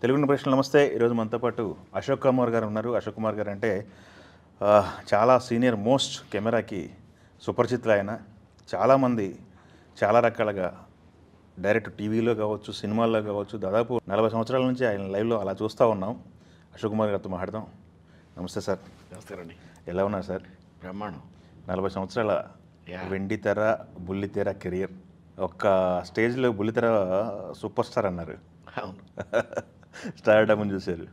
తెలుగు ప్రశ్నలు నమస్తే. ఈరోజు మనతో పాటు అశోక్ కుమార్ గారు ఉన్నారు. అశోక్ కుమార్ గారు అంటే చాలా సీనియర్ మోస్ట్ కెమెరాకి సుపరిచితులు. ఆయన చాలామంది చాలా రకాలుగా డైరెక్ట్ టీవీలో కావచ్చు, సినిమాల్లో కావచ్చు, దాదాపు 40 సంవత్సరాల నుంచి ఆయన లైవ్లో అలా చూస్తూ ఉన్నాం. అశోక్ కుమార్ గారితో మాట్లాడదాం. నమస్తే సార్. నమస్తే అండి. ఎలా ఉన్నారు సార్? బ్రహ్మాండం. 40 సంవత్సరాల వెండి తెర, బుల్లి తెర కెరియర్. ఒక్క స్టేజ్లో బుల్లితెర సూపర్ స్టార్ అన్నారు. అవును. స్టార్డమ్ చూశారు.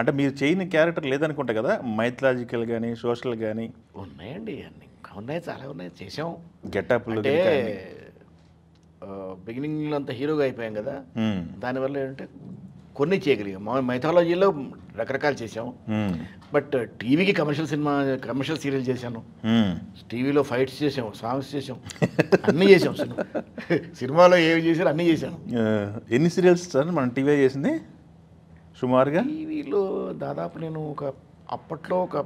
అంటే మీరు చేయని క్యారెక్టర్ లేదనుకుంటా కదా, మైథలాజికల్ కానీ సోషల్ కానీ? ఉన్నాయండి, అన్ని ఉన్నాయి, చాలా ఉన్నాయి, చేసాం. గెటప్లు అంటే బిగినింగ్లో అంతా హీరోగా అయిపోయాం కదా, దానివల్ల ఏంటంటే కొన్ని చేయగలిగాం. మా మైథాలజీలో రకరకాలు చేసాం. బట్ టీవీకి కమర్షియల్ సీరియల్ చేశాను, టీవీలో ఫైట్స్ చేసాం, సాంగ్స్ చేసాం, అన్నీ చేసాం. సినిమాలో ఏవి చేశారు అన్నీ చేశాను. ఎన్ని సీరియల్స్ సార్ మనం టీవీ చేసింది సుమారుగా? టీవీలో దాదాపు నేను అప్పట్లో ఒక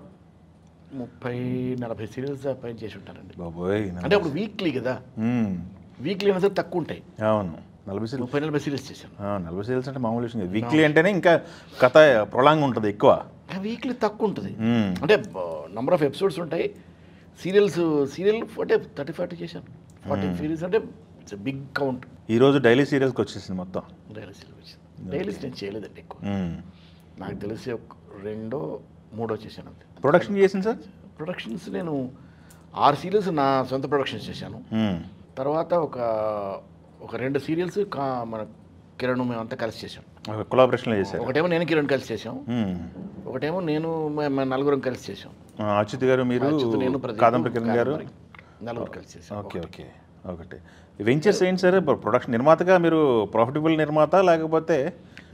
30-40 సీరియల్స్ పైన చేసి ఉంటానండి. బాబోయ్. అంటే అప్పుడు వీక్లీ కదా, వీక్లీ అనేది తక్కువ ఉంటాయి. అవును, 30-40 సీరియల్స్ చేశాను. 40 సీరియల్స్ అంటే మామూలు విషయం. వీక్లీ అంటేనే ఇంకా కథ ప్రొలాంగ్ ఉంటుంది ఎక్కువ. వీక్లీ తక్కువ ఉంటుంది, అంటే నంబర్ ఆఫ్ ఎపిసోడ్స్ ఉంటాయి. సీరియల్ అంటే 30-40 చేశాను. 40 సీరియల్స్ అంటే ఇట్స్ బిగ్ కౌంట్. ఈరోజు డైలీ సీరియల్స్కి వచ్చేసింది మొత్తం. డైలీస్ నేను చేయలేదండి ఎక్కువ. నాకు తెలిసి ఒక 2-3 చేశాను అంతే. ప్రొడక్షన్ చేసింది సార్? ప్రొడక్షన్స్ నేను 6 సీరియల్స్ నా సొంత ప్రొడక్షన్స్ చేశాను. తర్వాత ఒక 2 సీరియల్స్ మన కిరణ్ మేమంతా కలిసి చేసాం. కొలాబరేషన్లో చేశారు. ఒకటేమో నేను కిరణ్ కలిసి చేసాం, ఒకటేమో నేను నలుగురం కలిసి చేసాం. అచ్యుత్ గారు, మీరు, నేను, కాదంబరి కిరణ్ గారు, నలుగురు కలిసి చేసాం. ఓకే. ఒకటి వెంచర్స్ ఏంటి సార్? ప్రొడక్షన్ నిర్మాతగా మీరు ప్రాఫిటబుల్ నిర్మాత లేకపోతే?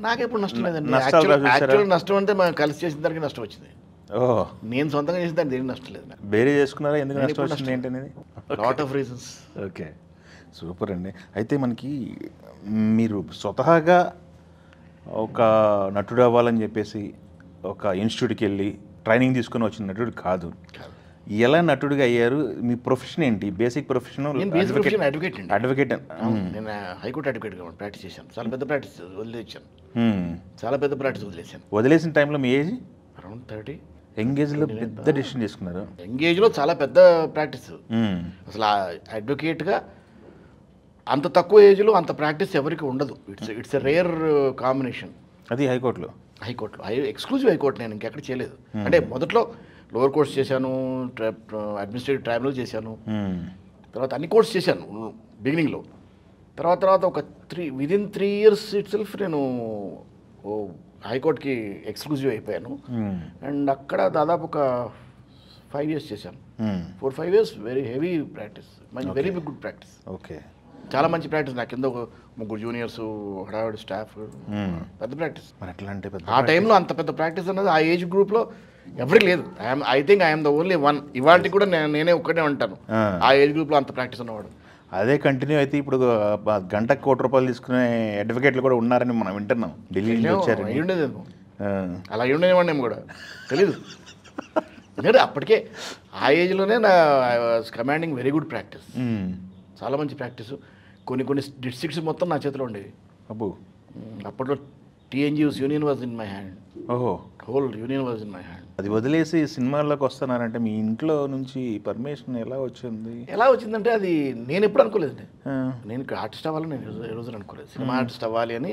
నాకెప్పుడు నష్టం లేదండి. నష్టాలు యాక్చువల్ నష్టం అంటే మనం కలిసి చేసిన దానికి నష్టం వచ్చింది. ఓహ్, నేను సొంతంగా చేసిన దానికి దేనికి నష్టం లేదు. వేరే చేసుకున్నారా? ఎందుకు నష్టం వచ్చింది ఏంటనేది? Lot of reasons. Okay, super అండి. అయితే మనకి మీరు స్వతహాగా ఒక నటుడు అవ్వాలని చెప్పేసి ఒక ఇన్స్టిట్యూట్కి వెళ్ళి ట్రైనింగ్ తీసుకొని వచ్చిన నటుడు కాదు. ఎలా నటుడిగా అయ్యారు? మీ ప్రొఫెషన్ ఏంటి? Basic profession? అడ్వకేట్. నేను హైకోర్టు అడ్వకేట్గా ప్రాక్టీస్ చేశాను. చాలా పెద్ద ప్రాక్టీస్ వదిలేసాను. వదిలేసిన టైంలో మీ ఏజ్ అరౌండ్ 30. ఎంగేజ్లో పెద్ద డిసిషన్ తీసుకున్నారు. ఎంగేజ్లో చాలా పెద్ద ప్రాక్టీస్. అసలు అడ్వకేట్గా అంత తక్కువ ఏజ్లో అంత ప్రాక్టీస్ ఎవరికి ఉండదు. It's a rare combination. అది హైకోర్టులో ఎక్స్క్లూజివ్ హైకోర్టు. నేను ఇంకెక్కడ చేయలేదు. అంటే మొదట్లో లోవర్ కోర్ట్స్ చేశాను, అడ్మినిస్ట్రేటివ్ ట్రైబ్యునల్ చేశాను, తర్వాత అన్ని కోర్ట్స్ చేశాను బిగినింగ్లో. తర్వాత ఒక విదిన్ 3 years ఇట్ సెల్ఫ్ నేను హైకోర్టుకి ఎక్స్క్లూజివ్ అయిపోయాను. అండ్ అక్కడ దాదాపు ఒక 5 years చేశాను. 4-5 years very heavy practice, very good practice. Okay, చాలా మంచి ప్రాక్టీస్. నా కింద ఒక 3 juniors, హడావిడి స్టాఫ్, పెద్ద ప్రాక్టీస్. ఆ టైంలో అంత పెద్ద ప్రాక్టీస్ అన్నది ఆ ఏజ్ గ్రూప్లో ఎవరికి లేదు. I think I'm the only one. ఇవాళకి కూడా నేనే ఒక్కడే ఉంటాను ఆ ఏజ్ గ్రూప్లో అంత ప్రాక్టీస్ ఉన్నవాడు. అదే కంటిన్యూ అయితే ఇప్పుడు గంటకు ₹1 తీసుకునే అడ్వకేట్లు కూడా ఉన్నారని మనం వింటున్నాం. ఢిల్లీ నుంచి వచ్చారు. అయ్యుండేదేమో, అలా అయ్యుండేవాడిని ఏమో కూడా తెలీదు. ఎందుకంటే అప్పటికే ఆ ఏజ్లోనే నా I was commanding very good practice, చాలా మంచి ప్రాక్టీసు. కొన్ని డిస్ట్రిక్ట్స్ మొత్తం నా చేతిలో ఉండేవి. అబ్బో, అప్పట్లో TNG's union was in my hand. ఓహో, whole union was in my hand. అది వదిలేసి సినిమాల్లోకి వస్తున్నారంటే మీ ఇంట్లో నుంచి పర్మిషన్ ఎలా వచ్చిందంటే అది నేను ఎప్పుడు అనుకోలేదండి. నేను ఇక్కడ ఆర్టిస్ట్ అవ్వాలని నేను ఏ రోజున అనుకోలేదు. సినిమా ఆర్టిస్ట్ అవ్వాలి అని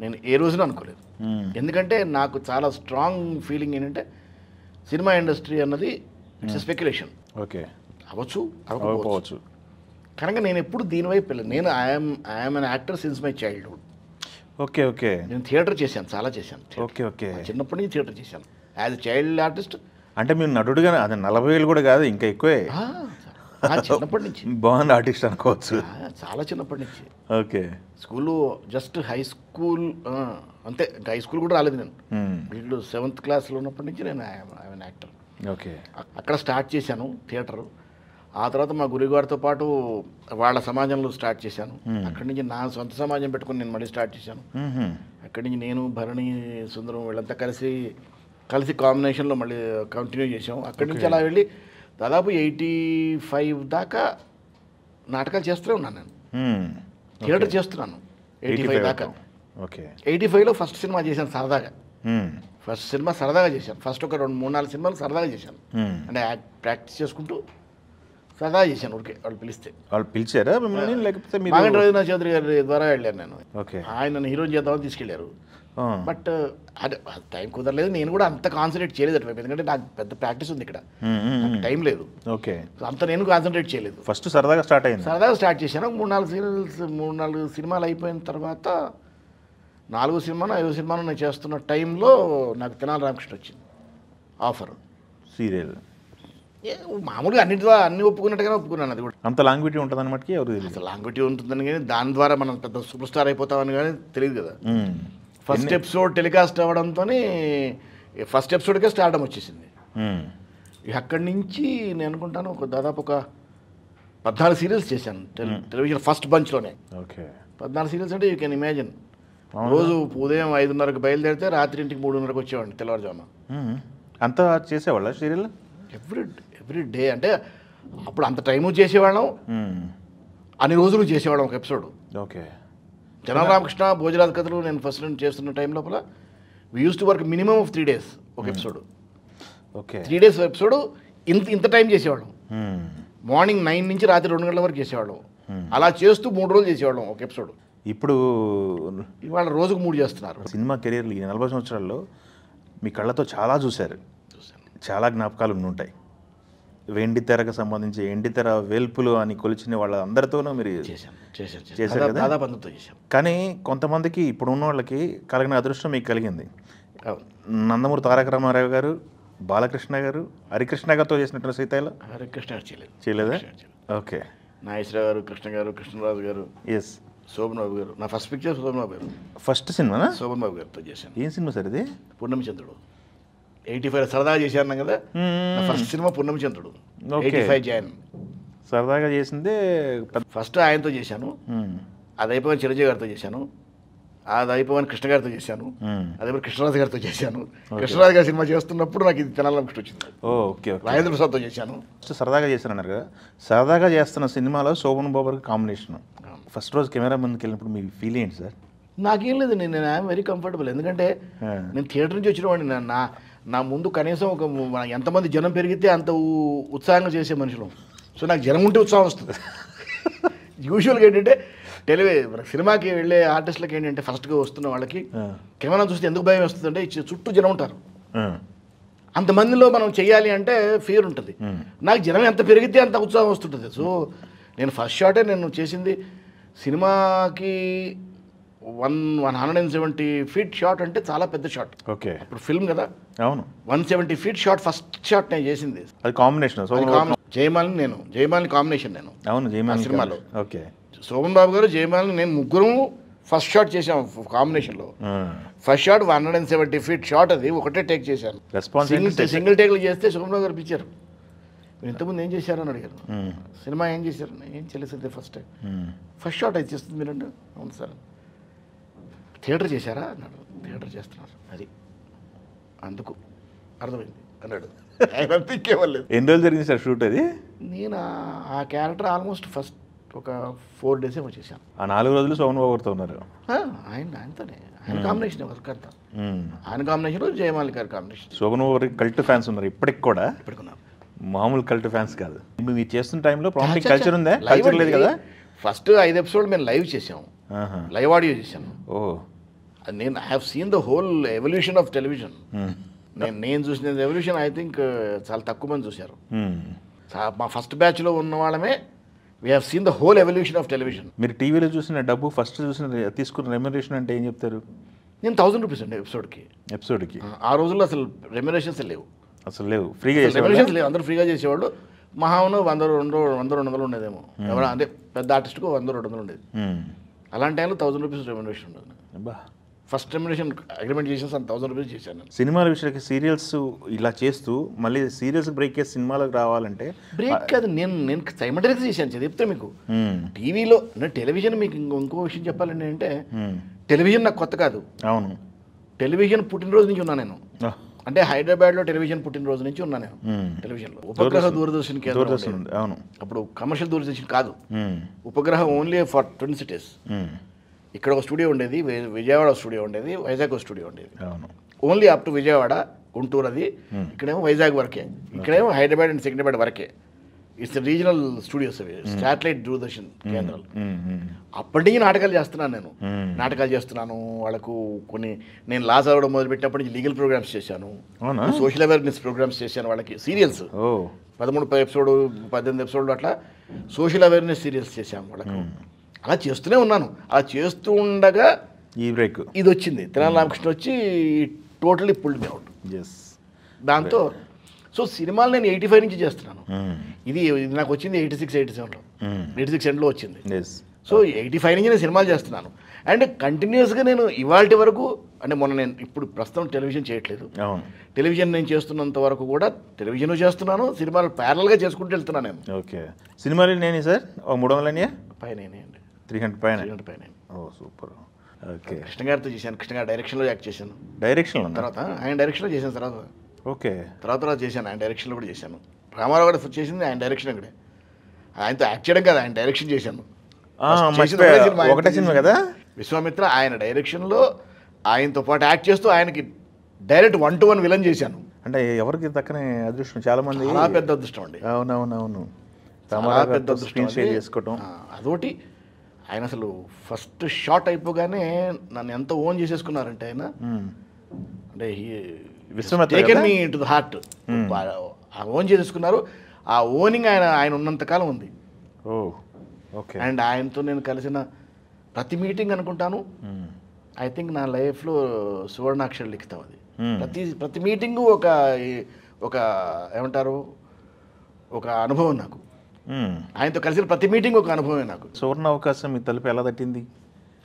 నేను ఏ రోజున అనుకోలేదు. ఎందుకంటే నాకు చాలా స్ట్రాంగ్ ఫీలింగ్ ఏంటంటే సినిమా ఇండస్ట్రీ అన్నది ఇట్స్ స్పెక్యులేషన్. ఓకే, అవ్వచ్చు అవ్వకపోవచ్చు, కనుక నేను ఎప్పుడు దీనివైపు వెళ్ళాను. నేను I'm an actor since my childhood. Okay. నేను థియేటర్ చేశాను, చాలా చేశాను. ఓకే. చిన్నప్పటి నుంచి థియేటర్ చేశాను యాజ్ చైల్డ్ ఆర్టిస్ట్. అంటే మీరు నటుడుగా అది 40 ఏళ్ళు కూడా కాదు, ఇంకా ఎక్కువే. చిన్నప్పటి నుంచి బాగుంది ఆర్టిస్ట్ అనుకోవచ్చు. చాలా చిన్నప్పటి నుంచి. ఓకే, స్కూల్లో జస్ట్ హై స్కూల్ అంతే, హై స్కూల్ కూడా రాలేదు నేను. వీళ్ళు 7th క్లాస్లో ఉన్నప్పటి నుంచి నేను ఐఎమ్ యాక్టర్. ఓకే, అక్కడ స్టార్ట్ చేశాను థియేటర్. ఆ తర్వాత మా గురుగారితో పాటు వాళ్ళ సమాజంలో స్టార్ట్ చేశాను. అక్కడి నుంచి నా సొంత సమాజం పెట్టుకుని నేను మళ్ళీ స్టార్ట్ చేశాను. అక్కడి నుంచి నేను, భరణి, సుందరం వీళ్ళంతా కలిసి కాంబినేషన్లో మళ్ళీ కంటిన్యూ చేసాం. అక్కడి నుంచి అలా వెళ్ళి దాదాపు 85 దాకా నాటకాలు చేస్తూనే ఉన్నాను. నేను థియేటర్ చేస్తున్నాను 85 దాకా. ఓకే. 85లో ఫస్ట్ సినిమా చేశాను సరదాగా. మ్మ్. ఫస్ట్ సినిమా సరదాగా చేశాను. ఫస్ట్ ఒక 2, 3, 4 సినిమాలు సరదాగా చేశాను. మ్మ్. అంటే ప్రాక్టీస్ చేసుకుంటూ సరదాగా చేశాను ఊరికే. వాళ్ళు పిలిస్తే వాళ్ళు పిలిచారా మిమ్మల్ని, లేకపోతే మీరు? మాగంటి రవీంద్రనాథ్ చౌదరి గారి ద్వారా వెళ్ళాను నేను. ఓకే. ఆయన నన్ను హీరోని చేద్దామని తీసుకెళ్లారు. ఆ. బట్ అదే టైం కుదరలేదు. నేను కూడా అంత కాన్సన్ట్రేట్ చేయలేదు అటువైపు, ఎందుకంటే నాకు పెద్ద ప్రాక్టీస్ ఉంది ఇక్కడ, మ్మ్, మ్మ్, నాకు టైం లేదు. ఓకే. అంత నేను కాన్సన్ట్రేట్ చేయలేదు. ఫస్ట్ సరదాగా స్టార్ట్ అయింది. సరదాగా స్టార్ట్ చేశాను. 3, 4 సినిమాలు అయిపోయిన తర్వాత 4వ సినిమాను 5వ సినిమాను నేను చేస్తున్న టైంలో నాకు తెనాలి రామకృష్ణ వచ్చింది ఆఫర్. సీరియల్ మామూలుగా అన్నిటి ద్వారా అన్ని ఒప్పుకున్నట్టుగానే ఒప్పుకున్నాను. అది కూడా అంత లాంగ్విటీ ఉంటుంది అనమాట, ఎవరు తెలియదు. అసలు లాంగ్విటీ ఉంటుందని కానీ దాని ద్వారా మనం పెద్ద సూపర్ స్టార్ అయిపోతామని కానీ తెలియదు కదా. మ్మ్. ఫస్ట్ ఎపిసోడ్ టెలికాస్ట్ అవ్వడంతో ఫస్ట్ ఎపిసోడ్కే స్టార్డం వచ్చేసింది. మ్మ్. ఇక అక్కడి నుంచి నేను అనుకుంటాను దాదాపు ఒక 14 సీరియల్స్ చేశాను టెలివిజన్ ఫస్ట్ బంచ్లోనే. ఓకే. 14 సీరియల్స్ అంటే యూ కెన్ ఇమాజిన్. రోజు ఉదయం 5:30కి బయలుదేరితే రాత్రి ఇంటికి 3:30కి వచ్చేవాడిని తెల్లవారుజామున. మ్మ్. అంతా చేసేవాళ్ళ సీరియల్? ఎవ్రీ డే అంటే అప్పుడు అంత టైము చేసేవాళ్ళం, మ్మ్. అన్ని రోజులు చేసేవాళ్ళం ఒక ఎపిసోడ్. ఓకే. తెనాలి రామకృష్ణ భోజరాజ్ కథలు నేను ఫస్ట్ నుంచి చేస్తున్న టైం లోపల we use to work minimum of 3 days ఒక ఎపిసోడ్. ఓకే. 3 days ఎపిసోడ్ ఇంత టైం చేసేవాళ్ళం. మ్మ్. మార్నింగ్ 9 నుంచి రాత్రి 2 గంటల వరకు చేసేవాళ్ళం. అలా చేస్తూ 3 రోజులు చేసేవాళ్ళం ఒక ఎపిసోడ్. ఇప్పుడు ఇవాళ రోజుకు 3 చేస్తున్నారు. సినిమా కెరీర్లో ఈ 40 సంవత్సరాల్లో మీ కళ్ళతో చాలా చూశారు, చాలా జ్ఞాపకాలు ఉంటాయి. వెండి తెరకు సంబంధించి ఎండి తెర వేల్పులు అని కొలిచిన వాళ్ళ అందరితోనూ మీరు చేశారు కదా. దాదాపు అందరితో చేశాం. కానీ కొంతమందికి ఇప్పుడు ఉన్న వాళ్ళకి కలిగిన అదృష్టం మీకు కలిగింది. అవును. నందమూరి తారక రామారావు గారు, బాలకృష్ణ గారు, హరికృష్ణ గారితో చేసినట్టు సీతాయిలో హరికృష్ణ గారు చేయలేదా? ఓకే. నాగేశ్వరరావు గారు, కృష్ణ గారు, కృష్ణరాజు గారు, ఎస్, శోభన్ బాబు గారు. నా ఫస్ట్ పిక్చర్ శోభన్ బాబు గారు. ఫస్ట్ సినిమానా? శోభన్ బాబు గారితో చేశాను. ఏం సినిమా సార్ ఇది? పున్నమి చంద్రుడు. 85 సరదాగా చేశాను కదా. నా ఫస్ట్ సినిమా పున్నమి చంద్రుడు. 85 జాయిన్. సరదాగా చేసిందే. ఫస్ట్ ఆయనతో చేశాను. అది అయిపోయిన చిరంజీవి గారితో చేశాను. అది అయిపోయిన కృష్ణ గారితో చేశాను. అదే కృష్ణరాజు గారితో చేశాను. కృష్ణరాజు గారి సినిమా చేస్తున్నప్పుడు నాకు ఇది తెనాలి రామకృష్ణ వచ్చింది. ఓకే. రాజేంద్ర ప్రసాద్తో చేశాను. ఫస్ట్ సరదాగా చేశానన్నారు కదా. సరదాగా చేస్తున్న సినిమాలో శోభన్ బాబు గారికి కాంబినేషన్ ఫస్ట్ రోజు కెమెరా ముందుకు వెళ్ళినప్పుడు మీ ఫీల్ ఏంటి సార్? నాకేం లేదు, నేను ఐఎమ్ వెరీ కంఫర్టబుల్. ఎందుకంటే నేను థియేటర్ నుంచి వచ్చిన వాడిని. నా ముందు కనీసం ఒక ఎంతమంది జనం పెరిగితే అంత ఉత్సాహంగా చేసే మనుషులు. సో నాకు జనం ఉంటే ఉత్సాహం వస్తుంది. యూజువల్గా ఏంటంటే సినిమాకి వెళ్ళే ఆర్టిస్టులకి ఏంటంటే ఫస్ట్గా వస్తున్న వాళ్ళకి కెమెరా చూస్తే ఎందుకు భయం వస్తుంది అంటే చుట్టూ జనం ఉంటారు. అంతమందిలో మనం చెయ్యాలి అంటే ఫియర్ ఉంటుంది. నాకు జనం ఎంత పెరిగితే అంత ఉత్సాహం వస్తుంటుంది. సో నేను ఫస్ట్ షాటే నేను చేసింది సినిమాకి 170 feet షాట్ అంటే చాలా పెద్ద షాట్. ఓకే. ఇప్పుడు ఫిల్మ్ కదా. అవును. 170 feet షాట్ ఫస్ట్ షాట్ నేను చేసింది. అది కాంబినేషన్ జయమాలిని కాంబినేషన్ నేను. అవును, జయమాలిని సినిమాలో. ఓకే. శోభన్ బాబు గారు, జయమాలిని, నేను ముగ్గురు ఫస్ట్ షాట్ చేసాము కాంబినేషన్లో. First shot 170 feet shot. అది ఒకటే టేక్ చేశాను. సింగిల్ టేక్లు చేస్తే శోభన్ బాబు గారు పిలిచారు. మీరు ఇంతకుముందు ఏం చేశారు అని అడిగారు. సినిమా ఏం చేశారు? ఏం చేయలేదు, ఫస్ట్ షాట్ అయితే చేస్తుంది మీరంటే. అవును సార్. థియేటర్ చేశారా అన్నాడు. థియేటర్ చేస్తున్నారు. అది అందుకు అర్థమైంది అన్నాడు. ఆయన ఇంకేమలేదు. ఎన్ని రోజులు జరిగింది సార్ షూట్ అది? నేను ఆ క్యారెక్టర్ ఆల్మోస్ట్ ఫస్ట్ ఒక 4 days ఏమో చేశాను. ఆ 4 రోజులు శోభన్ బాబు గారితో ఉన్నారు. ఆయనతోనే ఆయన కాంబినేషన్ వర్క్ అంతా. ఆయన కాంబినేషన్, జయమాలి గారి కాంబినేషన్. శోభన్ బాబు గారికి కల్ట్ ఫ్యాన్స్ ఉన్నారు ఇప్పటికి కూడా. ఇప్పటికున్నారు. మామూలు కల్ట్ ఫ్యాన్స్ కాదు. మీరు చేస్తున్న టైంలో ప్రాంప్టింగ్ కల్చర్ ఉందా? కల్చర్ లేదు కదా. ఫస్ట్ 5 episodes మేము లైవ్ చేసాము. లైవ్ ఆడియో చేశాను. నేను I have seen the whole evolution of television. నేను చూసిన ఎవల్యూషన్ ఐ థింక్ చాలా తక్కువ మంది చూశారు. మా ఫస్ట్ బ్యాచ్లో ఉన్న వాళ్ళమే we have seen the whole evolution of television. మీరు టీవీలో చూసిన డబ్బు ఫస్ట్ చూసిన తీసుకున్న రెమ్యునరేషన్ అంటే ఏం చెప్తారు? నేను 1000 rupees అండి ఎపిసోడ్కి. ఆ రోజుల్లో అసలు రెమ్యునరేషన్స్ లేవు. అసలు లేవు, ఫ్రీగా రెమ్యునరేషన్స్ లేవు. అందరూ ఫ్రీగా చేసేవాళ్ళు. మహాను 100-200 ఉండేదేమో. ఎవరైనా అంటే పెద్ద ఆర్టిస్ట్కు 100-200 ఉండేది. అలాంటి టైంలో 1000 rupees రెమ్యునరేషన్ ఉండదు. ఫస్ట్ రెమ్యునరేషన్ అగ్రిమెంట్ చేసిన 1000 rupees చేశాను. సినిమాల విషయానికి సీరియల్స్ ఇలా చేస్తూ మళ్ళీ సీరియల్స్ బ్రేక్ చేసి సినిమాలకు రావాలంటే బ్రేక్ కాదు. నేను సైమల్టేనియస్గా చేశాను. చెప్తే మీకు టీవీలో టెలివిజన్ మీకు ఇంకో విషయం చెప్పాలండి. అంటే టెలివిజన్ నాకు కొత్త కాదు. అవును. టెలివిజన్ పుట్టినరోజు నుంచి ఉన్నా నేను. అంటే హైదరాబాద్లో టెలివిజన్ పుట్టినరోజు నుంచి ఉన్నా నేను టెలివిజన్లో. ఉపగ్రహ దూరదర్శన్ కేంద్రం. అవును. అప్పుడు కమర్షియల్ దూరదర్శన్ కాదు. ఉపగ్రహం ఓన్లీ ఫర్ 20 cities. ఇక్కడ ఒక స్టూడియో ఉండేది, విజయవాడ స్టూడియో ఉండేది, వైజాగ్ స్టూడియో ఉండేది. అవును. Only up to Vijayawada, Guntur అది. ఇక్కడేమో వైజాగ్ వరకే, ఇక్కడేమో హైదరాబాద్ అండ్ సికింద్రాబాద్ వరకే. ఇట్స్ రీజనల్ స్టూడియోస్ అవి, శాటిలైట్ దూరదర్శన్ కేంద్రాలు. అప్పటి నుంచి నాటకాలు చేస్తున్నాను నేను. నాటకాలు చేస్తున్నాను వాళ్ళకు. కొన్ని నేను లా చదవడం మొదలుపెట్టినప్పటి నుంచి లీగల్ ప్రోగ్రామ్స్ చేశాను, సోషల్ అవేర్నెస్ ప్రోగ్రామ్స్ చేశాను వాళ్ళకి. సీరియల్స్ 13 ఎపిసోడ్ 18 ఎపిసోడ్లు అట్లా సోషల్ అవేర్నెస్ సీరియల్స్ చేశాము వాళ్ళకు. అలా చేస్తూనే ఉన్నాను. అలా చేస్తూ ఉండగా ఈ బ్రేక్ ఇది వచ్చింది, తెనాలి రామకృష్ణ వచ్చి టోటలీ పుల్డ్ మీ అవుట్. దాంతో సో సినిమాలు నేను 85 నుంచి చేస్తున్నాను. ఇది నాకు వచ్చింది 86, 87లో, 86 ఎండ్లో వచ్చింది. సో 85 నుంచి నేను సినిమాలు చేస్తున్నాను. అండ్ కంటిన్యూస్గా నేను ఇవాళ వరకు, అంటే మొన్న నేను ఇప్పుడు ప్రస్తుతం టెలివిజన్ చేయట్లేదు, టెలివిజన్ నేను చేస్తున్నంత వరకు కూడా టెలివిజన్ చేస్తున్నాను, సినిమాలు ప్యారల్గా చేసుకుంటూ వెళ్తున్నాను నేను. ఓకే. సినిమాలు నేను సార్ 300 పైన 300 పైన. ఓ సూపర్. ఓకే. కృష్ణ గారితో చేశాను, కృష్ణ గారి డైరెక్షన్లో యాక్ట్ చేశాను. డైరెక్షన్లో తర్వాత ఆయన డైరెక్షన్లో చేశాను. తర్వాత ఓకే తర్వాత చేశాను, ఆయన డైరెక్షన్లో కూడా చేశాను. రామారావు గారు చేసింది ఆయన డైరెక్షన్ అక్కడే, ఆయనతో యాక్ట్ చేయడం కదా, ఆయన డైరెక్షన్ చేశాను. ఒకటే సినిమా కదా విశ్వామిత్ర. ఆయన డైరెక్షన్లో ఆయనతో పాటు యాక్ట్ చేస్తూ ఆయనకి డైరెక్ట్ 1-to-1 విలన్ చేశాను. అంటే ఎవరికి దక్కనే అదృష్టం, చాలా మంది. చాలా పెద్ద అదృష్టం అండి. అవునవునవును. చాలా పెద్ద అదృష్టం చేసుకోవటం. అదొకటి. ఆయన అసలు ఫస్ట్ షాట్ అయిపోగానే నన్ను ఎంత ఓన్ చేసేసుకున్నారంటే ఆయన, అంటే taken me to the heart. Own చేసేసుకున్నారు. ఆ ఓనింగ్ ఆయన ఉన్నంతకాలం ఉంది. ఓకే. అండ్ ఆయనతో నేను కలిసిన ప్రతి మీటింగ్ అనుకుంటాను, ఐ థింక్ నా లైఫ్లో సువర్ణాక్షర లిఖితం అది. ప్రతి మీటింగు ఒక ఏమంటారు, ఒక అనుభవం నాకు. ఆయనతో కలిసిన ప్రతి మీటింగ్ ఒక అనుభవమే నాకు. సువర్ణ అవకాశం మీ తలుపు ఎలా తట్టింది?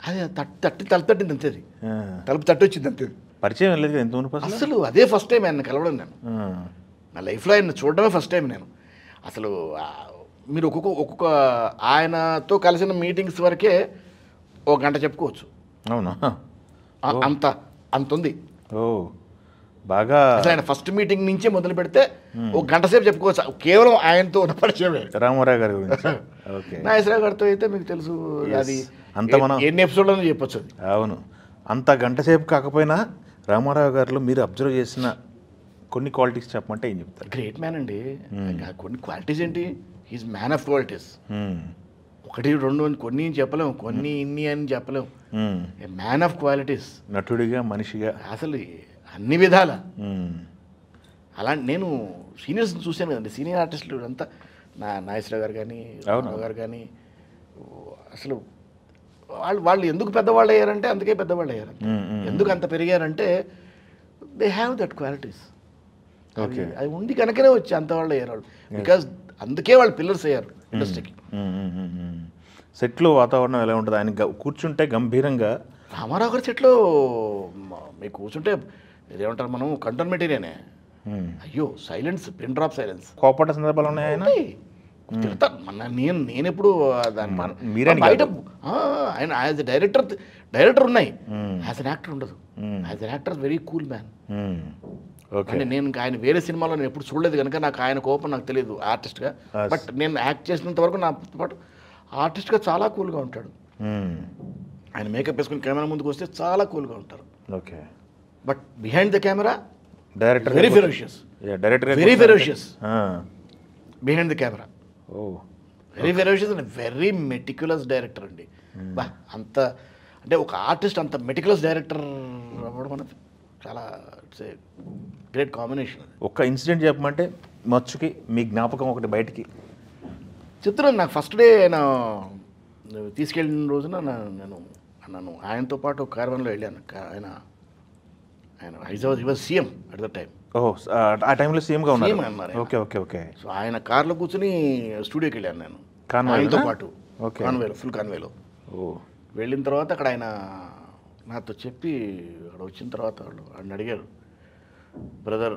అది తలుపు తట్టింది అంతే. అది తలుపు తట్టి వచ్చింది అంతే. పరిచయం లేదు కదా ఎంత అసలు. అదే ఫస్ట్ టైం ఆయన కలవడం నేను నా లైఫ్లో. ఆయన చూడడమే ఫస్ట్ టైం నేను. అసలు మీరు ఒక్కొక్క ఆయనతో కలిసిన మీటింగ్స్ వరకే 1 గంట చెప్పుకోవచ్చు. అవునా? అంత ఉంది. బాగా అసలు ఆయన ఫస్ట్ మీటింగ్ నుంచే మొదలు పెడితే 1 గంట సేపు చెప్పుకోవచ్చు, కేవలం ఆయనతో ఉన్న పరిచయమే. రామారావు గారి గురించి. నాగేశ్వరరావు గారితో అయితే మీకు తెలుసు, అది అంత మనం ఎన్ని ఎపిసోడ్లను చెప్పొచ్చు. అవును. అంత గంట సేపు కాకపోయినా రామారావు గారిలో మీరు అబ్జర్వ్ చేసిన కొన్ని క్వాలిటీస్ చెప్పమంటే ఏం చెప్తారు? గ్రేట్ మ్యాన్ అండి. కొన్ని క్వాలిటీస్ ఏంటి, హీస్ మ్యాన్ ఆఫ్ క్వాలిటీస్. 1, 2 అని కొన్ని చెప్పలేము, కొన్ని ఇన్ని అని చెప్పలేము. Man of qualities. నటుడిగా, మనిషిగా, అసలు అన్ని విధాల. అలా నేను సీనియర్స్ చూశాను కదండి, సీనియర్ ఆర్టిస్టులు అంతా, నాగేశ్వరరావు గారు కానీ, రామారావు గారు కానీ, అసలు వాళ్ళు ఎందుకు పెద్దవాళ్ళు అయ్యారంటే అందుకే పెద్దవాళ్ళు అయ్యారు. ఎందుకు అంత పెరిగారంటే దే హ్యావ్ దట్ క్వాలిటీస్. అది ఉంది కనుకనే వచ్చి అంత వాళ్ళు అయ్యారు వాళ్ళు. బికాజ్ అందుకే వాళ్ళు పిల్లర్స్ అయ్యారు ఇండస్ట్రీకి. సెట్లో వాతావరణం ఎలా ఉంటుంది? ఆయన కూర్చుంటే గంభీరంగా. రామారావు గారి సెట్లో మీకు కూర్చుంటే ఇదేమంటారు, మనం కంటోన్ మెటీరియనే. అయ్యో సైలెన్స్, పిన్ డ్రాప్ సైలెన్స్. కోపడ్డ సందర్భాలు ఉన్నాయి ఆయన? నేను ఎప్పుడు దాని బయట ఆయన యాజ్ ఎ డైరెక్టర్ ఉన్నాయి, యాజ్ అన్ యాక్టర్ ఉండదు. As an actor very cool man. అంటే నేను ఆయన వేరే సినిమాలో నేను ఎప్పుడు చూడలేదు కనుక నాకు ఆయన కోపం నాకు తెలియదు ఆర్టిస్ట్గా. బట్ నేను యాక్ట్ చేసినంత వరకు నాతో పాటు ఆర్టిస్ట్గా చాలా కూల్గా ఉంటాడు. ఆయన మేకప్ వేసుకుని కెమెరా ముందుకు వస్తే చాలా కూల్గా ఉంటారు. Okay. But behind the camera director very ferocious. Very ferocious behind the camera. Very ferocious and very meticulous director అండి. బా అంత అంటే ఒక ఆర్టిస్ట్ అంత మెటిక్యులస్ డైరెక్టర్ అవ్వడం అనేది చాలా ఇట్స్ ఏ గ్రేట్ కాంబినేషన్. ఒక్క ఇన్సిడెంట్ చెప్పమంటే మచ్చుకి మీ జ్ఞాపకం ఒకటి బయటికి చెప్తున్నాను. నాకు ఫస్ట్ డే ఆయన తీసుకెళ్ళిన రోజున నన్ను ఆయనతో పాటు కార్వన్లో వెళ్ళాను. ఆయన Hyderabad CM at the time. ఆ టైంలో సీఎంగా ఉన్నారు. Okay okay okay. సో ఆయన కార్లో కూర్చొని స్టూడియోకి వెళ్ళాను నేను ఆయనతో పాటు. కాన్వేలో, ఫుల్ కాన్వేలో వెళ్ళిన తర్వాత అక్కడ ఆయన నాతో చెప్పి, అక్కడ వచ్చిన తర్వాత ఆయన అడిగారు, బ్రదర్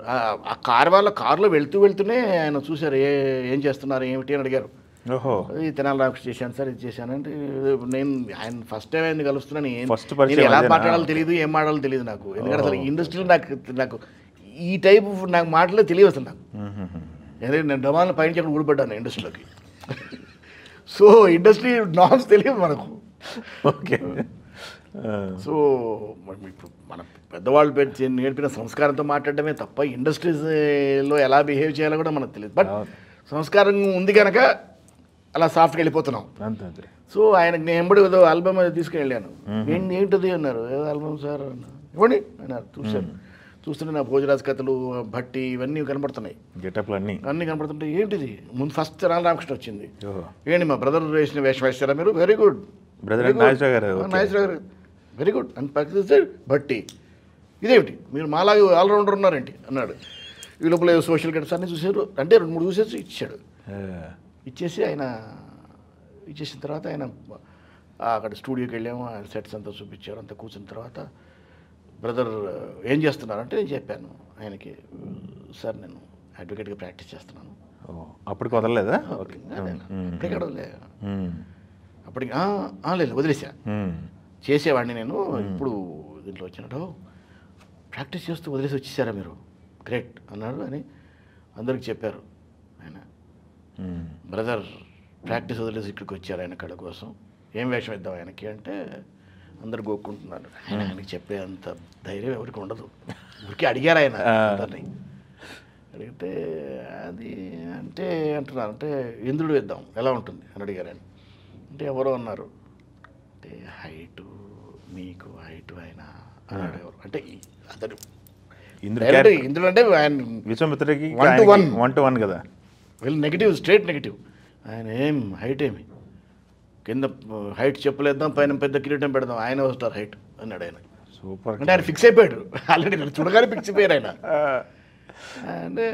ఆ కార్లో వెళ్తూనే ఆయన చూశారు, ఏం చేస్తున్నారు ఏమిటి అని అడిగారు. ఇది తెనాలి రామకృష్ణ చేశాను సార్, ఇది చేశానంటే నేను ఆయన ఫస్ట్ టైం ఆయన కలుస్తున్నాను. నేను ఎలా మాట్లాడాలో తెలియదు, ఏం మాట్లాడాలో తెలియదు నాకు. ఎందుకంటే అసలు ఇండస్ట్రీలో నాకు ఈ టైపు నాకు మాటలే తెలియదు అసలు నాకు. ఎందుకంటే నేను డమాలను పైన చెప్పి ఊడిపడ్డాను ఇండస్ట్రీలోకి. సో ఇండస్ట్రీ నార్మ్స్ తెలియదు మనకు. ఓకే. సో ఇప్పుడు మన పెద్దవాళ్ళు నేర్పిన సంస్కారంతో మాట్లాడటమే తప్ప ఇండస్ట్రీస్లో ఎలా బిహేవ్ చేయాలో కూడా మనకు తెలియదు. బట్ సంస్కారం ఉంది కనుక అలా సాఫ్ట్గా వెళ్ళిపోతున్నాం. అంతే. సో ఆయనకు నేను ఎంబడి ఏదో ఆల్బమ్ అది తీసుకెళ్ళాను. ఏంటిది అన్నారు. ఏదో ఆల్బమ్ సార్ అన్నారు. ఇవ్వండి అన్నారు. చూస్తుంటే నా భోజరాజ్ కథలు, భట్టి ఇవన్నీ కనపడుతున్నాయి, గెటప్లు అన్నీ కనపడుతుంటే ఏంటిది ముందు ఫస్ట్ తెనాలి రామకృష్ణ వచ్చింది. ఏంటి మా బ్రదర్ వేసిన వేషం వేస్తారా మీరు? వెరీ గుడ్ నాగేశ్వరరావు గారు వెరీ గుడ్ అని పక్కన భట్టి ఇదేమిటి మీరు మాలాగా ఆల్రౌండర్ ఉన్నారేంటి అన్నాడు. ఈ లోపల సోషల్ గెటప్స్ అన్నీ చూసారు. అంటే 2-3 చూసేసి ఇచ్చాడు. ఇచ్చేసి ఆయన ఇచ్చేసిన తర్వాత ఆయన అక్కడ స్టూడియోకి వెళ్ళాము. ఆయన సెట్స్ అంతా చూపించారు. అంతా కూర్చున్న తర్వాత బ్రదర్ ఏం చేస్తున్నారంటే నేను చెప్పాను ఆయనకి, సార్ నేను అడ్వకేట్గా ప్రాక్టీస్ చేస్తున్నాను. అప్పటికి వదలలేదా? అప్పటికి వదలలే. అప్పటికి లేదు వదిలేసా. చేసేవాడిని నేను. ఇప్పుడు దీంట్లో వచ్చినట్టు ప్రాక్టీస్ చేస్తూ వదిలేసి వచ్చేసారా మీరు, గ్రేట్ అన్నాడు అని అందరికి చెప్పారు. ఆయన బ్రదర్ ప్రాక్టీస్ వదిలేసి ఇక్కడికి వచ్చారు ఆయన కళ కోసం, ఏం వేషం ఇద్దాం ఆయనకి అంటే అందరు గోక్కుంటున్నారు. ఆయనకి చెప్పే అంత ధైర్యం ఎవరికి ఉండదు. ఊరికి అడిగారు ఆయన అందరినీ. అడిగితే అది అంటే అంటున్నారు అంటే ఇంద్రుడు వేద్దాం ఎలా ఉంటుంది అని అడిగారు ఆయన. అంటే ఎవరో అన్నారు అంటే హైటు మీకు హైటు ఆయన అన్నాడు. ఎవరు అంటే అతడు ఇంద్రుడు అంటే ఆయన విశ్వామిత్రుడికి 1-to-1 కదా. వీళ్ళు నెగిటివ్, స్ట్రేట్ నెగిటివ్. ఆయన ఏం హైట్ ఏమి కింద హైట్ చెప్పలేద్దాం, పైన పెద్ద కిరీటం పెడదాం, ఆయన వస్తారు హైట్ అన్నాడు ఆయన. సూపర్. అంటే ఆయన ఫిక్స్ అయిపోయాడు ఆల్రెడీ. నన్ను చూడగానే ఫిక్స్ అయిపోయారు ఆయన. అంటే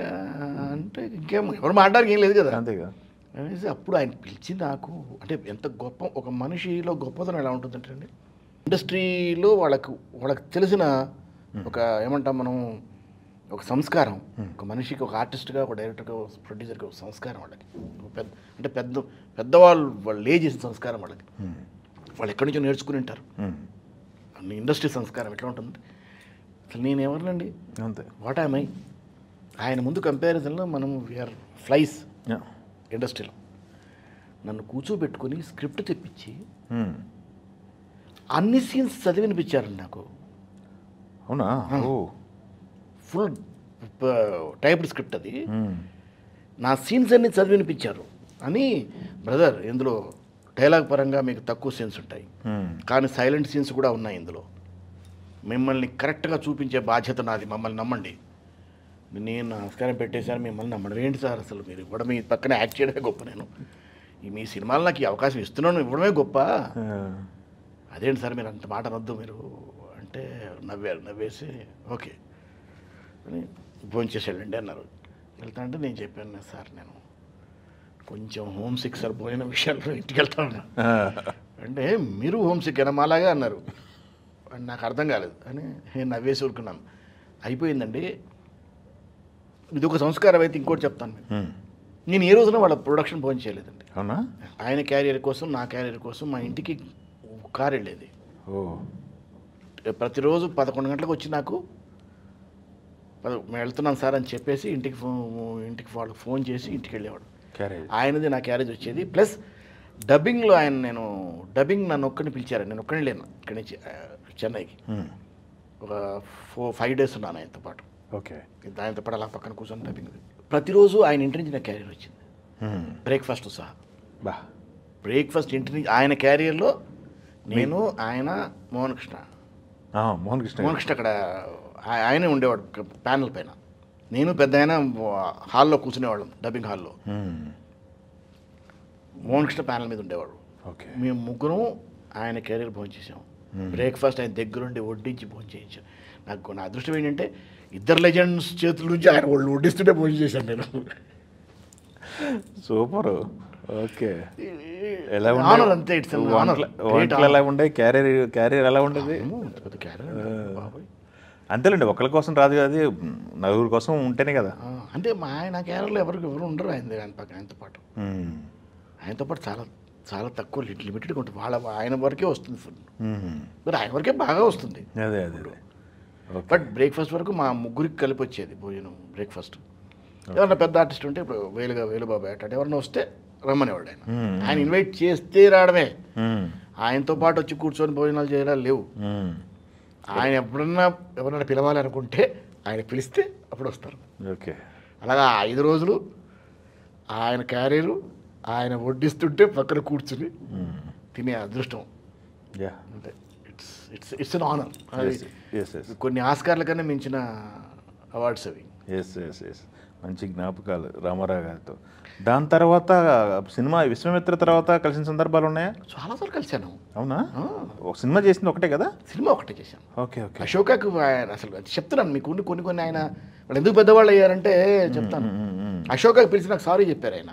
అంటే ఇంకేం ఎవరు మాట్లాడడానికి ఏం లేదు కదా. అంతే కదా అనేసి అప్పుడు ఆయన పిలిచి నాకు అంటే ఎంత గొప్ప ఒక మనిషిలో గొప్పతనం ఎలా ఉంటుందంటే అండి, ఇండస్ట్రీలో వాళ్ళకి తెలిసిన ఒక ఏమంటాం మనం ఒక సంస్కారం, ఒక మనిషికి ఒక ఆర్టిస్ట్గా, ఒక డైరెక్టర్గా, ఒక ప్రొడ్యూసర్గా ఒక సంస్కారం వాళ్ళకి అంటే పెద్దవాళ్ళు లే చేసిన సంస్కారం వాళ్ళకి. వాళ్ళు ఎక్కడి నుంచో నేర్చుకుని ఉంటారు. అన్ని ఇండస్ట్రీ సంస్కారం ఎట్లా ఉంటుంది. అసలు నేను ఎవరినండి, అంతే వాట్ ఐ ఆయన ముందు కంపారిజన్లో మనం వీఆర్ ఫ్లైస్ ఇండస్ట్రీలో. నన్ను కూర్చోబెట్టుకుని స్క్రిప్ట్ తెప్పించి అన్ని సీన్స్ చదివినిపించారండి నాకు. అవునా? ఫుల్ టైప్డ్ స్క్రిప్ట్ అది. నా సీన్స్ అన్ని చదివినిపించారు అని. బ్రదర్ ఇందులో డైలాగ్ పరంగా మీకు తక్కువ సీన్స్ ఉంటాయి, కానీ సైలెంట్ సీన్స్ కూడా ఉన్నాయి ఇందులో. మిమ్మల్ని కరెక్ట్గా చూపించే బాధ్యత నాది, మమ్మల్ని నమ్మండి. నేను నమస్కారం పెట్టేశాను, మిమ్మల్ని నమ్మడం ఏంటి సార్, అసలు మీరు ఇవ్వడం, మీ పక్కన యాక్ట్ చేయడమే గొప్ప. నేను మీ సినిమాలు నాకు ఈ అవకాశం ఇస్తున్నాను, ఇవ్వడమే గొప్ప. అదేంటి సార్ మీరు అంత మాట అనొద్దు మీరు అంటే నవ్వేసి ఓకే అని భోంచేసి వెళ్ళండి అన్నారు. వెళ్తా అంటే నేను చెప్పాను సార్ నేను కొంచెం హోమ్ సిక్ సార్, పోయిన విషయాల్లో ఇంటికి వెళ్తాను అంటే మీరు హోమ్ సిక్ అయినా మాలాగా అన్నారు. నాకు అర్థం కాలేదు అని నేను నవ్వేసి ఊరుకున్నాను. అయిపోయిందండి. ఇది ఒక సంస్కారం అయితే ఇంకోటి చెప్తాను. నేను ఏ రోజున వాళ్ళ ప్రొడక్షన్ ఫోన్ చేయలేదండి. అవునా? ఆయన క్యారియర్ కోసం, నా క్యారియర్ కోసం మా ఇంటికి కారు వెళ్ళేది. ప్రతిరోజు 11 గంటలకు వచ్చి నాకు మేము వెళ్తున్నాను సార్ అని చెప్పేసి ఇంటికి వాళ్ళకి ఫోన్ చేసి ఇంటికి వెళ్ళేవాడు. ఆయనది నా క్యారేజ్ వచ్చేది. ప్లస్ డబ్బింగ్లో నేను నన్ను ఒక్కడిని పిలిచారండి. నేను ఒక్కడిని లేను ఇక్కడి నుంచి చెన్నైకి. ఒక 5 days ఉన్నాను ఆయనతో పాటు. ఓకే. ఆయనతో పాటు అలా పక్కన కూర్చొని డబ్బింగ్. ప్రతిరోజు ఆయన ఇంటి నుంచి నా క్యారియర్ వచ్చింది, బ్రేక్ఫాస్ట్ సహా. బ్రేక్ఫాస్ట్ ఇంటి నుంచి ఆయన క్యారియర్లో నేను, ఆయన, మోహన్ కృష్ణ అక్కడ ఆయనే ఉండేవాడు ప్యానల్ పైన. నేను పెద్ద ఆయన హాల్లో కూర్చునేవాళ్ళం, డబ్బింగ్ హాల్లో. మోహన్ కృష్ణ ప్యానల్ మీద ఉండేవాడు. మేము ముగ్గురం ఆయన కెరీర్ భోజనం చేసాం. బ్రేక్ఫాస్ట్ ఆయన దగ్గరుండి వడ్డించి భోజనం చేయించాం. నాకు నా అదృష్టం ఏంటంటే ఇద్దరు లెజెండ్స్ చేతుల నుంచి ఆయన వాళ్ళు వడ్డిస్తుంటే భోజనం చేశాను నేను. సూపర్. ఓకే. ఆనర్ అంతే. ఇట్స్ ఎలా ఉండే క్యారియర్ ఎలా ఉండేది? అంతేలేండి, ఒకరి కోసం రాదు కదా, నలుగురు కోసం ఉంటేనే కదా. అంటే మా ఆయన క్యారియర్లో ఎవరు ఉండరు ఆయనతో పాటు. ఆయనతో పాటు చాలా చాలా తక్కువ లిమిటెడ్గా ఉంటుంది. ఆయన వరకే వస్తుంది ఫుడ్, మరి ఆయన వరకే బాగా వస్తుంది. అదే బట్ బ్రేక్ఫాస్ట్ వరకు మా ముగ్గురికి కలిపి వచ్చేది భోజనం. బ్రేక్ఫాస్ట్ ఎవరన్నా పెద్ద ఆర్టిస్ట్ ఉంటే ఇప్పుడు వేలుబాబు అట్లా ఎవరన్నా వస్తే రమ్మనేవాడు ఆయన. ఆయన ఇన్వైట్ చేస్తే రావడమే. ఆయనతో పాటు వచ్చి కూర్చొని భోజనాలు చేయాలి లేవు. ఆయన ఎవరన్నా పిలవాలి అనుకుంటే ఆయన పిలిస్తే అప్పుడు వస్తారు. ఓకే. అలాగా 5 రోజులు ఆయన క్యారియరు ఆయన వడ్డిస్తుంటే పక్కన కూర్చుని తినే అదృష్టం. అంటే ఇట్స్ అన్ ఆనర్. కొన్ని ఆస్కార్ల కన్నా మించిన అవార్డ్స్ అవి. మంచి జ్ఞాపకాలు రామారావు గారితో. దాని తర్వాత సినిమా విశ్వామిత్ర తర్వాత కలిసిన సందర్భాలు ఉన్నాయా? చాలాసార్లు కలిశాను. అవునా? ఒక సినిమా చేసింది ఒకటే కదా? సినిమా ఒకటే చేశాను. Okay okay. అశోకకు ఆయన అసలు చెప్తున్నాను మీకు, కొన్ని ఆయన వాళ్ళు ఎందుకు పెద్దవాళ్ళు అయ్యారంటే చెప్తాను. అశోకకు పిలిచి నాకు సారీ చెప్పారు ఆయన.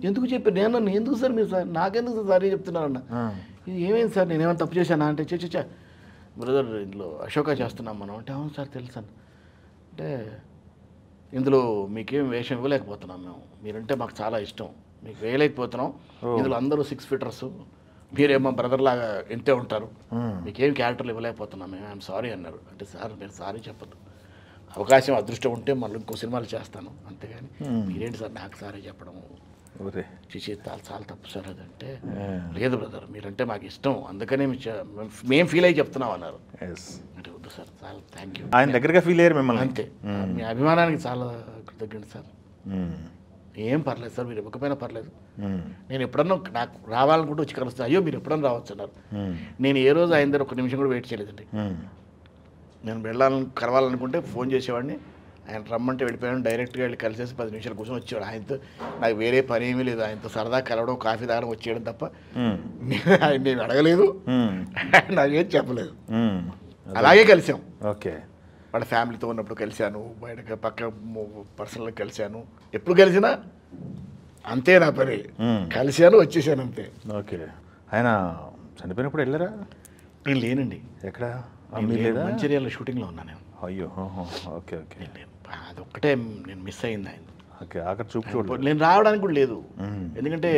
ఎందుకు చెప్పారు? నేను ఎందుకు సార్ మీరు సార్ నాకెందుకు సారీ చెప్తున్నారన్న. ఇది ఏమైంది సార్, నేనేమైనా తప్పు చేశానా అంటే చచ్చా బ్రదర్ ఇందులో అశోక చేస్తున్నాం మనం అంటే అవును సార్ తెలుసాను అంటే ఇందులో మీకేం వేషం ఇవ్వలేకపోతున్నాం మేము, మీరంటే మాకు చాలా ఇష్టం, మీకు వేయలేకపోతున్నాం. ఇందులో అందరూ 6 ఫీటర్స్, మీరేమో బ్రదర్ లాగా ఇంతే ఉంటారు, మీకేం క్యారెక్టర్లు ఇవ్వలేకపోతున్నాం మేము, ఐఎమ్ సారీ అన్నారు. అంటే సార్ మీరు సారీ చెప్పదు, అవకాశం అదృష్టం ఉంటే మళ్ళీ ఇంకో సినిమాలు చేస్తాను, అంతేగాని మీరేంటి సార్ నాకు సారీ చెప్పడం చేసి చాలా తప్పు సార్ అదంటే. లేదు బ్రదర్ మీరంటే మాకు ఇష్టం అందుకనే మేము ఫీల్ అయ్యి చెప్తున్నాం అన్నారు. అంటే వద్దు సార్ చాలా థ్యాంక్ యూ. ఆయన దగ్గరగా ఫీల్ అయ్యారు మిమ్మల్ని? అంతే. మీ అభిమానానికి చాలా కృతజ్ఞత సార్. ఏం పర్లేదు సార్, మీరు ఇవ్వకపోయినా పర్లేదు, నేను ఎప్పుడన్నా నాకు రావాలనుకుంటే వచ్చి కలుస్తాను. అయ్యో మీరు ఎప్పుడన్నా రావచ్చు అన్నారు. నేను ఏ రోజు ఆయన దగ్గర 1 నిమిషం కూడా వెయిట్ చేయలేదండి. నేను కలవాలనుకుంటే ఫోన్ చేసేవాడిని, ఆయన రమ్మంటే వెళ్ళిపోయాను, డైరెక్ట్గా వెళ్ళి కలిసేసి 10 నిమిషాలు కూర్చొని వచ్చేవాడు. ఆయనతో నాకు వేరే పని ఏమీ లేదు, ఆయనతో సరదా కలవడం కాఫీ తాగడం వచ్చేయడం తప్ప ఆయన నేను అడగలేదు, నాకేం చెప్పలేదు. అలాగే కలిసాం. ఓకే. వాళ్ళ ఫ్యామిలీతో ఉన్నప్పుడు కలిశాను, బయట పక్క పర్సనల్గా కలిశాను, ఎప్పుడు కలిసినా అంతే నా పని, కలిశాను వచ్చేసాను అంతే. ఓకే. ఆయన చనిపోయినప్పుడు వెళ్ళారా? నేను లేనండి. ఎక్కడ? మంచిర్యాల షూటింగ్లో ఉన్నాను నేను. అయ్యో. Okay okay. అదొక్కటే నేను మిస్ అయింది ఆయన. ఓకే. అక్కడ చూపు నేను రావడానికి కూడా లేదు, ఎందుకంటే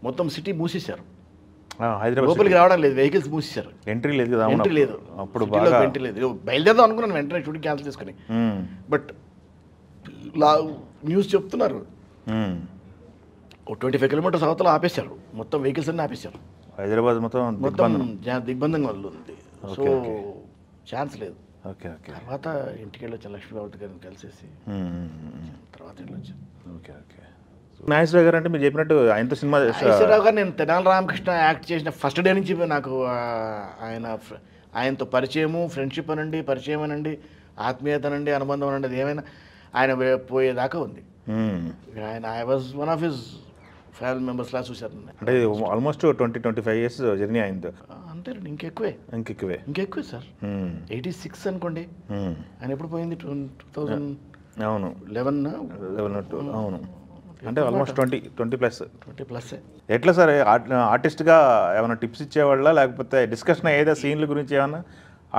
మొత్తం సిటీ మూసేశారు, హైదరాబాద్ లోపలికి రావడం లేదు, వెహికల్స్ మూసేశారు, ఎంట్రీ లేదు కదా? ఎంట్రీ లేదు, అప్పుడు ఎంట్రీ లేదు. బయలుదేరదాం అనుకున్నాను వెంటనే షూటింగ్ క్యాన్సిల్ చేసుకుని, బట్ న్యూస్ చెప్తున్నారు 25 కిలోమీటర్స్ అవతల ఆపేశారు, మొత్తం వెహికల్స్ అన్నీ ఆపేశారు. హైదరాబాద్ మొత్తం దిగ్బంధంగా ఉంది, సో ఛాన్స్ లేదు. Okay okay. తర్వాత ఇంటికి వెళ్ళొచ్చాను, లక్ష్మీబాబు గారిని కలిసేసి తర్వాత వెళ్ళొచ్చాను. Okay okay. నాగేశ్వరరావు గారు అంటే మీరు చెప్పినట్టు ఆయనతో సినిమా. నాగేశ్వరరావు గారు నేను తెనాలి రామకృష్ణ యాక్ట్ చేసిన ఫస్ట్ డే నుంచి నాకు ఆయనతో ఫ్రెండ్షిప్ అనండి, పరిచయం అనండి, ఆత్మీయత అనండి, అనుబంధం అనండి, అది ఏమైనా ఆయన పోయేదాకా ఉంది. ఆయన I was one of his family members లా చూశారు. అంటే ఆల్మోస్ట్ 20-25 ఇయర్స్ జర్నీ అయింది అంతే. ఇంకెక్కువే సార్. 86 అనుకోండి, ఆయన ఎప్పుడు పోయింది? 2011. అవును, అంటే ఆల్మోస్ట్ 20 ప్లస్. ఎట్లా సార్ ఆర్టిస్ట్గా ఏమైనా టిప్స్ ఇచ్చేవాళ్ళ, లేకపోతే డిస్కషన్ అయ్యేదా సీన్ల గురించి ఏమన్నా?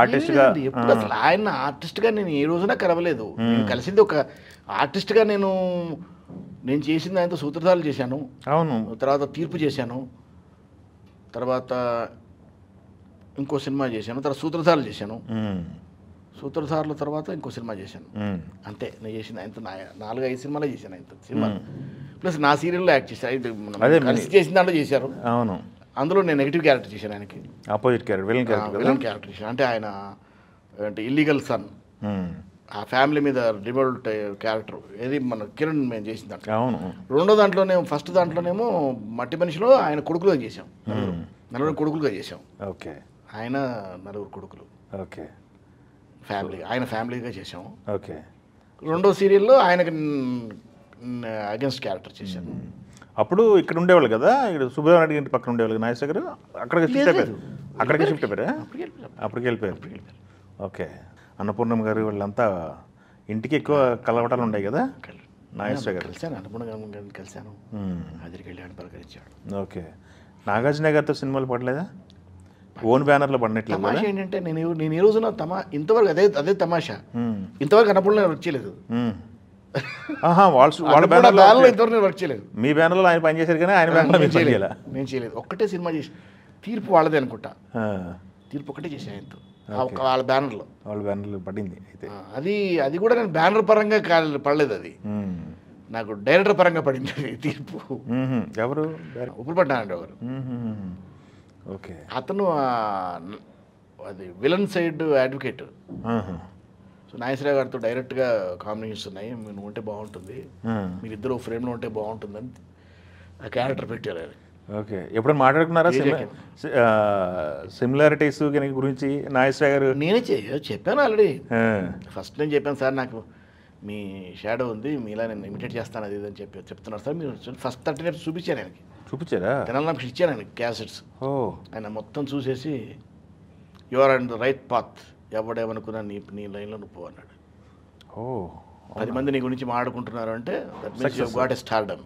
ఆర్టిస్ట్గా ఎప్పుడు అసలు ఆయన ఆర్టిస్ట్గా నేను ఏ రోజున కలవలేదు. నేను కలిసింది ఒక ఆర్టిస్ట్గా, నేను చేసింది ఆయనతో సూత్రధారులు చేశాను. అవును. తర్వాత తీర్పు చేశాను, తర్వాత ఇంకో సినిమా చేశాను, తర్వాత సూత్రధారులు చేశాను, సూత్రధారుల తర్వాత ఇంకో సినిమా చేశాను, అంతే. నేను చేసింది ఆయనతో 4-5 సినిమాలే చేశాను ఆయనతో సినిమా, ప్లస్ నా సీరియల్లో యాక్ట్ చేశాను, కలిసి చేసిన దాంట్లో చేశారు. అవును. అందులో నేను నెగిటివ్ క్యారెక్టర్ చేశాను, ఆయనకి ఆపోజిట్ క్యారెక్టర్, విలన్ క్యారెక్టర్ చేశాను. అంటే ఆయన అంటే ఇల్లీగల్ సన్, ఆ ఫ్యామిలీ మీద రివోల్ట్ క్యారెక్టర్. ఏది మన కిరణ్ మేము చేసిన దాంట్లో. అవును. రెండో దాంట్లోనేమో, ఫస్ట్ దాంట్లోనేమో మట్టి మనిషిలో ఆయన కొడుకులుగా చేసాం, 4 కొడుకులుగా చేసాం. ఓకే. ఆయన 4 కొడుకులు. ఓకే. ఆయన ఫ్యామిలీగా చేసాం. ఓకే. రెండో సీరియల్లో ఆయనకి అగెన్స్ట్ క్యారెక్టర్ చేశాను. అప్పుడు ఇక్కడ ఉండేవాళ్ళు కదా, ఇక్కడ సుబ్రహ్మణ్య రెడ్డి ఇంటి పక్కన ఉండేవాళ్ళు నాగేశ్వర గారు, అక్కడికి షిఫ్ట్ అయిపోయారా? అప్పటికి వెళ్ళిపోయారు. ఓకే. అన్నపూర్ణమ్మ గారు వాళ్ళంతా ఇంటికి ఎక్కువ కలవటాలు ఉన్నాయి కదా నాగేశ్వర గారు? కలిశాను, అన్నపూర్ణమ్మ గారిని కలిశాను, అదిరికి వెళ్ళి పలకరించాడు. ఓకే. నాగార్జున గారితో సినిమాలు పడలేదా? ఓన్ బ్యానర్లో పడినట్లు. తమాషా ఏంటంటే నేను ఈ రోజున ఇంతవరకు అదే తమాషా, ఇంతవరకు అన్నపూర్ణ వర్క్ చేయలేదు, వాళ్ళ బ్యానర్లో ఇంతవరకు వర్క్ చేయలేదు. మీ బ్యానర్లో ఆయన పనిచేశారు కానీ ఆయన బ్యానర్లో నేను చేయలేదు. ఒక్కటే సినిమా చేసి, తీర్పు వాళ్ళదే అనుకుంటా, తీర్పు ఒక్కటే చేసి ఆయనతో వాళ్ళ బ్యానర్లో పడింది. అయితే అది కూడా నేను బ్యానర్ పరంగా పడలేదు, అది నాకు డైరెక్టర్ పరంగా పడింది అది తీర్పు. ఎవరు? ఉప్పులపట్టు నారాయణరావు గారు. ఓకే. అతను అది villain side advocate. So Nageswara Rao గారితో డైరెక్ట్గా కాంబినేషన్స్ ఉన్నాయి, నువ్వు ఉంటే బాగుంటుంది, మీరిద్దరు ఫ్రేమ్లో ఉంటే బాగుంటుందని ఆ క్యారెక్టర్ పెట్టారు ఆయన. ఓకే. ఎప్పుడైనా మాట్లాడుకున్నారా సిమిలారిటీస్ గురించి నాగేశ్వరరావు గారు? నేనే చెప్పాను ఆల్రెడీ. ఫస్ట్ నేను చెప్పాను సార్, నాకు మీ షాడో ఉంది, మీలా నేను ఇమిటేట్ చేస్తాను అది ఇది అని చెప్తున్నారు సార్. మీరు ఫస్ట్ 30 minutes చూపించాను ఆయనకి. చూపించారా? తెలంగాణ ఇచ్చాను ఆయనకి క్యాసెట్స్. ఆయన మొత్తం చూసేసి you are on the right path, ఎవడేమనుకున్నా నీ లైన్లో నువ్వు అన్నాడు. 10 మంది నీ గురించి మాట్లాడుకుంటున్నారు అంటే that means you got a stardom,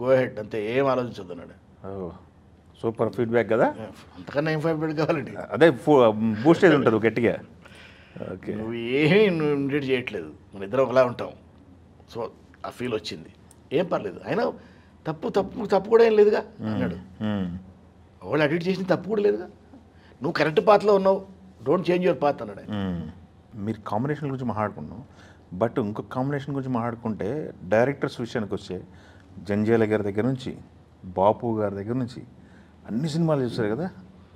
go head, అంతే, ఏం ఆలోచించొద్దు అన్నాడు. సూపర్ ఫీడ్బ్యాక్ కదా. అంతకన్నా ఏం ఫీడ్బ్యాక్ కావాలండి? అదే బూస్టేజ్ ఉంటుంది గట్టిగా. ఓకే. నువ్వు ఏమీ నువ్వు ఇమిటేట్ చేయట్లేదు, మన ఇద్దరం ఒకలా ఉంటాం. సో ఆ ఫీల్ వచ్చింది. ఏం పర్లేదు, అయినా తప్పు కూడా ఏం లేదుగా అన్నాడు. వాళ్ళు అడిట్ చేసిన తప్పు కూడా లేదుగా, నువ్వు కరెక్ట్ పాత్లో ఉన్నావు, డోంట్ చేంజ్ యువర్ పాత్ అన్నాడు. మీరు కాంబినేషన్ గురించి మాట్లాడుకున్నాం, బట్ ఇంకొక కాంబినేషన్ గురించి మాట్లాడుకుంటే డైరెక్టర్స్ విషయానికి వచ్చే జంజాల గారి దగ్గర నుంచి బాపు గారి దగ్గర నుంచి అన్ని సినిమాలు చూసారు కదా,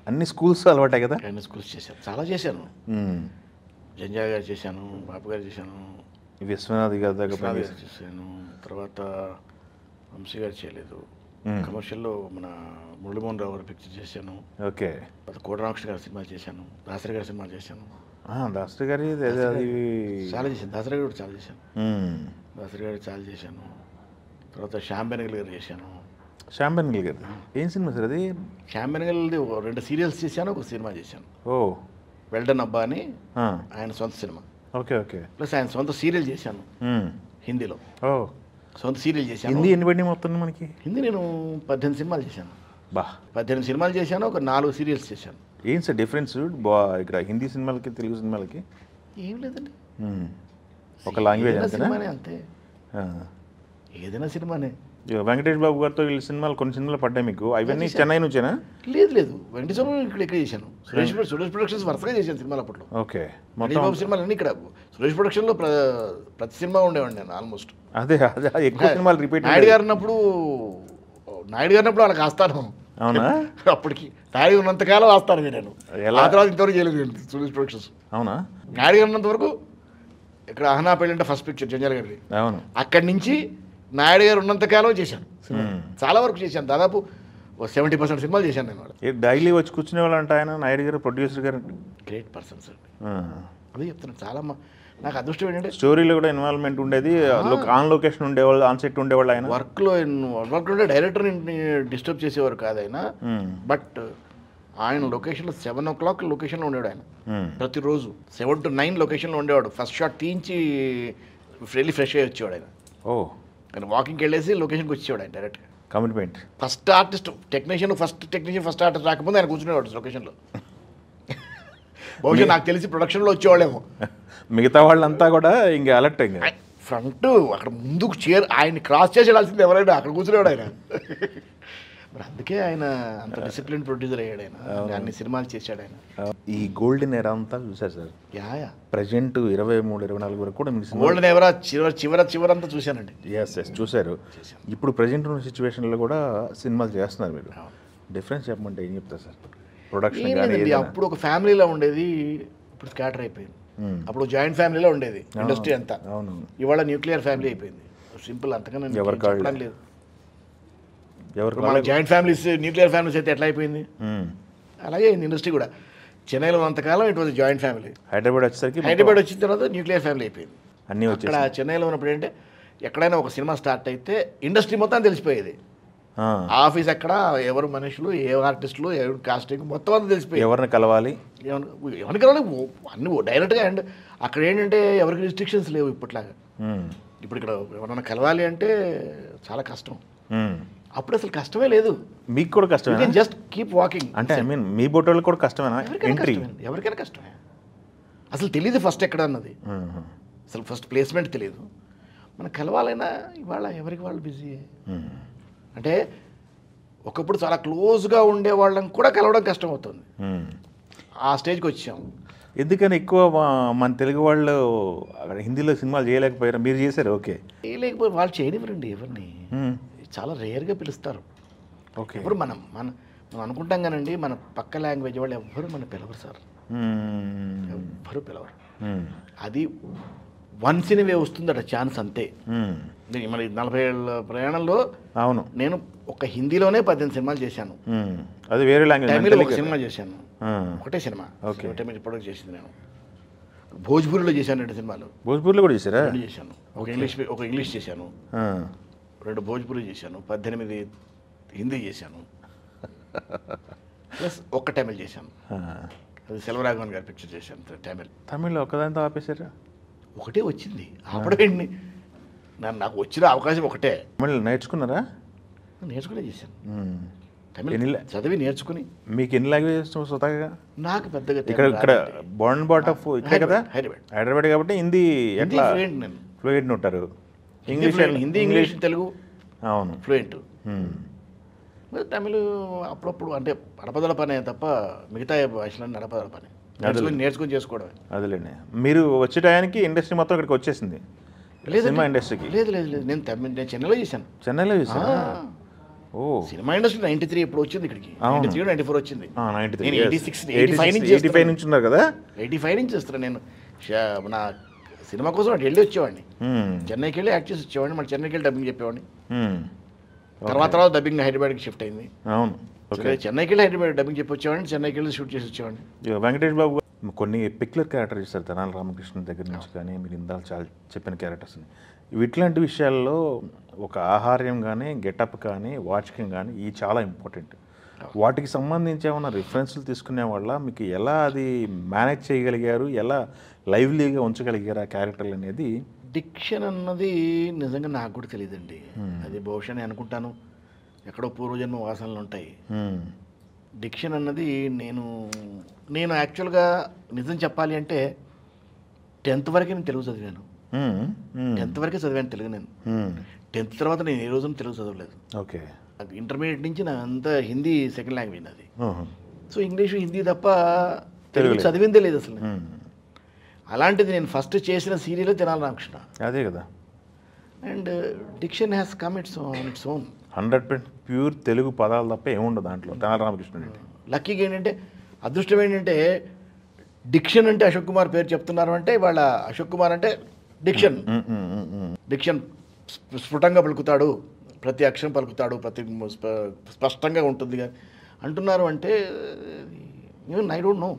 అన్ని స్కూల్స్ అలవాటాయి కదా. అన్ని స్కూల్స్ చేశాను, చాలా చేశాను. జంజాల గారు చేశాను, బాపు గారు చేశాను, విశ్వనాథ్ గారి దగ్గర చేశాను, తర్వాత వంశీ గారు చేయలేదు. కమర్షియల్లో మన మురళీమోహన్ రావు గారు పిక్చర్ చేశాను. ఓకే. కోటరామకృష్ణ గారి సినిమా చేశాను, దాసరి గారి సినిమా చేశాను. దాసరి గారి చాలా చేశాను, దాసరి గారు చాలా చేశాను, దాసరి గారు చాలా చేశాను. తర్వాత శ్యామ్ బెనగల్ గారు చేశాను. శ్యామ్ బెనగల్ గారు ఏం సినిమా సార్ అది? శ్యామ్ బెనగల్ది 2 సీరియల్స్ చేశాను, ఒక సినిమా చేశాను. వెల్డన్ అబ్బా అని ఆయన సొంత సినిమా. ఓకే. ఓకే. ప్లస్ ఆయన సొంత సీరియల్ చేశాను హిందీలో. సొంత సీరియల్ చేశాను. హిందీ ఎన్ని పడినాయి మొత్తం మనకి? హిందీ నేను 18 సినిమాలు చేశాను. 18 సినిమాలు చేశాను, ఒక 4 సీరియల్స్ చేశాను. ఏం సార్ డిఫరెన్స్ ఇక్కడ హిందీ సినిమాలకి తెలుగు సినిమాలకి? ఏం లేదండి, ఒక లాంగ్వేజ్ సినిమానే అంతే, ఏదైనా సినిమానే. వెంకటేష్ బాబు గారితో వీళ్ళ సినిమాలు కొన్ని సినిమాలు పడ్డాయి మీకు, అవన్నీ చెన్నై నుంచేనా? లేదు, వెంకటేశ్వర ఇక్కడ చేశాను. సురేష్ ప్రొడక్షన్స్ వరుసగా చేశాను సినిమాలు అప్పట్లో. ఓకే. వెంకటేష్ బాబు సినిమాలు అన్నీ ఇక్కడ సురేష్ ప్రొడక్షన్లో ప్రతి సినిమా ఉండేవాడిని నేను ఆల్మోస్ట్. అదే ఎక్కువ సినిమాలు రిపీట్. నాయుడు గారు ఉన్నప్పుడు వాళ్ళకి ఆస్తాను. అవునా? అప్పటికి నాయుడు ఉన్నంతకాలం ఆస్తాను నేను. ఆ తర్వాత ఇంతవరకు చేయలేదు సురేష్ ప్రొడక్షన్స్. అవునా? నాయుడు గారు ఉన్నంత వరకు ఇక్కడ అహనా పెళ్ళి అంటే ఫస్ట్ పిక్చర్ జంజాల గారిది. అవును. అక్కడి నుంచి నాయుడు గారు ఉన్నంతకాలం చేశాను, చాలా వరకు చేశాను. దాదాపు 70% సినిమాలు చేశాను నేను. డైలీ వచ్చి కూర్చునే వాళ్ళు అంటే ఆయన నాయుడు గారు ప్రొడ్యూసర్ గారు గ్రేట్ పర్సన్స్ అండి. అదే చెప్తున్నాను, చాలా నాకు అదృష్టం ఏంటంటే స్టోరీలో కూడా ఇన్వాల్వ్మెంట్ ఉండేది, ఆన్ లొకేషన్ ఉండేవాళ్ళు, ఆన్ సెట్ ఉండేవాళ్ళు. ఆయన వర్క్ ఉంటే డైరెక్టర్ని డిస్టర్బ్ చేసేవారు కాదు ఆయన. బట్ ఆయన లొకేషన్లో 7 o'clock లొకేషన్లో ఉండేవాడు ఆయన. ప్రతిరోజు 7 to 9 లొకేషన్లో ఉండేవాడు. ఫస్ట్ షాట్ తీయించి వెళ్ళి ఫ్రెష్ అయ్యి వచ్చేవాడు ఆయన. ఆయన వాకింగ్కి వెళ్ళేసి లొకేషన్కి వచ్చేవాడు ఆయన డైరెక్ట్గా. Commitment. First technician first artist రాకముందు ఆయన కూర్చునేవాడు లొకేషన్లో. బహుశా నాకు తెలిసి ప్రొడక్షన్లో వచ్చేవాళ్ళేమో. మిగతా వాళ్ళంతా కూడా ఇంకా అలర్ట్ ఇంకా ఫ్రంట్ అక్కడ ముందుకు ఆయన క్రాస్ చేసేయాల్సింది ఎవరైనా, అక్కడ కూర్చునేవాడు ఆయన. మరి అందుకే ఆయన అంత డిసిప్లిన్ ప్రొడ్యూసర్ అయ్యాడు ఆయన, అన్ని సినిమాలు చేశాడు ఆయన. ఈ గోల్డెన్ ఎరా అంతా చూసారు సార్? ప్రజెంట్ 23-24 వరకు కూడా గోల్డెన్ ఎరా చివరంతా చూశానండి. ఎస్ చూశారు. ఇప్పుడు ప్రజెంట్ ఉన్న సిచ్యువేషన్లో కూడా సినిమాలు చేస్తున్నారు మీరు. డిఫరెన్స్ చెప్పమంటే ఏం చెప్తారు సార్? ప్రొడక్షన్ అప్పుడు ఒక ఫ్యామిలీలో ఉండేది, ఇప్పుడు స్కాటర్ అయిపోయింది. అప్పుడు జాయింట్ ఫ్యామిలీలో ఉండేది ఇండస్ట్రీ అంతా. అవును. ఇవాళ న్యూక్లియర్ ఫ్యామిలీ అయిపోయింది. సింపుల్, అంతకన్నా చెప్పడం లేదు. ఎవరు జాయింట్ ఫ్యామిలీస్ న్యూక్లియర్ ఫ్యామిలీస్ అయితే ఎట్లా అయిపోయింది, అలాగే ఇండస్ట్రీ కూడా. చెన్నైలో ఉన్నంతకాలం it was joint family. Hyderabad వచ్చిన తర్వాత న్యూక్లియర్ ఫ్యామిలీ అయిపోయింది అన్నీ. అక్కడ చెన్నైలో ఉన్నప్పుడు ఏంటంటే ఎక్కడైనా ఒక సినిమా స్టార్ట్ అయితే ఇండస్ట్రీ మొత్తం తెలిసిపోయేది. ఆఫీస్ ఎక్కడ, ఎవరు మనుషులు, ఏ ఆర్టిస్టులు, ఎవరు కాస్టింగ్ మొత్తం అంతా తెలిసిపోయింది. ఎవరిని కలవాలి, ఎవరిని కలవాలి అన్ని డైరెక్ట్గా. అండ్ అక్కడ ఏంటంటే ఎవరికి రిస్ట్రిక్షన్స్ లేవు ఇప్పట్లాగా. ఇప్పుడు ఇక్కడ ఎవరైనా కలవాలి అంటే చాలా కష్టం. అప్పుడు అసలు కష్టమే లేదు. మీకు కూడా కష్టమే, జస్ట్ కీప్ వాకింగ్. అంటే ఐ మీన్ మీ బోటోళ్ళు కూడా కష్టమేనా? ఎవరికైనా కష్టమే. అసలు తెలియదు ఫస్ట్ ఎక్కడ అన్నది, అసలు ఫస్ట్ ప్లేస్మెంట్ తెలియదు. మనం కలవాలైనా ఇవాళ ఎవరికి వాళ్ళు బిజీ. అంటే ఒకప్పుడు చాలా క్లోజ్గా ఉండే వాళ్ళని కూడా కలవడం కష్టం అవుతుంది. ఆ స్టేజ్కి వచ్చాం. ఎందుకని ఎక్కువ మన తెలుగు వాళ్ళు హిందీలో సినిమాలు చేయలేకపోయారు, మీరు చేశారు. ఓకే, చేయలేకపోయి వాళ్ళు చేయనివ్వరండి ఎవరిని, చాలా రేర్గా పిలుస్తారు. ఓకే. ఇప్పుడు మనం అనుకుంటాం కానండి మన పక్క లాంగ్వేజ్ వాళ్ళు ఎవ్వరు మన పిలవరు సార్, ఎవ్వరు పిలవరు. అది వన్స్ ఇన్ వే వస్తుందట ఛాన్స్ అంతే. మరి 40 ఏళ్ళ ప్రయాణంలో అవును నేను ఒక హిందీలోనే 18 సినిమాలు చేశాను, అది వేరే లాంగ్వేజ్. తమిళ్ ఒక సినిమా చేశాను, ఒకటే సినిమా తమిళ ఇప్పటివరకు చేసింది నేను. భోజ్పూరిలో చేశాను 2 సినిమాలు. భోజ్పూర్లో కూడా చేశారా? 2 చేశాను. ఒక ఇంగ్లీష్ చేశాను, 2 భోజ్పూరి చేశాను, 18 హిందీ చేశాను, ప్లస్ ఒక్క తమిళ్ చేశాను. అది సెల్వరాఘవన్ గారి పిక్చర్ చేశాను తమిళ్. తమిళ్లో ఒక్కదాంతో ఆపేశారా? ఒకటే వచ్చింది ఆపడేండి, నాకు వచ్చిన అవకాశం ఒకటే. తమిళ్ నేర్చుకున్నారా? నేర్చుకునే చేశాను తమిళ్ చదివి నేర్చుకుని. మీకు ఎన్ని లాంగ్వేజెస్ స్వతహాగా? నాకు పెద్దగా ఇక్కడ బోర్న్ బాట్ ఆఫ్ ఇక్కడే కదా, హైదరాబాద్ కాబట్టి హిందీ ఎట్లా నేను ఫ్లూయెంట్ ఉంటారు? ఇంగ్లీష్, హిందీ, ఇంగ్లీష్, తెలుగు అవును ఫ్లూయెంట్. తమిళ్ అప్పుడప్పుడు అంటే అడపదల పనే తప్ప మిగతా భాషలన్నీ అడపదల పని నేర్చుకుని చేసుకోవడమే. అదేలేండి. మీరు వచ్చే టయానికి ఇండస్ట్రీ మొత్తం ఇక్కడికి వచ్చేసింది, సినిమా ఇండస్ట్రీకి? లేదు లేదు లేదు, నేను చెన్నైలో చేశాను. చెన్నైలో చేశాను. ఓ, సినిమా ఇండస్ట్రీ 93 ఎప్పుడు వచ్చింది ఇక్కడికి, 93 94 వచ్చింది. 85 నుంచి ఉన్నారు కదా. 85 నుంచి వస్తాను నేను. నా సినిమా కోసం అటు వెళ్ళి వచ్చేవాడిని, చెన్నైకి వెళ్ళి యాక్ట్ చేసి వచ్చేవాడిని, మళ్ళీ చెన్నైకి వెళ్ళి డబ్బింగ్ చెప్పేవాడిని. తర్వాత డబ్బింగ్ హైదరాబాద్కి షిఫ్ట్ అయింది. అవును, చెన్నైకి వెళ్ళి హైదరాబాద్ డబ్బింగ్ చెప్పి వచ్చేవాడిని, చెన్నైకి వెళ్ళి షూట్ చేసి వచ్చేవాడిని. వెంకటేష్ బాబు కొన్ని పిక్యులర్ క్యారెక్టర్ చేస్తారు, తెనాలి రామకృష్ణ దగ్గర నుంచి కానీ మీరు ఇందాక చాలా చెప్పిన క్యారెక్టర్స్ని. ఇట్లాంటి విషయాల్లో ఒక ఆహార్యం కానీ, గెటప్ కానీ, వాచకం కానీ ఇవి చాలా ఇంపార్టెంట్. వాటికి సంబంధించి ఏమైనా రిఫరెన్స్లు తీసుకునే వల్ల మీకు ఎలా అది మేనేజ్ చేయగలిగారు, ఎలా లైవ్లీగా ఉంచగలిగారు ఆ క్యారెక్టర్లు అనేది? డిక్షన్ అన్నది నిజంగా నాకు కూడా తెలియదండి. అది బహుశా నేను అనుకుంటాను ఎక్కడో పూర్వజన్మ వాసనలు ఉంటాయి. డిక్షన్ అన్నది నేను యాక్చువల్గా నిజం చెప్పాలి అంటే 10th వరకే నేను తెలుగు చదివాను. 10th వరకే చదివాను తెలుగు. నేను 10th తర్వాత నేను ఏ రోజున తెలుగు చదవలేదు. ఓకే. ఇంటర్మీడియట్ నుంచి నా అంతా హిందీ సెకండ్ లాంగ్వేజ్ అది. సో ఇంగ్లీషు, హిందీ తప్ప తెలుగు చదివిందే లేదు అసలు. అలాంటిది నేను ఫస్ట్ చేసిన సీరియల్ తెనాలి రామకృష్ణ. అదే కదా. And diction has come its own 100% pure Telugu పదాలు తప్ప ఏముండదు దాంట్లో తెనాలి రామకృష్ణ. లక్కీగా ఏంటంటే, అదృష్టం ఏంటంటే, డిక్షన్ అంటే అశోక్ కుమార్ పేరు చెప్తున్నారు అంటే వాళ్ళ అశోక్ కుమార్ అంటే డిక్షన్ స్ఫుటంగా పలుకుతాడు, ప్రతి అక్షరం పలుకుతాడు, ప్రతి స్పష్టంగా ఉంటుంది అంటున్నారు అంటే ఈవెన్ ఐ డోంట్ నో.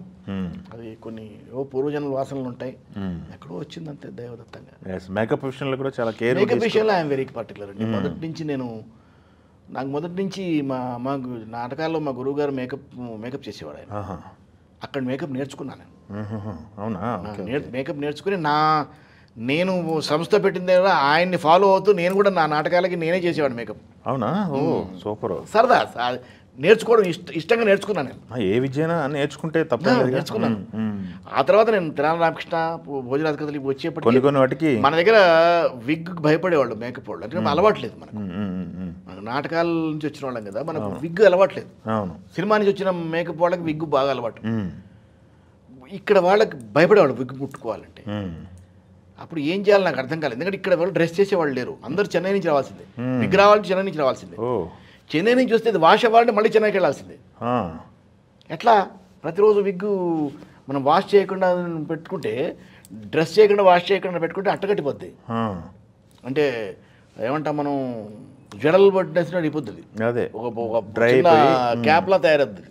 అది కొన్ని పూర్వజన్మ వాసనలు ఉంటాయి, ఎక్కడో వచ్చింది అంతే దైవదత్తంగా. మేకప్ విషయంలో కూడా చాలా కేర్. మేకప్ విషయంలో ఐఎమ్ వెరీ పర్టికులర్ అండి. మొదటి నుంచి మా నాటకాల్లో మా గురువు గారు మేకప్ చేసేవాడు. ఆయన అక్కడ మేకప్ నేర్చుకున్నాను నేను. అవునా? మేకప్ నేర్చుకుని నేను సంస్థ పెట్టిన దగ్గర ఆయన్ని ఫాలో అవుతూ నేను కూడా నా నాటకాలకి నేనే చేసేవాడు మేకప్. అవునా? ఓ సూపర్. సరదా నేర్చుకోవడం ఇష్టంగా నేర్చుకున్నాను నేను. ఏ విద్యనా నేర్చుకుంటే తప్ప నేర్చుకున్నాను. ఆ తర్వాత నేను తెనాలి రామకృష్ణ, భోజరాజ కథలు వచ్చేప్పటికి కొన్ని వాటికి మన దగ్గర విగ్ భయపడేవాళ్ళు మేకప్ వాళ్ళు. అంటే అలవాట్లేదు మనకు నాటకాల నుంచి వచ్చిన వాళ్ళం కదా, మనకు విగ్ అలవాట్లేదు. సినిమా నుంచి వచ్చిన మేకప్ వాళ్ళకి విగ్ బాగా అలవాటు. ఇక్కడ వాళ్ళకి భయపడేవాళ్ళు విగ్ ముట్టుకోవాలంటే. అప్పుడు ఏం చేయాలి నాకు అర్థం కాలేదు, ఎందుకంటే ఇక్కడ వాళ్ళు డ్రెస్ చేసేవాళ్ళు లేరు, అందరూ చెన్నై నుంచి రావాల్సిందే. విగ్ రావాలంటే చెన్నై నుంచి రావాల్సిందే. చెన్నై నుంచి వస్తే వాష్ అవ్వాలంటే మళ్ళీ చెన్నైకి వెళ్ళాల్సిందే. ఎట్లా ప్రతిరోజు విగ్గు మనం వాష్ చేయకుండా పెట్టుకుంటే, డ్రెస్ చేయకుండా వాష్ చేయకుండా పెట్టుకుంటే అట్టగట్టిపోద్ది. అంటే ఏమంటాం మనం, జడలు పట్టినట్టు అయిపోద్ది. అదే ఒక క్యాప్లా తయారద్ది,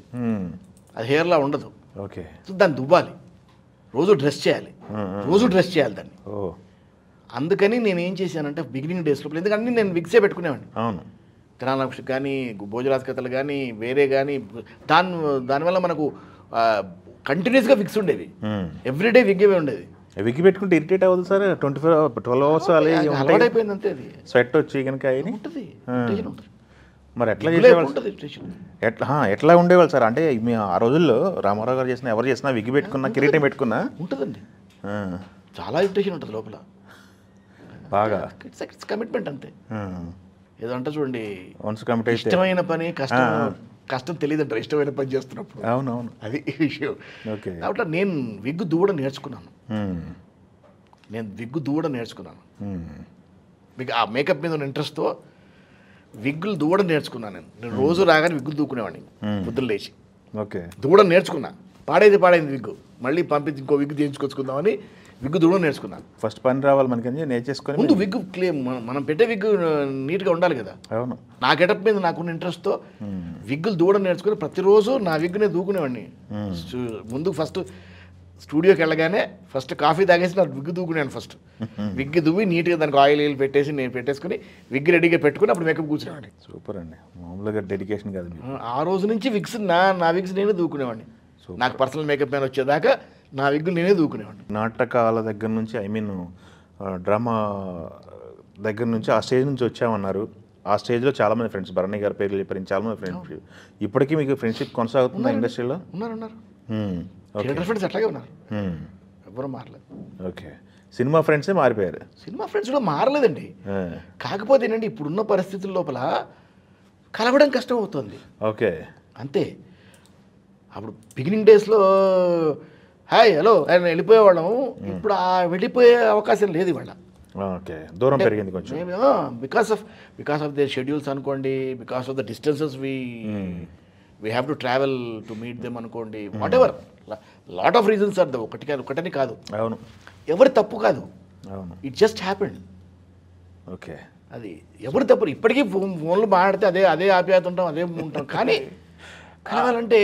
అది హెయిర్లా ఉండదు. ఓకే. సో దాన్ని దువ్వాలి, రోజు డ్రెస్ చేయాలి దాన్ని. అందుకని నేను ఏం చేశానంటే బిగినింగ్ డేస్లో, ఎందుకంటే నేను విగ్సే పెట్టుకునేవాడిని. అవును. తెనాలి కానీ, భోజరాజ కథలు కానీ, వేరే కానీ, దానివల్ల మనకు కంటిన్యూస్గా విగ్స్ ఉండేవి. ఎవ్రీడే విగ్గే ఉండేది. విగ్గి పెట్టుకుంటే ఇరిటేట్ అవ్వదు సార్? 12 అవర్స్ అలవాటు అయిపోయింది అంతే. అది స్వెట్ వచ్చి కనుక ఉంటుంది. మరి ఎట్లా చేసేవాళ్ళు? ఎట్లా ఉండేవాళ్ళు సార్? అంటే ఆ రోజుల్లో రామారావు గారు చేసిన, ఎవరు చేసినా విగ్గి పెట్టుకున్నా, కిరీటం పెట్టుకున్నా ఉంటుందండి. చాలా ఇరిటేషన్ ఉంటుంది లోపల బాగా. ఇట్స్ కమిట్మెంట్ అంతే. ఏదో అంటే చూడండి, ఇష్టమైన పని కష్టం తెలియదు అంటారు ఇష్టమైన పని చేస్తున్నప్పుడు. అవునవును, అది విషయం. కాబట్టి నేను విగ్గు దూవడం నేర్చుకున్నాను. మీకు ఆ మేకప్ మీద ఉన్న ఇంట్రెస్ట్తో విగ్గులు దూవడం నేర్చుకున్నాను నేను రోజు రాగానే విగ్గులు దూకునేవాడిని పొద్దున్న లేచి ఓకే దూవడం నేర్చుకున్నా. పాడైంది విగ్గు, మళ్ళీ పంపించి ఇంకో విగ్గు తీయించుకొచ్చుకుందామని విగ్గు దూవడం నేర్చుకున్నాను. ఫస్ట్ పని రావాలి మనకి నేర్చేసుకొని ముందు విగ్గు మనం పెట్టే విగ్గు నీట్గా ఉండాలి కదా. అవును. నా గెటప్ మీద నాకున్న ఇంట్రెస్ట్తో విగ్గులు దూవడం నేర్చుకుని ప్రతిరోజు నా విగ్గునే దూకునేవాడిని. ముందు ఫస్ట్ స్టూడియోకి వెళ్ళగానే ఫస్ట్ కాఫీ తాగేసి నా విగ్గు దూకునేవాను. ఫస్ట్ విగ్గు దువ్వి నీట్గా దానికి ఆయిల్ పెట్టేసి నేను పెట్టేసుకుని విగ్గు రెడీగా పెట్టుకుని అప్పుడు మేకప్ కూర్చునేవాడిని. సూపర్ అండి, మామూలుగా డెడికేషన్ కాదు మీకు. ఆ రోజు నుంచి విగ్స్ నా విగ్స్ నేనే దూకునేవాడిని. నాకు పర్సనల్ మేకప్ మ్యాన్ వచ్చేదాకా నా విగ్గులు నేనే దూకునేవాడిని. నాటకాల దగ్గర నుంచి డ్రామా దగ్గర నుంచి ఆ స్టేజ్ నుంచి వచ్చామన్నారు. ఆ స్టేజ్లో చాలామంది ఫ్రెండ్స్, భరణి గారి పేర్లు చెప్పారు, చాలామంది ఫ్రెండ్స్. ఇప్పటికీ మీకు ఫ్రెండ్షిప్ కొనసాగుతుందా ఇండస్ట్రీలో? ఉన్నారు థియేటర్ ఫ్రెండ్స్ అట్లాగే ఉన్నారు, ఎవరు మారలేదు. ఓకే, సినిమా ఫ్రెండ్సే మారిపోయారు. సినిమా ఫ్రెండ్స్ కూడా మారలేదండి. కాకపోతే ఏంటంటే ఇప్పుడున్న పరిస్థితుల లోపల కలవడం కష్టం అవుతుంది. ఓకే, అంతే. అప్పుడు బిగినింగ్ డేస్లో హాయ్ హలో ఆయన వెళ్ళిపోయేవాళ్ళం. ఇప్పుడు ఆ వెళ్ళిపోయే అవకాశం లేదు ఇవాళ. ఓకే, దూరం పెరిగింది కొంచెం. బికాస్ ఆఫ్ దే షెడ్యూల్స్ అనుకోండి, because of the distances we have to travel to meet them అనుకోండి, whatever lot of reasons are the ఒకటని కాదు. అవును, ఎవరి తప్పు కాదు. అవును, ఇట్ జస్ట్ హ్యాపెండ్. ఓకే, అది ఎవరు తప్పు. ఇప్పటికీ ఫోన్లు మాట్లాడితే అదే ఆప్యాయత ఉంటాం, అదే ఉంటాం. కానీ కలవాలంటే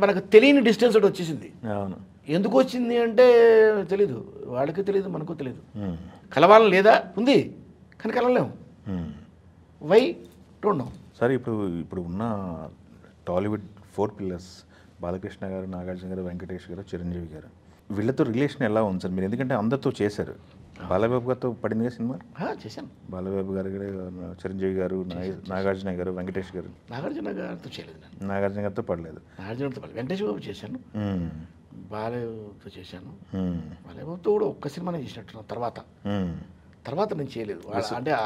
మనకు తెలియని డిస్టెన్స్ ఒకటి వచ్చేసింది. అవును, ఎందుకు వచ్చింది అంటే తెలీదు, వాళ్ళకి తెలియదు, మనకు తెలియదు. కలవాలని లేదా ఉంది, కానీ కలవలేము. Why don't know. సరే, ఇప్పుడు ఉన్న టాలీవుడ్ 4 పిల్లర్స్ బాలకృష్ణ గారు, నాగార్జున గారు, వెంకటేష్ గారు, చిరంజీవి గారు, వీళ్ళతో రిలేషన్ ఎలా ఉంది సార్ మీరు? ఎందుకంటే అందరితో చేశారు. బాలబాబు గారితో పడిందిగా సినిమా? చేశాను. బాలబాబు గారు, చిరంజీవి గారు, నాగార్జున గారు, వెంకటేష్ గారు. నాగార్జున గారితో చేయలేదు, నాగార్జున గారితో పడలేదు. నాగార్జునతో పడలేదు. వెంకటేష్ బాబు చేశాను, బాలయ్యతో చేశాను. బాలయ్యబాబుతో కూడా ఒక్క సినిమానే చేసినట్టున్నాను. తర్వాత నేను చేయలేదు. అంటే ఆ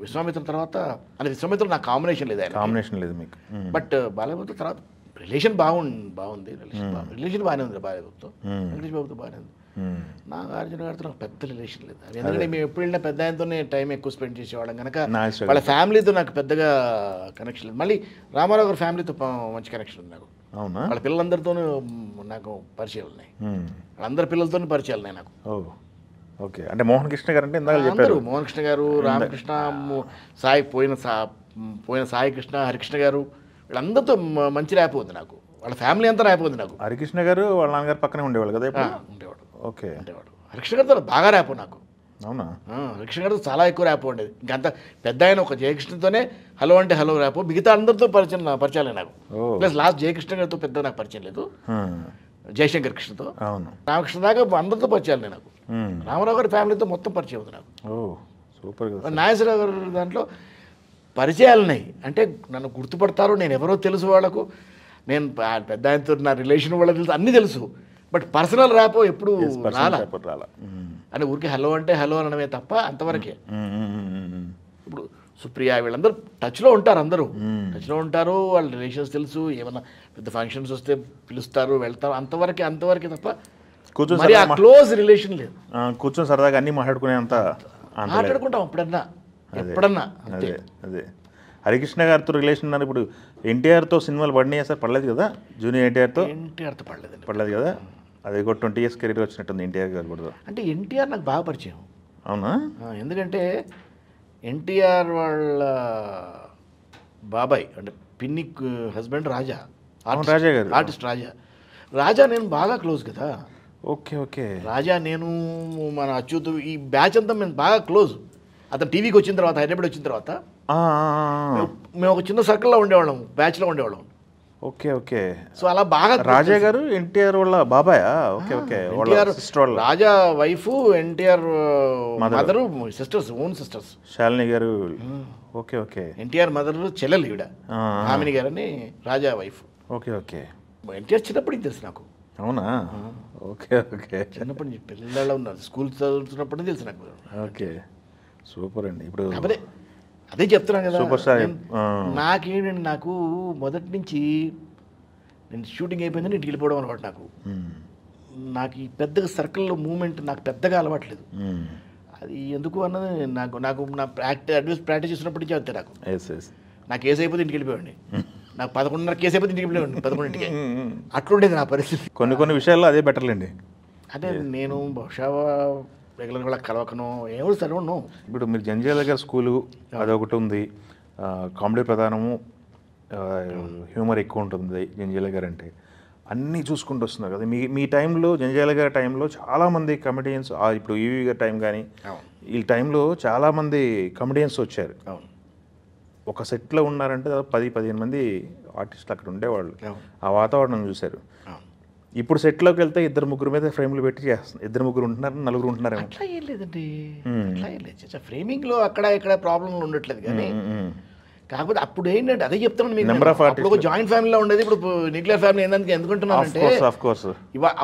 విశ్వామిత్ర తర్వాత, అంటే విశ్వామిత్ర నాకు కాంబినేషన్ లేదు మీకు. బట్ బాలయ్యబాబుతో తర్వాత రిలేషన్ బాగుంది. రిలేషన్ బాగానే ఉంది బాలయ్యబాబుతో. వెంకటేష్ బాబుతో బాగానే ఉంది. నాగార్జున గారితో నాకు పెద్ద రిలేషన్ లేదు. ఎందుకంటే మేము ఎప్పుడు వెళ్ళినా పెద్ద ఆయనతోనే టైం ఎక్కువ స్పెండ్ చేసేవాళ్ళం కనుక వాళ్ళ ఫ్యామిలీతో నాకు పెద్దగా కనెక్షన్ లేదు. మళ్ళీ రామారావు గారి ఫ్యామిలీతో మంచి కనెక్షన్ ఉంది నాకు. అవునా? వాళ్ళ పిల్లలందరితోనూ నాకు పరిచయాలు ఉన్నాయి. వాళ్ళందరి పిల్లలతోనే పరిచయాలు ఉన్నాయి నాకు. ఓకే, అంటే మోహన్ కృష్ణ గారు అంటే అందరూ, మోహన్ కృష్ణ గారు, రామకృష్ణ, పోయిన సాయి కృష్ణ, హరికృష్ణ గారు, వీళ్ళందరితో మంచి ర్యాప్ ఉంది నాకు. వాళ్ళ ఫ్యామిలీ అంతా ర్యాప్ ఉంది నాకు. హరికృష్ణ గారు వాళ్ళ నాన్నగారు పక్కనే ఉండేవాళ్ళు కదా? ఉండేవాడు. ఓకే, ఉండేవాడు. హరికృష్ణ గారితో బాగా ర్యాప్ నాకు. అవునా? హరికృష్ణ గారితో చాలా ఎక్కువ ర్యాప్ ఉండేది. ఇంకంత పెద్ద ఆయన ఒక జయకృష్ణతోనే హలో అంటే హలో ర్యాప్. మిగతా అందరితో పరిచయాలే నాకు. ప్లస్ లాస్ట్ జయకృష్ణ గారితో పెద్ద నాకు పరిచయం లేదు. జయశంకర్ కృష్ణతో, అవును, రామకృష్ణ దాకా అందరితో పరిచయాలు నాకు. రామారావు గారి ఫ్యామిలీతో మొత్తం పరిచయం ఉంది నాకు. సూపర్. నాగేశ్వరరావు గారి దాంట్లో పరిచయాలు ఉన్నాయి. అంటే నన్ను గుర్తుపడతారు, నేను ఎవరో తెలుసు వాళ్ళకు, నేను పెద్ద ఆయనతో నా రిలేషన్ వాళ్ళకి తెలుసు, అన్నీ తెలుసు. బట్ పర్సనల్ ర్యాపో ఎప్పుడు రాలా. అంటే ఊరికి హలో అంటే హలో అనడమే తప్ప అంతవరకే. ఇప్పుడు సుప్రియ వీళ్ళందరూ టచ్లో ఉంటారు, టచ్లో ఉంటారు. వాళ్ళ రిలేషన్స్ తెలుసు. ఏమన్నా పెద్ద ఫంక్షన్స్ వస్తే పిలుస్తారు, వెళ్తారు, అంతవరకే తప్ప మరి ఆ క్లోజ్ రిలేషన్ లేదు. కూర్చొని సరదాగా అన్నీ మాట్లాడుకుంటాం ఎప్పుడన్నా. అదే హరికృష్ణ గారితో రిలేషన్ ఉన్నారు. ఇప్పుడు ఎన్టీఆర్తో సినిమాలు పడినాయా సార్? పడలేదు కదా? జూనియర్ ఎన్టీఆర్తో పడలేదు కదా? అది కూడా 20 years కెరీర్ వచ్చినట్టుంది ఎన్టీఆర్ గారు కూడా. అంటే ఎన్టీఆర్ నాకు బాగా పరిచయం. అవునా? ఎందుకంటే ఎన్టీఆర్ వాళ్ళ బాబాయ్ అంటే పిన్ని హస్బెండ్ రాజా గారు, ఆర్టిస్ట్ రాజా నేను బాగా క్లోజ్ కదా. ఓకే. రాజా, నేను, మన అచ్యుత్, ఈ బ్యాచ్ అంతా మేము బాగా క్లోజ్. అతను టీవీకి వచ్చిన తర్వాత, హైదరాబాద్ వచ్చిన తర్వాత మేము ఒక చిన్న సర్కిల్లో ఉండేవాళ్ళం, బ్యాచ్లో ఉండేవాళ్ళం. ఓకే. సో అలా బాగా. రాజా గారు ఎన్టీఆర్ వాళ్ళ బాబాయా? Okay. Raja wife, NTR mother, own sisters. Shalini garu. Okay. NTR mother చెల్లెలు ఈవిడ, భామిని గారు అని రాజా వైఫ్. ఓకే. ఎన్టీఆర్ చిన్నప్పటికి తెలుసు నాకు. అవునా? ఓకే. చిన్నప్పటి నుంచి పిల్లలు ఉన్నారు, స్కూల్ చదువుతున్నప్పటి నుంచి తెలుసు నాకు. ఓకే, సూపర్ అండి. ఇప్పుడు అదే చెప్తున్నాను కదా, సూపర్ స్టార్. నాకేంటండి, నాకు మొదటి నుంచి నేను షూటింగ్ అయిపోయిందని ఇంటికి వెళ్ళిపోవడం అలవాటు నాకు. ఈ పెద్దగా సర్కిల్లో మూమెంట్ నాకు పెద్దగా అలవాట్లేదు. అది ఎందుకు అన్నది నాకు నాకు నా ప్రాక్టీస్ చేసినప్పటి నుంచి అంతే నాకు ఎస్ ఎస్ నా కేసు అయిపోతే ఇంటికి వెళ్ళిపోయాడిని. నాకు 11:30 కేసు అయిపోతే ఇంటికి వెళ్ళిపోయాడిని 11ంటికి. అట్లుండేది నా పరిస్థితి. కొన్ని విషయాల్లో అదే బెటర్లేండి. అంటే నేను బహుశా రెగ్యులర్గా వాళ్ళకి కలవకను ఏమో చదవను. ఇప్పుడు మీరు జంజాల దగ్గర స్కూలు అదొకటి ఉంది, కామెడీ ప్రధానము, హ్యూమర్ ఎక్కువ ఉంటుంది జంజాల గారు అంటే, అన్నీ చూసుకుంటూ వస్తున్నారు కదా. మీ టైంలో జంజాల గారి టైంలో చాలామంది కమెడియన్స్, ఇప్పుడు ఈవీ గారి టైం కానీ ఈ టైంలో చాలామంది కమెడియన్స్ వచ్చారు. అవును. ఒక సెట్లో ఉన్నారంటే 10-15 మంది ఆర్టిస్టులు అక్కడ ఉండేవాళ్ళు. ఆ వాతావరణం చూశారు. ఇప్పుడు సెట్లోకి వెళ్తే 2-3 మీద ఫ్రేమ్లు పెట్టి చేస్తున్నారు. 2-3 ఉంటున్నారు, 4 ఉంటున్నారు. అట్లా ఏం లేదండి, అట్లా ఏం లేదు. ఫ్రేమింగ్లో అక్కడ ఇక్కడ ప్రాబ్లంలు ఉండట్లేదు. కానీ కాకపోతే అప్పుడు ఏంటంటే అదే చెప్తాను మీకు, అప్పుడు ఒక జాయింట్ ఫ్యామిలీలో ఉండేది, ఇప్పుడు న్యూక్లియర్ ఫ్యామిలీ ఏంటంటే ఎందుకుంటున్నానంటే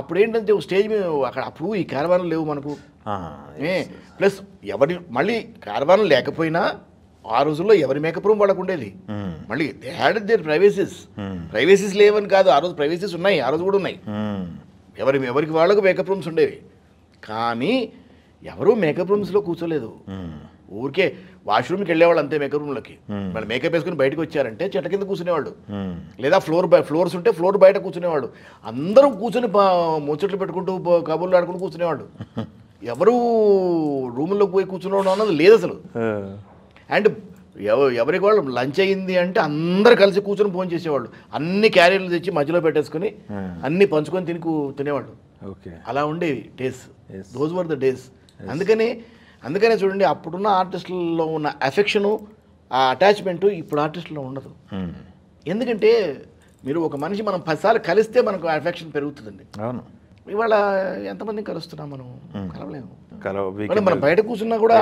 అప్పుడు ఏంటంటే స్టేజ్ మీద అక్కడ అప్పుడు ఈ క్యారవాన్లు లేవు మనకు. ప్లస్ ఎవరి మళ్ళీ క్యారవాన్లు లేకపోయినా ఆ రోజుల్లో ఎవరి మేకప్ రూమ్ వాళ్ళకు ఉండేది. మళ్ళీ దే హ్యాడ్ దేర్ ప్రైవేసీస్ లేవని కాదు, ఆ రోజు ప్రైవేసీస్ ఉన్నాయి, ఆ రోజు కూడా ఉన్నాయి. ఎవరికి వాళ్ళకు మేకప్ రూమ్స్ ఉండేవి. కానీ ఎవరు మేకప్ రూమ్స్లో కూర్చోలేదు. ఊరికే వాష్రూమ్కి వెళ్ళేవాళ్ళు అంతే మేకప్ రూమ్లోకి. వాళ్ళు మేకప్ వేసుకుని బయటకు వచ్చారంటే చెట్ల కింద కూర్చునేవాళ్ళు, లేదా ఫ్లోర్స్ ఉంటే ఫ్లోర్ బయట కూర్చునేవాళ్ళు. అందరూ కూర్చొని ముచ్చట్లు పెట్టుకుంటూ కబుర్లు ఆడుకుంటూ కూర్చునేవాళ్ళు. ఎవరు రూముల్లోకి పోయి కూర్చునేవాడు అన్నది లేదు అసలు. అండ్ ఎవరికి వాళ్ళు లంచ్ అయ్యింది అంటే అందరు కలిసి కూర్చొని ఫోన్ చేసేవాళ్ళు. అన్ని క్యారియర్లు తెచ్చి మధ్యలో పెట్టేసుకుని అన్ని పంచుకొని తినేవాళ్ళు. అలా ఉండేవి days. Those were the days. అందుకనే చూడండి, అప్పుడున్న ఆర్టిస్టులలో ఉన్న ఎఫెక్షను, ఆ అటాచ్మెంటు ఇప్పుడు ఆర్టిస్టులో ఉండదు. ఎందుకంటే మీరు ఒక మనిషి మనం 10 సార్లు కలిస్తే మనకు ఎఫెక్షన్ పెరుగుతుందండి. అవును. ఇవాళ ఎంతమందిని కలుస్తున్నాం మనం, కలవలేము. మనం బయట కూర్చున్నా కూడా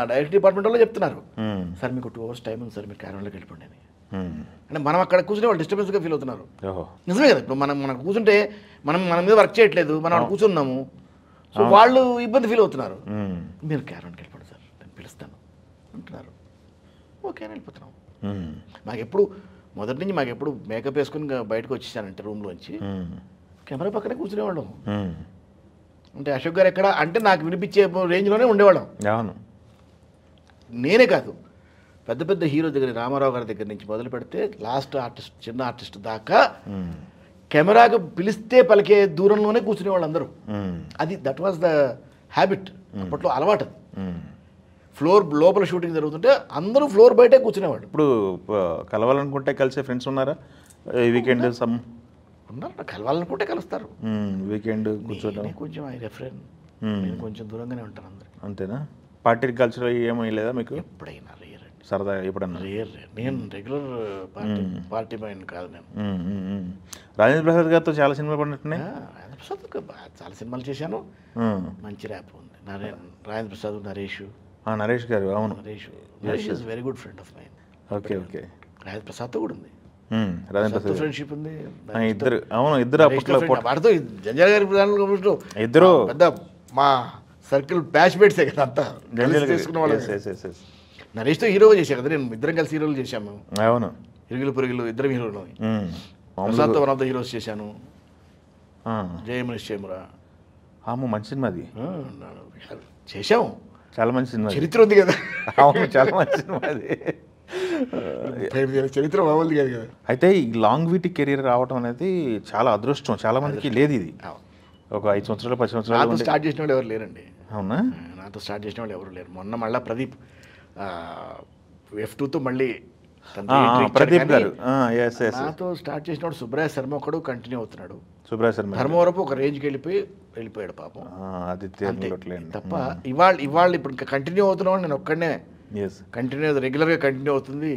డైరెక్ట్ డిపార్ట్మెంట్ వాళ్ళు చెప్తున్నారు, సార్ మీకు 2 hours టైం ఉంది సార్, మీరు క్యారవాన్లోకి వెళ్ళిపోండి అని. అంటే మనం అక్కడ కూర్చునే వాళ్ళు డిస్టర్బెన్స్గా ఫీల్ అవుతున్నారు. నిజమే కదా. ఇప్పుడు మనం కూర్చుంటే మన మీద వర్క్ చేయట్లేదు, మనం అక్కడ కూర్చున్నాము, సో వాళ్ళు ఇబ్బంది ఫీల్ అవుతున్నారు. మీరు క్యారవాన్కి వెళ్ళిపోండి సార్, నేను పిలుస్తాను అంటున్నారు. ఓకే అని వెళ్ళిపోతున్నాం. మాకెప్పుడు మొదటి నుంచి మాకెప్పుడు మేకప్ వేసుకుని బయటకు వచ్చేసానంటే రూమ్లోంచి కెమెరా పక్కనే కూర్చునేవాళ్ళం. అంటే అశోక్ గారు ఎక్కడ అంటే నాకు వినిపించే రేంజ్లోనే ఉండేవాళ్ళం. అవును. నేనే కాదు, పెద్ద పెద్ద హీరో దగ్గర, రామారావు గారి దగ్గర నుంచి మొదలు పెడితే లాస్ట్ ఆర్టిస్ట్, చిన్న ఆర్టిస్ట్ దాకా కెమెరాకు పిలిస్తే పలికే దూరంలోనే కూర్చునేవాళ్ళు అందరూ. దట్ వాజ్ ద హ్యాబిట్, అప్పట్లో అలవాటు. ఫ్లోర్ లోపల షూటింగ్ జరుగుతుంటే అందరూ ఫ్లోర్ బయటే కూర్చునేవాడు. ఇప్పుడు కలవాలనుకుంటే కలిసే ఫ్రెండ్స్ ఉన్నారా? వీకెండ్ ఉన్నారు, కలవాలనుకుంటే కలుస్తారు. వీకెండ్ కూర్చోవడం కొంచెం రెఫరెన్, నేను కొంచెం దూరంగానే ఉంటాను అందరు. అంతేనా? పార్టీ కల్చర్ ఏమీ లేదా మీకు? ఎప్పుడైనా రేర్ అండి, సరదాగా ఎప్పుడన్నా. రేర్. నేను రెగ్యులర్ పార్టీ మైండ్ కాదు నేను. రాజేంద్ర ప్రసాద్ గారితో చాలా సినిమాలు పడినట్టున్నాయి. రాజేంద్ర ప్రసాద్ చాలా సినిమాలు చేశాను, మంచి ర్యాప్ ఉంది. రాజేంద్ర ప్రసాద్, నరేష్ గారు. అవును, Naresh is very good friend of mine. Okay. Rajendra ప్రసాద్తో కూడా ఉంది, ఫ్రెండ్షిప్ ఉంది. ఇద్దరు. అవును, ఇద్దరు అప్పట్లో వాడితో జంజాల గారి ఇద్దరు పెద్ద మా సర్కిల్ బ్యాచ్ మేట్సే కదా అంతా. నరేష్తో హీరోగా చేశాను కదా నేను, ఇద్దరం కలిసి హీరోలు చేశాము. అవును, ఇరుగులు పొరుగులు ఇద్దరం హీరోలు. ప్రసాద్తో వన్ ఆఫ్ ద హీరోస్ చేశాను, జయమురా. మంచి సినిమా అది, చేశాము. చాలా మంచి సినిమా, చరిత్ర ఉంది కదా. అవును, చాలా మంచి సినిమా అది. చరిత్ర బాగుంది కదా కదా. అయితే ఈ లాంగ్ వీటి కెరీర్ రావడం అనేది చాలా అదృష్టం, చాలా మందికి లేదు ఇది. ఒక 5 సంవత్సరాలు 10 సంవత్సరాలు నాతో స్టార్ట్ చేసిన వాళ్ళు ఎవరు లేరండి. అవునా? నాతో స్టార్ట్ చేసిన వాళ్ళు ఎవరు లేరు. మొన్న మళ్ళీ ప్రదీప్ F2తో మళ్ళీ ప్రదీప్ గారు నాతో స్టార్ట్ చేసినప్పుడు సుబ్రాయ శర్మ ఒకడు కంటిన్యూ అవుతున్నాడు. సుబ్రాయ శర్మ ధర్మవరపు ఒక రేంజ్కి వెళ్ళిపోయాడు పాపం. తప్ప ఇవాళ ఇప్పుడు ఇంకా కంటిన్యూ అవుతున్నాడు నేను ఒక్కడనే. కంటిన్యూ రెగ్యులర్గా కంటిన్యూ అవుతుంది.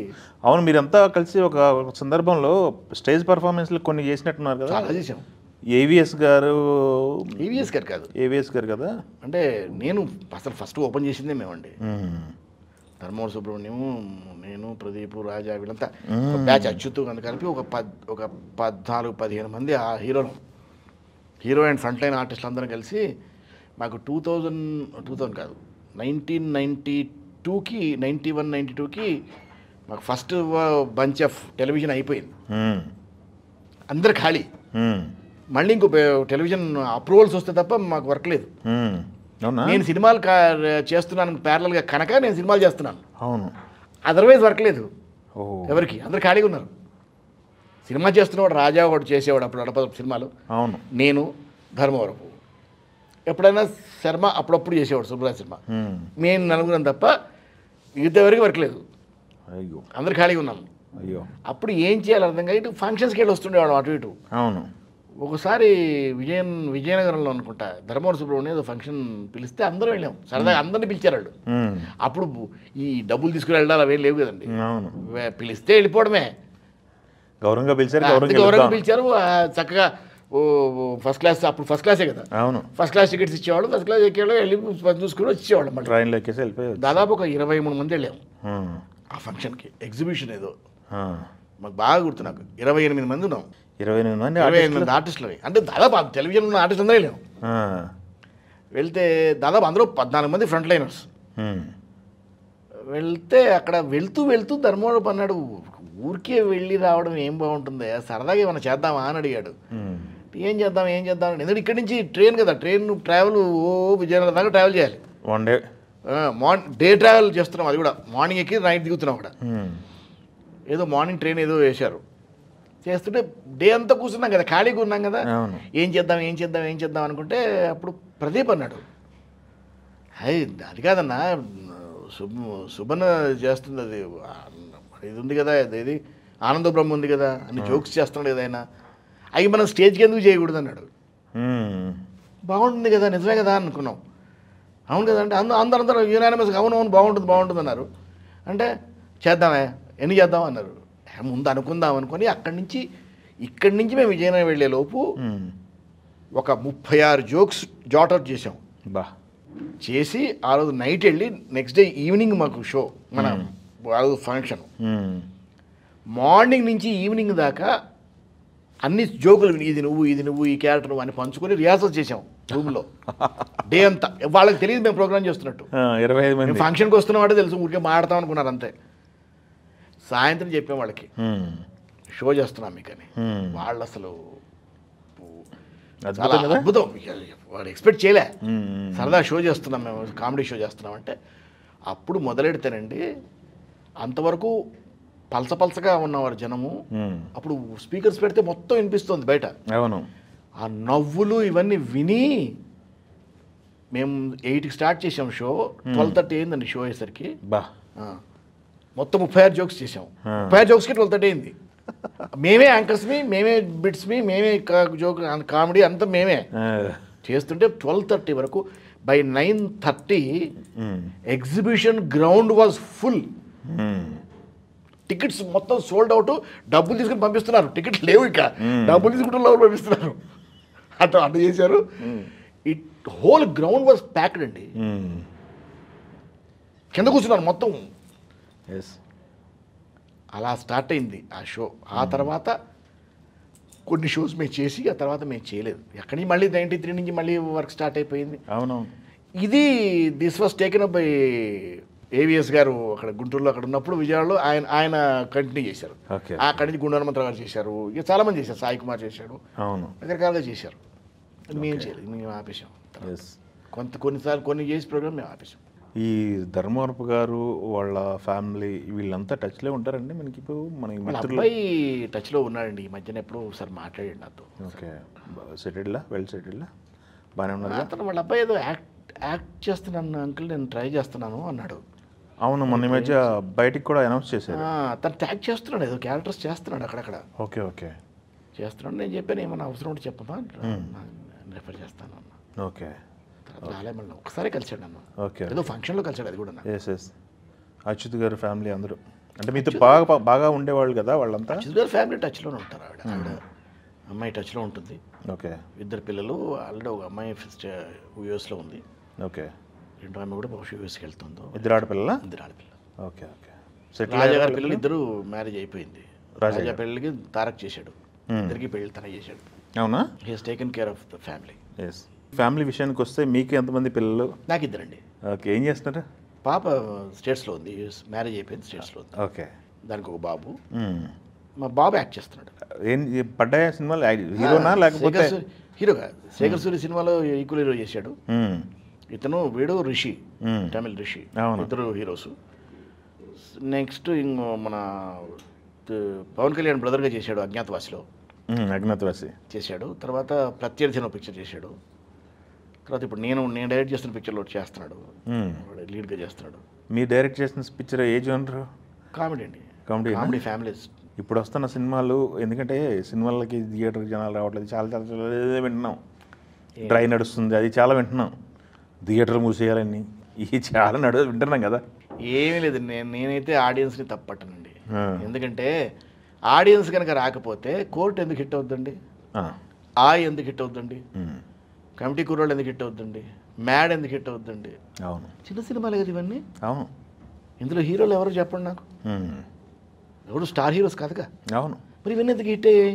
అవును, మీరంతా కలిసి ఒక సందర్భంలో స్టేజ్ పర్ఫార్మెన్స్లు కొన్ని చేసినట్టున్నారు కదా? చాలా చేసాం. ఏవిఎస్ గారు కాదు, ఏవిఎస్ గారు కదా. అంటే నేను అసలు ఫస్ట్ ఓపెన్ చేసిందే మేమండి. ధర్మవరం సుబ్రహ్మణ్యం, నేను, ప్రదీప్, రాజా, వీళ్ళంతా బ్యాచ్ అచ్యుత్ అని కలిపి ఒక 14-15 మంది ఆ హీరో అండ్ ఫ్రంట్ లైన్ ఆర్టిస్టులు అందరం కలిసి మాకు 2000 కాదు 1992కి 91-92కి మాకు ఫస్ట్ బంచ్ ఆఫ్ టెలివిజన్ అయిపోయింది. అందరు ఖాళీ. మళ్ళీ ఇంకో టెలివిజన్ అప్రూవల్స్ వస్తే తప్ప మాకు వర్క్ లేదు. అవునా? నేను సినిమాలు చేస్తున్నాను ప్యారలల్గా కనుక నేను సినిమాలు చేస్తున్నాను. అవును. అదర్వైజ్ వర్క్ లేదు ఓ. ఎవరికి, అందరు ఖాళీగా ఉన్నారు. సినిమా చేస్తున్నవాడు రాజా ఒకటి చేసేవాడు అప్పుడు అడప సినిమాలు, అవును. నేను ధర్మవరపు, ఎప్పుడైనా శర్మ అప్పుడప్పుడు చేసేవాడు సుబ్రాజ్ శర్మ. నేను నలుగురం తప్ప ఇంతవరకు వర్క్ లేదు. అయ్యో. అందరు ఖాళీగా ఉన్నాము. అయ్యో. అప్పుడు ఏం చేయాలి అర్థం కాదు. ఇటు ఫంక్షన్స్కి వెళ్ళి వస్తుండేవాడు అటు ఇటు. అవును. ఒకసారి విజయనగరంలో అనుకుంటా ధర్మవర సుబ్రహ్మణ్యం ఏదో ఫంక్షన్ పిలిస్తే అందరూ వెళ్ళాం. సరదాగా అందరిని పిలిచారు వాళ్ళు. అప్పుడు ఈ డబ్బులు తీసుకుని వెళ్ళాలి అవేం లేవు కదండి. అవును. పిలిస్తే వెళ్ళిపోవడమే. గౌరవంగా పిలిచారు. గౌరవంగా పిలిచారు. చక్కగా ఫస్ట్ క్లాస్, అప్పుడు ఫస్ట్ క్లాసే కదా. అవును. ఫస్ట్ క్లాస్ టికెట్స్ ఇచ్చేవాళ్ళు. ఫస్ట్ క్లాస్ ఎక్కేవాళ్ళు వెళ్ళి చూసుకుని వచ్చేవాళ్ళు. మళ్ళీ ట్రైన్లో ఎక్కేసి వెళ్ళిపోయి దాదాపు ఒక 23 మంది వెళ్ళాము ఆ ఫంక్షన్కి. ఎగ్జిబిషన్ ఏదో మాకు బాగా గుర్తు. నాకు 28 మంది ఉన్నాం. 28 మంది 28 ఆర్టిస్టులు. అంటే దాదాపు టెలివిజన్ ఉన్న ఆర్టిస్ట్ అందరూ వెళ్ళాం. వెళ్తే దాదాపు అందులో 14 మంది ఫ్రంట్ లైనర్స్. వెళ్తే అక్కడ వెళ్తూ ధర్మవరం అన్నాడు, ఊరికే వెళ్ళి రావడం ఏం బాగుంటుంది, సరదాగా ఏమైనా చేద్దామా అని అడిగాడు. ఏం చేద్దాం ఎందుకంటే ఇక్కడి నుంచి ట్రైన్ కదా, ట్రైన్ ట్రావెల్ విజయనగరం దాకా ట్రావెల్ చేయాలి. 1 డే డే ట్రావెల్ చేస్తున్నాం. అది కూడా మార్నింగ్ ఎక్కి నైట్ దిగుతున్నాం. అక్కడ ఏదో మార్నింగ్ ట్రైన్ ఏదో వేశారు. చేస్తుంటే డే అంతా కూర్చున్నాం కదా, ఖాళీగా ఉన్నాం కదా. ఏం చేద్దాం అనుకుంటే అప్పుడు ప్రదీప్ అన్నాడు, అది కాదన్నా సుబన్ చేస్తుంది, అది ఇది ఉంది కదా, ఇది ఆనంద బ్రహ్మ ఉంది కదా అని జోక్స్ చేస్తున్నాడు కదా ఆయన, అవి మనం స్టేజ్కి ఎందుకు చేయకూడదు అన్నాడు. బాగుంటుంది కదా, నిజమే కదా అనుకున్నాం. అవును కదా అంటే అందరూ యునానిమస్గా అవును బాగుంటుంది అన్నారు. అంటే చేద్దామే, ఎన్ని చేద్దాం అన్నారు. ముందు అనుకుందాం అనుకొని ఇక్కడి నుంచి మేము విజయనగరం వెళ్ళే లోపు ఒక 36 జోక్స్ జాట్ అవుట్ చేసాం. చేసి ఆ రోజు నైట్ వెళ్ళి నెక్స్ట్ డే ఈవినింగ్ మాకు షో, మన ఆ రోజు ఫంక్షన్. మార్నింగ్ నుంచి ఈవినింగ్ దాకా అన్ని జోకులు ఇది నువ్వు ఈ క్యారెక్టర్ అని పంచుకొని రిహార్సల్ చేసాం రూమ్లో. డే అంతా వాళ్ళకి తెలియదు మేము ప్రోగ్రామ్ చేస్తున్నట్టు. 25 మంది ఫంక్షన్కి వస్తున్న వాడే తెలుసు, ఊరికే మాడతాం అనుకున్నారు అంతే. సాయంత్రం చెప్పాం వాళ్ళకి షో చేస్తున్నాం మీకు అని. వాళ్ళు అసలు చాలా అద్భుతం, వాడు ఎక్స్పెక్ట్ చేయలే. సరదా షో చేస్తున్నాం మేము, కామెడీ షో చేస్తున్నాం అంటే అప్పుడు మొదలెడితేనండి అంతవరకు పలసగా ఉన్నవారు జనము. అప్పుడు స్పీకర్స్ పెడితే మొత్తం వినిపిస్తుంది బయట. అవును. ఆ నవ్వులు ఇవన్నీ విని మేము 8కి స్టార్ట్ చేసాం షో. 12:30 అయిందండి షో అయ్యేసరికి. మొత్తం 36 జోక్స్ చేసాం. 36 జోక్స్కి 12:30 అయింది. మేమే యాంకర్స్మి, మేమే బిట్స్మి, మేమే జోక్ కామెడీ అంతా మేమే చేస్తుంటే 12:30 వరకు. By 9:30 exhibition ground was full. Tickets మొత్తం సోల్డ్ అవుట్. డబ్బులు తీసుకుని పంపిస్తున్నారు, టికెట్స్ లేవు ఇక, డబ్బులు తీసుకుంటే లోపల పంపిస్తున్నారు. అట్లా చేశారు. It whole ground was packed అండి. కింద కూర్చున్నారు మొత్తం. అలా స్టార్ట్ అయింది ఆ షో. ఆ తర్వాత కొన్ని షోస్ మేము చేసి ఆ తర్వాత మేము చేయలేదు. ఎక్కడి నుంచి మళ్ళీ 93 నుంచి మళ్ళీ వర్క్ స్టార్ట్ అయిపోయింది. అవునవును. ఇది this was taken up by AVS గారు అక్కడ గుంటూరులో అక్కడ ఉన్నప్పుడు. విజయవాడలో ఆయన కంటిన్యూ చేశారు. అక్కడి నుంచి గుండు హనుమంతరావు గారు చేశారు. ఇక చాలామంది చేశారు. సాయి కుమార్ చేశాడు. అవును. రకరకాలుగా చేశారు. మేము చేయలేదు, మేము ఆపేసాం. కొన్నిసార్లు కొన్ని చేసి ప్రోగ్రామ్ మేము ఆపేసాం. ఈ ధర్మవరపు గారు వాళ్ళ ఫ్యామిలీ వీళ్ళంతా టచ్లో ఉంటారండి మనకి ఇప్పుడు? మన అబ్బాయి టచ్లో ఉన్నాడండి. ఈ మధ్యన ఎప్పుడో ఒకసారి మాట్లాడాడు నాతో. ఓకే. సెటిల్డా? వెల్ సెటిల్డా? బాగానే ఉన్నారు. అతను వాళ్ళ అబ్బాయి ఏదో యాక్ట్ చేస్తున్నాను అంకుల్, నేను ట్రై చేస్తున్నాను అన్నాడు. అవును, మొన్న ఈ మధ్య బయటికి కూడా అనౌన్స్ చేశారు. తను ట్యాగ్ చేస్తున్నాడు, ఏదో క్యారెక్టర్స్ చేస్తున్నాడు అక్కడక్కడ. ఓకే చేస్తున్నాడు. నేను చెప్పాను ఏమన్నా అవసరం ఉంటే చెప్పమా, రిఫర్ చేస్తాను అన్న. ఓకే. రాలేమన్నా ఒకసారి కలిసాడు అన్న. ఓకే. ఏదో ఫంక్షన్లో కలిసాడు అది కూడా. ఎస్. అచ్యుత్ గారు ఫ్యామిలీ అందరూ అంటే మీతో బాగా ఉండేవాళ్ళు కదా వాళ్ళంతా? అచ్యుత్ గారు ఫ్యామిలీ టచ్లోనే ఉంటారు. ఆవిడ అమ్మాయి టచ్లో ఉంటుంది. ఓకే. 2 పిల్లలు. ఆల్రెడీ ఒక అమ్మాయి యూఎస్లో ఉంది. ఓకే. రెండో ఆమె కూడా బహుశా యూఎస్కి వెళ్తుందో. 2 ఆడపిల్లలా? 2 ఆడపిల్ల. ఓకే. రాజా గారి పిల్లలు 2 మ్యారేజ్ అయిపోయింది. రాజా పెళ్ళికి తారక్ చేశాడు. 2 పెళ్ళి తనే చేశాడు. అవునా? He has taken care of the family. Yes. Family విషయానికి వస్తే మీకు ఎంతమంది పిల్లలు? నాకు 2 అండి. ఓకే. ఏం చేస్తున్నారు? పాప స్టేట్స్లో ఉంది, మ్యారేజ్ అయిపోయింది, స్టేట్స్లో ఉంది. ఓకే. దానికి ఒక బాబు. మా బాబు యాక్ట్ చేస్తున్నాడు. ఏం పడ్డాయా సినిమాలు? హీరోనా లేకపోతే? హీరోగా శేఖర్ సూరి సినిమాలో ఈక్వల్ హీరో చేశాడు. వీడు రిషి, తమిళ్ రిషి, ఇద్దరు హీరోస్. నెక్స్ట్ ఇంకో మన పవన్ కళ్యాణ్ బ్రదర్గా చేశాడు అజ్ఞాతవాసిలో, అజ్ఞాతవాసి చేశాడు. తర్వాత ప్రత్యర్థి అనే పిక్చర్ చేశాడు. తర్వాత ఇప్పుడు నేను డైరెక్ట్ చేస్తున్న పిక్చర్లో చేస్తున్నాడు, లీడ్గా చేస్తున్నాడు. మీరు డైరెక్ట్ చేసిన పిక్చర్ ఏ జోనర్? కామెడీ అండి, కామెడీ ఫ్యామిలీస్. ఇప్పుడు వస్తున్న సినిమాలు, ఎందుకంటే సినిమాలకి థియేటర్ జనాలు రావట్లేదు, చాలా చాలా చాలా వింటున్నాం. డ్రై నడుస్తుంది, అది చాలా వింటున్నాం. థియేటర్ మూసేయాలని ఇవి చాలా వింటున్నాం కదా. ఏమీ లేదు, నేనైతే ఆడియన్స్ని తప్పట్టనండి. ఎందుకంటే ఆడియన్స్ కనుక రాకపోతే కోర్టు ఎందుకు హిట్ అవుద్దండి, ఎందుకు హిట్ అవుద్దండి, కమిటీ కుర్రోళ్ళు ఎందుకు హిట్ అవుద్దండి, మ్యాడ్ ఎందుకు హిట్ అవుద్దండి? అవును, చిన్న సినిమాలు కదా ఇవన్నీ. అవును, ఇందులో హీరోలు ఎవరు చెప్పండి నాకు, ఎవరు స్టార్ హీరోస్ కాదుగా. అవును, మరి ఇవన్నీ ఎందుకు హిట్ అయ్యాయి?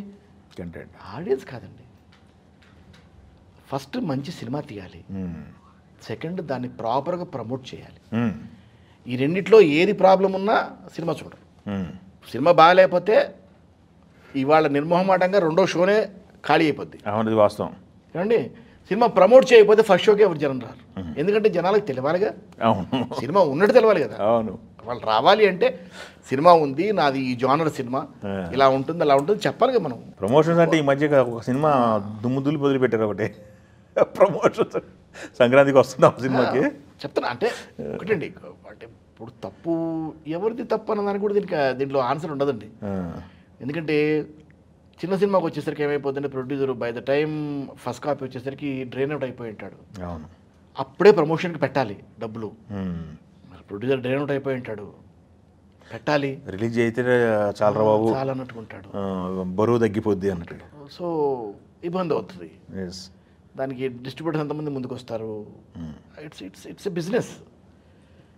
కంటెంట్ ఆడియన్స్ కాదండి. ఫస్ట్ మంచి సినిమా తీయాలి, సెకండ్ దాన్ని ప్రాపర్గా ప్రమోట్ చేయాలి. ఈ రెండిట్లో ఏది ప్రాబ్లం ఉన్నా సినిమా చూడరు. సినిమా బాగాలేకపోతే ఇవాళ నిర్మోహమాటంగా రెండో షోనే ఖాళీ అయిపోద్ది. అవును, ఇది వాస్తవం. ఏమండి, సినిమా ప్రమోట్ చేయకపోతే ఫస్ట్ షోకి ఎవరు జనం రారు. ఎందుకంటే జనాలకు తెలియాలిగా, అవును, సినిమా ఉన్నట్టు తెలియాలి కదా. అవును, వాళ్ళు రావాలి అంటే సినిమా ఉంది, నాది ఈ జానర్ సినిమా, ఇలా ఉంటుంది అలా ఉంటుంది చెప్పాలిగా మనం. ప్రమోషన్స్ అంటే ఈ మధ్య ఒక సినిమా దుమ్ముదులు బదులు పెట్టారు, ఒకటి ప్రమోషన్స్. సంక్రాంతికి వస్తున్నాం సినిమాకి చెప్తున్నా. అంటే ఒకటండి, అంటే ఇప్పుడు తప్పు ఎవరిది తప్పు అన్న దానికి కూడా దీంట్లో ఆన్సర్ ఉండదండి. ఎందుకంటే చిన్న సినిమాకి వచ్చేసరికి ఏమైపోతుందంటే producer by the time first copy వచ్చేసరికి డ్రైన్ అవుట్ అయిపోయి ఉంటాడు. అవును, అప్పుడే ప్రమోషన్కి పెట్టాలి డబ్బులు. మరి ప్రొడ్యూసర్ డ్రైన్ అవుట్ అయిపోయి ఉంటాడు, పెట్టాలి, రిలీజ్ అయితే చాలా బాబు చాలా అన్నట్టుకుంటాడు, బరువు తగ్గిపోద్ది అన్నట్టు. సో ఇబ్బంది అవుతుంది. దానికి డిస్ట్రిబ్యూటర్స్ ఎంతమంది ముందుకు వస్తారు? It's a business.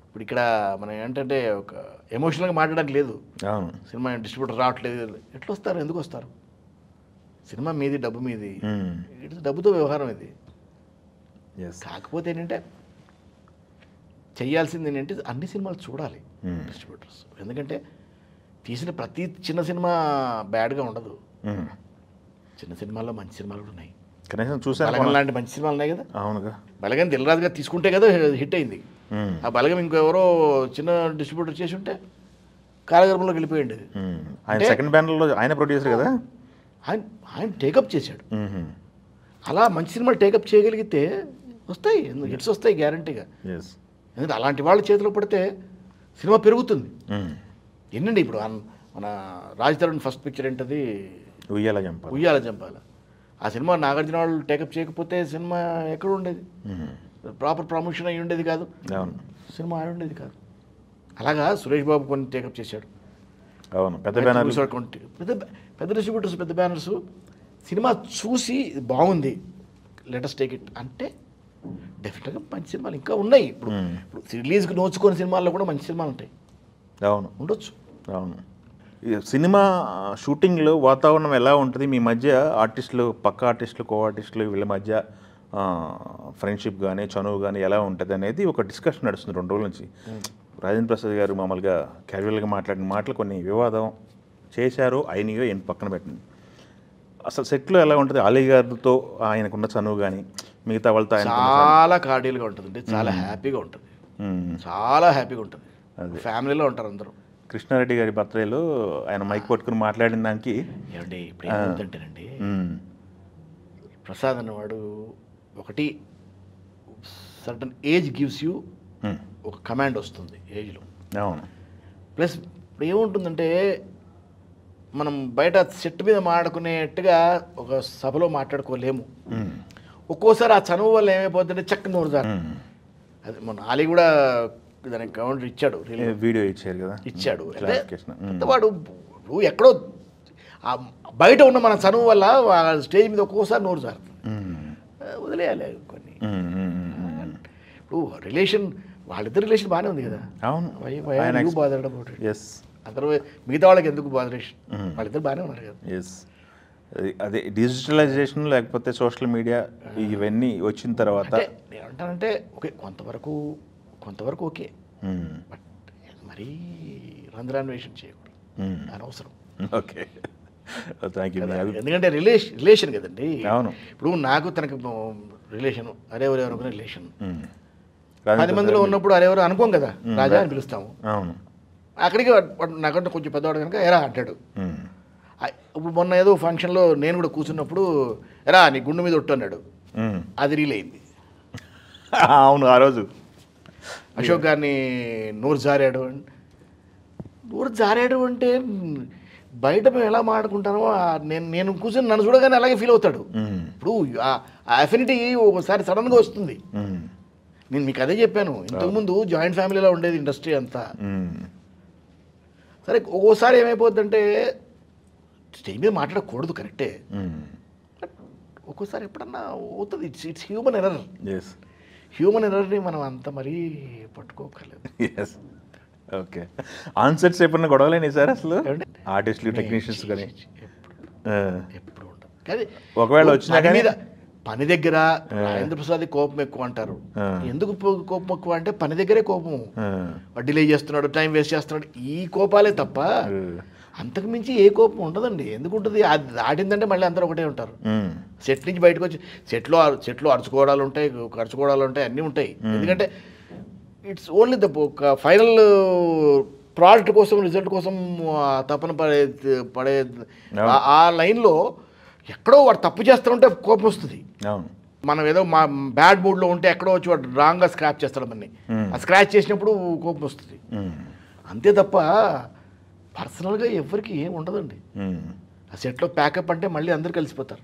ఇప్పుడు ఇక్కడ మనం ఏంటంటే ఒక ఎమోషనల్గా మాట్లాడడానికి లేదు. సినిమా డిస్ట్రిబ్యూటర్ రావట్లేదు, ఎట్లా వస్తారు, ఎందుకు వస్తారు? సినిమా మీది, డబ్బు మీది, ఇట్స్ డబ్బుతో వ్యవహారం ఇది. కాకపోతే ఏంటంటే చేయాల్సింది ఏంటంటే అన్ని సినిమాలు చూడాలి డిస్ట్రిబ్యూటర్స్. ఎందుకంటే తీసిన ప్రతి చిన్న సినిమా బ్యాడ్గా ఉండదు. చిన్న సినిమాల్లో మంచి సినిమాలు కూడా ఉన్నాయి. కనీసం చూసాను, బలగం లాంటి మంచి సినిమాలు ఉన్నాయి కదా. అవునుగా, బలగం దిల్రాజు గారు తీసుకుంటే కదా హిట్ అయింది. ఆ బలగం ఇంకెవరో చిన్న డిస్ట్రిబ్యూటర్ చేసి ఉంటే కాలగర్భంలో వెళ్ళిపోయింది. ఆయన సెకండ్ బ్యానర్లో ఆయన ప్రొడ్యూసర్ కదా, ఆయన టేకప్ చేశాడు. అలా మంచి సినిమాలు టేకప్ చేయగలిగితే వస్తాయి, హిట్స్ వస్తాయి గ్యారంటీగా. ఎందుకంటే అలాంటి వాళ్ళ చేతిలో పడితే సినిమా పెరుగుతుంది. ఎన్నండి ఇప్పుడు మన రాజ్ తరుణ్ ఫస్ట్ పిక్చర్ ఏంటది, ఉయ్యాల జంపాల. ఆ సినిమా నాగార్జున వాళ్ళు టేకప్ చేయకపోతే సినిమా ఎక్కడ ఉండేది, ప్రాపర్ ప్రమోషన్ అయ్యి ఉండేది కాదు, సినిమా ఆడి ఉండేది కాదు. అలాగా సురేష్ బాబు కొన్ని టేకప్ చేశాడు. అవును, పెద్ద బ్యానర్స్, పెద్ద డిస్ట్రిబ్యూటర్స్, పెద్ద బ్యానర్స్ సినిమా చూసి బాగుంది లెటెస్ట్ టేక్ ఇట్ అంటే డెఫినెట్గా మంచి సినిమాలు ఇంకా ఉన్నాయి. ఇప్పుడు రిలీజ్కి నోచుకునే సినిమాల్లో కూడా మంచి సినిమాలు ఉంటాయి. అవును, ఉండొచ్చు. అవును. సినిమా షూటింగ్లో వాతావరణం ఎలా ఉంటుంది? మీ మధ్య ఆర్టిస్టులు, పక్క ఆర్టిస్టులు, కో ఆర్టిస్టులు వీళ్ళ మధ్య ఫ్రెండ్షిప్ కానీ, చనువు కానీ ఎలా ఉంటుంది అనేది ఒక డిస్కషన్ నడుస్తుంది 2 రోజుల నుంచి. రాజేంద్ర ప్రసాద్ గారు మామూలుగా క్యాజువల్గా మాట్లాడిన మాటలు కొన్ని వివాదం చేశారు, అయినయో ఏం పక్కన పెట్టింది. అసలు సెట్లో ఎలా ఉంటుంది? అలీ గారితో ఆయనకున్న చనువు కానీ మిగతా వాళ్ళతో ఆయన చాలా కార్డియల్గా ఉంటుందండి, చాలా హ్యాపీగా ఉంటుంది, చాలా హ్యాపీగా ఉంటుంది. ఫ్యామిలీలో ఉంటారు అందరూ. కృష్ణారెడ్డి గారి బర్త్డేలో ఆయన మైక్ పట్టుకుని మాట్లాడిన దానికి ఏమండి ఇప్పుడు ఏమవుతుంటేనండి, ప్రసాద్ అన్నవాడు ఒకటి సర్టన్ ఏజ్ గివ్స్ యూ ఒక కమాండ్ వస్తుంది ఏజ్లో. అవును. ప్లస్ ఇప్పుడు ఏముంటుందంటే మనం బయట సెట్ మీద మాట్లాడుకునేట్టుగా ఒక సభలో మాట్లాడుకోలేము. ఒక్కోసారి ఆ చనువు వల్ల ఏమైపోతుందంటే చక్కని నోరు జారు. అది మొన్న ఆలీ కూడా దానికి కౌంటర్ ఇచ్చాడు, వీడియో ఇచ్చారు కదా, ఇచ్చాడు. వాడు నువ్వు ఎక్కడో బయట ఉన్న మన చనువు వల్ల స్టేజ్ మీద ఒక్కోసారి నోరు జారుతుంది. వదిలేయాలి కొన్ని. ఇప్పుడు రిలేషన్, వాళ్ళిద్దరు రిలేషన్ బాగానే ఉంది కదా. అవును, బాధపడ అందరూ మిగతా వాళ్ళకి ఎందుకు బాధరేషన్, వాళ్ళిద్దరు బాగానే ఉన్నారు కదా. అదే డిజిటలైజేషన్ లేకపోతే సోషల్ మీడియా ఇవన్నీ వచ్చిన తర్వాత నేనంటానంటే ఓకే, కొంతవరకు ఓకే, బట్ మరీ రంధ్రాన్వేషణ చేయకూడదు, అనవసరం. Okay, thank you. ఎందుకంటే రిలేషన్ కదండి. అవును. ఇప్పుడు నాకు తనకు రిలేషన్, అరే ఎవరు అనుకునే రిలేషన్, 10 మందిలో ఉన్నప్పుడు అరెవరు అనుకోం కదా, రాజా అని పిలుస్తాము. అవును. అక్కడికి నాకంటే కొంచెం పెద్దవాడు కనుక ఎరా అంటాడు. ఇప్పుడు మొన్న ఏదో ఫంక్షన్లో నేను కూడా కూర్చున్నప్పుడు ఎరా నీ గుండు మీద ఒట్టు అన్నాడు. అది రీల్ అయింది. అవును, ఆ రోజు అశోక్ గారిని నోరు జారాడు. నోరు జారాడు అంటే బయట మేము ఎలా మాట్లాడుకుంటానో నేను కూర్చొని నన్ను చూడగానే అలాగే ఫీల్ అవుతాడు. ఇప్పుడు ఆ అఫినిటీ ఒకసారి సడన్గా వస్తుంది. నేను మీకు అదే చెప్పాను, ఇంతకుముందు జాయింట్ ఫ్యామిలీలో ఉండేది ఇండస్ట్రీ అంతా. సరే ఒక్కోసారి ఏమైపోద్దంటే స్టేజ్ మీద మాట్లాడకూడదు కరెక్టే, ఒక్కోసారి ఎప్పుడన్నా అవుతుంది. It's human error. హ్యూమన్ ఎర్రర్ని మనం అంత మరీ పట్టుకోకర్లేదు. ఓకే. ఆన్ సెట్స్ ఎప్పుడన్నా గొడవలేని సార్ అసలు ఆర్టిస్టులు టెక్నీషియన్స్ కానీ ఎప్పుడు ఉండదు. కానీ ఒకవేళ వచ్చినా కానీ పని దగ్గర రాజేంద్ర ప్రసాద్ కోపం ఎక్కువ అంటారు. ఎందుకు కోపం ఎక్కువ అంటే పని దగ్గరే కోపం. డిలే చేస్తున్నాడు, టైం వేస్ట్ చేస్తున్నాడు, ఈ కోపాలే తప్ప అంతకు మించి ఏ కోపం ఉండదండి. ఎందుకు ఉంటుంది? అది దాటిందంటే మళ్ళీ అందరూ ఒకటే ఉంటారు. సెట్ నుంచి బయటకు వచ్చి సెట్లో అరుచుకోవడాలు ఉంటాయి, అన్నీ ఉంటాయి. ఎందుకంటే it's only the final product కోసం, రిజల్ట్ కోసం తపన పడే ఆ లైన్లో ఎక్కడో వాడు తప్పు చేస్తూ ఉంటే కోపం వస్తుంది. మనం ఏదో మా బ్యాడ్ మూడ్లో ఉంటే ఎక్కడో వచ్చి వాడు రాంగ్గా స్క్రాచ్ చేస్తాడు మనని. ఆ స్క్రాచ్ చేసినప్పుడు కోపం వస్తుంది. అంతే తప్ప పర్సనల్గా ఎవరికి ఏం ఉండదండి. ఆ సెట్లో ప్యాకప్ అంటే మళ్ళీ అందరూ కలిసిపోతారు,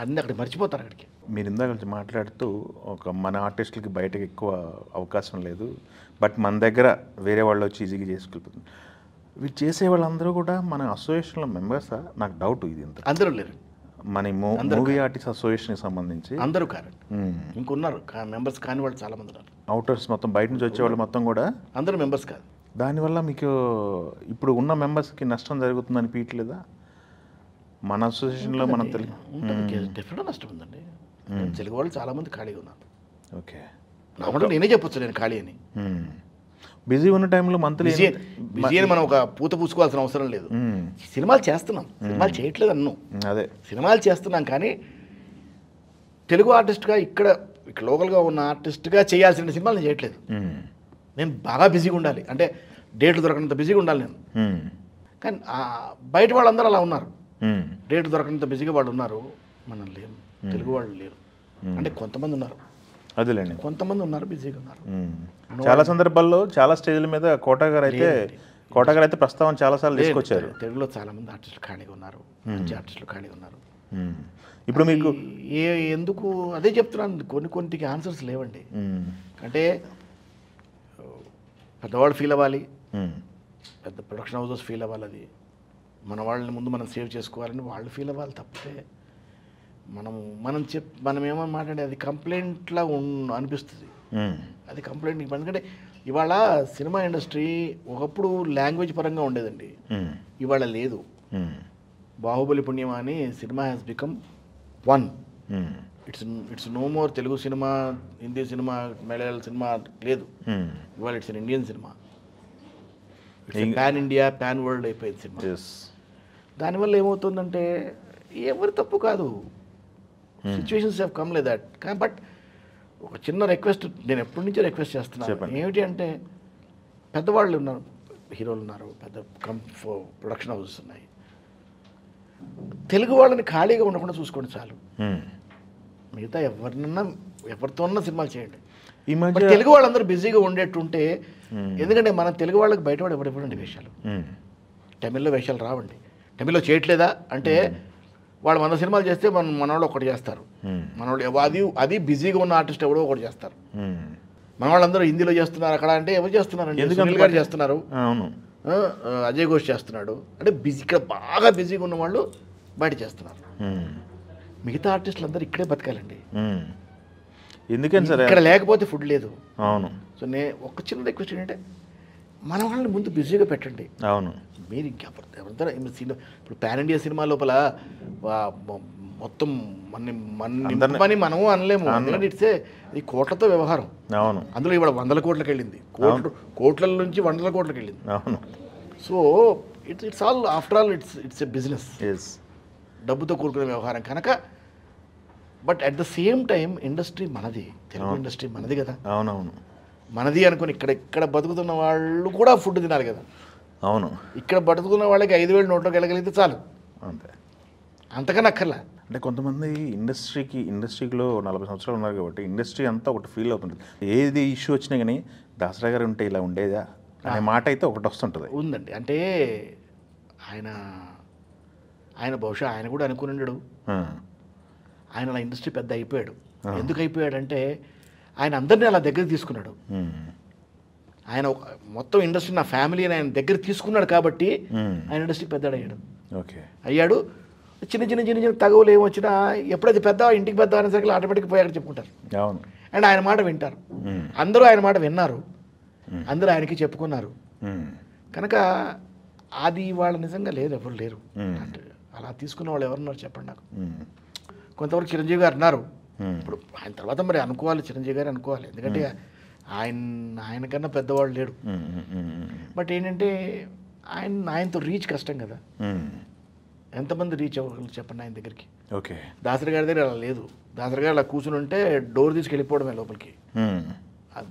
అన్నీ అక్కడ మర్చిపోతారు. అక్కడికి మీరు ఇందాక మాట్లాడుతూ మన ఆర్టిస్టులకి బయటకు ఎక్కువ అవకాశం లేదు, బట్ మన దగ్గర వేరే వాళ్ళు వచ్చి ఈజీగా చేసుకెళ్ళిపోతుంది. వీళ్ళు చేసే వాళ్ళందరూ కూడా మన అసోసియేషన్లో మెంబర్సా? నాకు డౌట్ ఇది. అందరూ లేరు. మన మూవీ ఆర్టిస్ట్ అసోసియేషన్కి సంబంధించి అందరూ కాదు, ఇంకున్నారు మెంబర్స్ కాని వాళ్ళు చాలామంది ఉన్నారు. అవుటర్స్ మొత్తం బయట నుంచి వచ్చేవాళ్ళు మొత్తం కూడా అందరూ మెంబర్స్ కాదు. దానివల్ల మీకు ఇప్పుడు ఉన్న మెంబర్స్కి నష్టం జరుగుతుందని అనిపించలేదా? మన అసోసియేషన్లో మనం డెఫినెట్గా నష్టం ఉందండి. తెలుగు వాళ్ళు చాలామంది ఖాళీగా ఉన్నారు. ఓకే, నాకు నేనే చెప్పొచ్చు నేను ఖాళీ అని. బిజీ ఉన్న టైంలో మంత్లీ బిజీ అని మనం ఒక పూత పూసుకోవాల్సిన అవసరం లేదు. సినిమాలు చేస్తున్నాం, సినిమాలు చేయట్లేదు అన్ను. అదే సినిమాలు చేస్తున్నాం, కానీ తెలుగు ఆర్టిస్ట్గా ఇక్కడ లోకల్గా ఉన్న ఆర్టిస్ట్గా చేయాల్సిన సినిమాలు నేను చేయట్లేదు. నేను బాగా బిజీగా ఉండాలి, అంటే డేట్లు దొరకనంత బిజీగా ఉండాలి నేను. కానీ బయట వాళ్ళందరూ అలా ఉన్నారు, డేట్లు దొరకనంత బిజీగా వాళ్ళు ఉన్నారు. మనం లేము, తెలుగు వాళ్ళు లేరు. అంటే కొంతమంది ఉన్నారు, అదేలేండి, కొంతమంది ఉన్నారు బిజీగా ఉన్నారు. చాలా సందర్భాల్లో చాలా స్టేజ్ల మీద కోట గారు అయితే ప్రస్తావన చాలాసార్లు తీసుకొచ్చారు. తెలుగులో చాలామంది ఆర్టిస్టులు ఖాళీగా ఉన్నారు, మంచి ఆర్టిస్టులు ఖాళీగా ఉన్నారు. ఇప్పుడు మీకు ఎందుకు అదే చెప్తున్నాను, కొన్నిటికి ఆన్సర్స్ లేవండి. అంటే పెద్దవాళ్ళు ఫీల్ అవ్వాలి, పెద్ద ప్రొడక్షన్ హౌసెస్ ఫీల్ అవ్వాలి, అది మన వాళ్ళని ముందు మనం సేవ్ చేసుకోవాలని వాళ్ళు ఫీల్ అవ్వాలి. తప్పితే మనం ఏమో మాట్లాడే అది కంప్లైంట్లా అనిపిస్తుంది. అది కంప్లైంట్. ఎందుకంటే ఇవాళ సినిమా ఇండస్ట్రీ ఒకప్పుడు లాంగ్వేజ్ పరంగా ఉండేదండి, ఇవాళ లేదు. బాహుబలి పుణ్యమా అని cinema has become one. It's no more Telugu cinema, Hindi cinema, Malayalam cinema లేదు. ఇవాళ it's an Indian cinema, it's pan India, pan world అయిపోయింది సినిమా. దానివల్ల ఏమవుతుందంటే ఎవరి తప్పు కాదు, situations have come like that. But ఒక చిన్న రిక్వెస్ట్ నేను ఎప్పటి నుంచో రిక్వెస్ట్ చేస్తున్నాను. ఏమిటి అంటే పెద్దవాళ్ళు ఉన్నారు, హీరోలు ఉన్నారు, పెద్ద ప్రొడక్షన్ హౌసెస్ ఉన్నాయి. తెలుగు వాళ్ళని ఖాళీగా ఉండకుండా చూసుకోండి చాలు. మిగతా ఎవరితో సినిమాలు చేయండి. ఈ మధ్య తెలుగు వాళ్ళందరూ బిజీగా ఉండేట్టుంటే, ఎందుకంటే మన తెలుగు వాళ్ళకి బయటవాడు ఎవడండి వేషాలు. తమిళ్లో వేషాలు రావండి. తమిళ్లో చేయట్లేదా అంటే వాళ్ళు 100 సినిమాలు చేస్తే మనవాళ్ళు ఒకటి చేస్తారు. మనవాళ్ళు అది బిజీగా ఉన్న ఆర్టిస్ట్ ఎవడో ఒకటి చేస్తారు. మన వాళ్ళందరూ హిందీలో చేస్తున్నారు అక్కడ అంటే ఎవరు చేస్తున్నారండి? సునీల్ గారు చేస్తున్నారు, అజయ్ ఘోష్ చేస్తున్నాడు. అంటే ఇక్కడ బాగా బిజీగా ఉన్న వాళ్ళు బయట చేస్తున్నారు. మిగతా ఆర్టిస్టులు అందరూ ఇక్కడే బతకాలండి. ఎందుకని సరే ఇక్కడ లేకపోతే ఫుడ్ లేదు. అవును. సో ఒక చిన్న రిక్వెస్ట్ ఏంటంటే మన వాళ్ళని ముందు బిజీగా పెట్టండి. అవును. మీరు ఇంకెవరితో ఇప్పుడు పాన్ ఇండియా సినిమా లోపల మొత్తం మనీ మనము అనలేము, ఎందుకంటే ఇది కోట్లతో వ్యవహారం. అవును. అందులో ఇవాళ 100 కోట్లకి వెళ్ళింది, కోట్ల నుంచి 100 కోట్లకి వెళ్ళింది. అవును. So it's all after all it's a business, డబ్బుతో కూడుకునే వ్యవహారం కనుక but at the same time industry మనది, తెలుగు ఇండస్ట్రీ మనది కదా. అవునవును. మనది అనుకుని ఇక్కడ బతుకుతున్న వాళ్ళు కూడా ఫుడ్ తినాలి కదా. అవును. ఇక్కడ బతుకుతున్న వాళ్ళకి 5,000 నోట్లోకి వెళ్ళగలిగితే చాలు, అంతే. అంతకన్నా అక్కర్లా. అంటే కొంతమంది ఇండస్ట్రీలో 40 సంవత్సరాలు ఉన్నారు కాబట్టి ఇండస్ట్రీ అంతా ఒకటి ఫీల్ అవుతుంటుంది. ఏది ఇష్యూ వచ్చినా కానీ దాసరా గారు ఉంటే ఇలా ఉండేదా అనే మాట అయితే ఒకటి వస్తుంటుంది. ఉందండి. అంటే ఆయన బహుశా ఆయన కూడా అనుకుని ఉండడు. ఆయన అలా ఇండస్ట్రీ పెద్ద అయిపోయాడు. ఎందుకు అయిపోయాడంటే ఆయన అందరినీ అలా దగ్గర తీసుకున్నాడు. ఆయన మొత్తం ఇండస్ట్రీ నా ఫ్యామిలీ అని ఆయన దగ్గర తీసుకున్నాడు కాబట్టి ఆయన ఇండస్ట్రీ పెద్దడయ్యాడు. ఓకే. అయ్యాడు. చిన్న చిన్న చిన్న చిన్న తగువులు ఏమొచ్చినా ఎప్పుడైతే పెద్ద ఇంటికి పెద్ద అనేసరికి ఆటోమేటిక్గా పోయాక చెప్పుకుంటారు. అవును. అండ్ ఆయన మాట వింటారు. అందరూ ఆయన మాట విన్నారు, అందరూ ఆయనకి చెప్పుకున్నారు. కనుక అది వాళ్ళ నిజంగా లేదు, ఎవరు లేరు. అంటే అలా తీసుకున్న వాళ్ళు ఎవరున్నారు చెప్పండి నాకు. కొంతవరకు చిరంజీవి గారు అన్నారు. ఇప్పుడు ఆయన తర్వాత మరి అనుకోవాలి, చిరంజీవి గారు అనుకోవాలి, ఎందుకంటే ఆయనకన్నా పెద్దవాళ్ళు లేడు. బట్ ఏంటంటే ఆయనతో రీచ్ కష్టం కదా. ఎంతమంది రీచ్ అవ్వగలరు చెప్పండి ఆయన దగ్గరికి. ఓకే. దాసరి గారి దగ్గర అలా లేదు. దాసరి గారు అలా కూర్చుని ఉంటే డోర్ తీసుకెళ్ళిపోవడమే లోపలికి.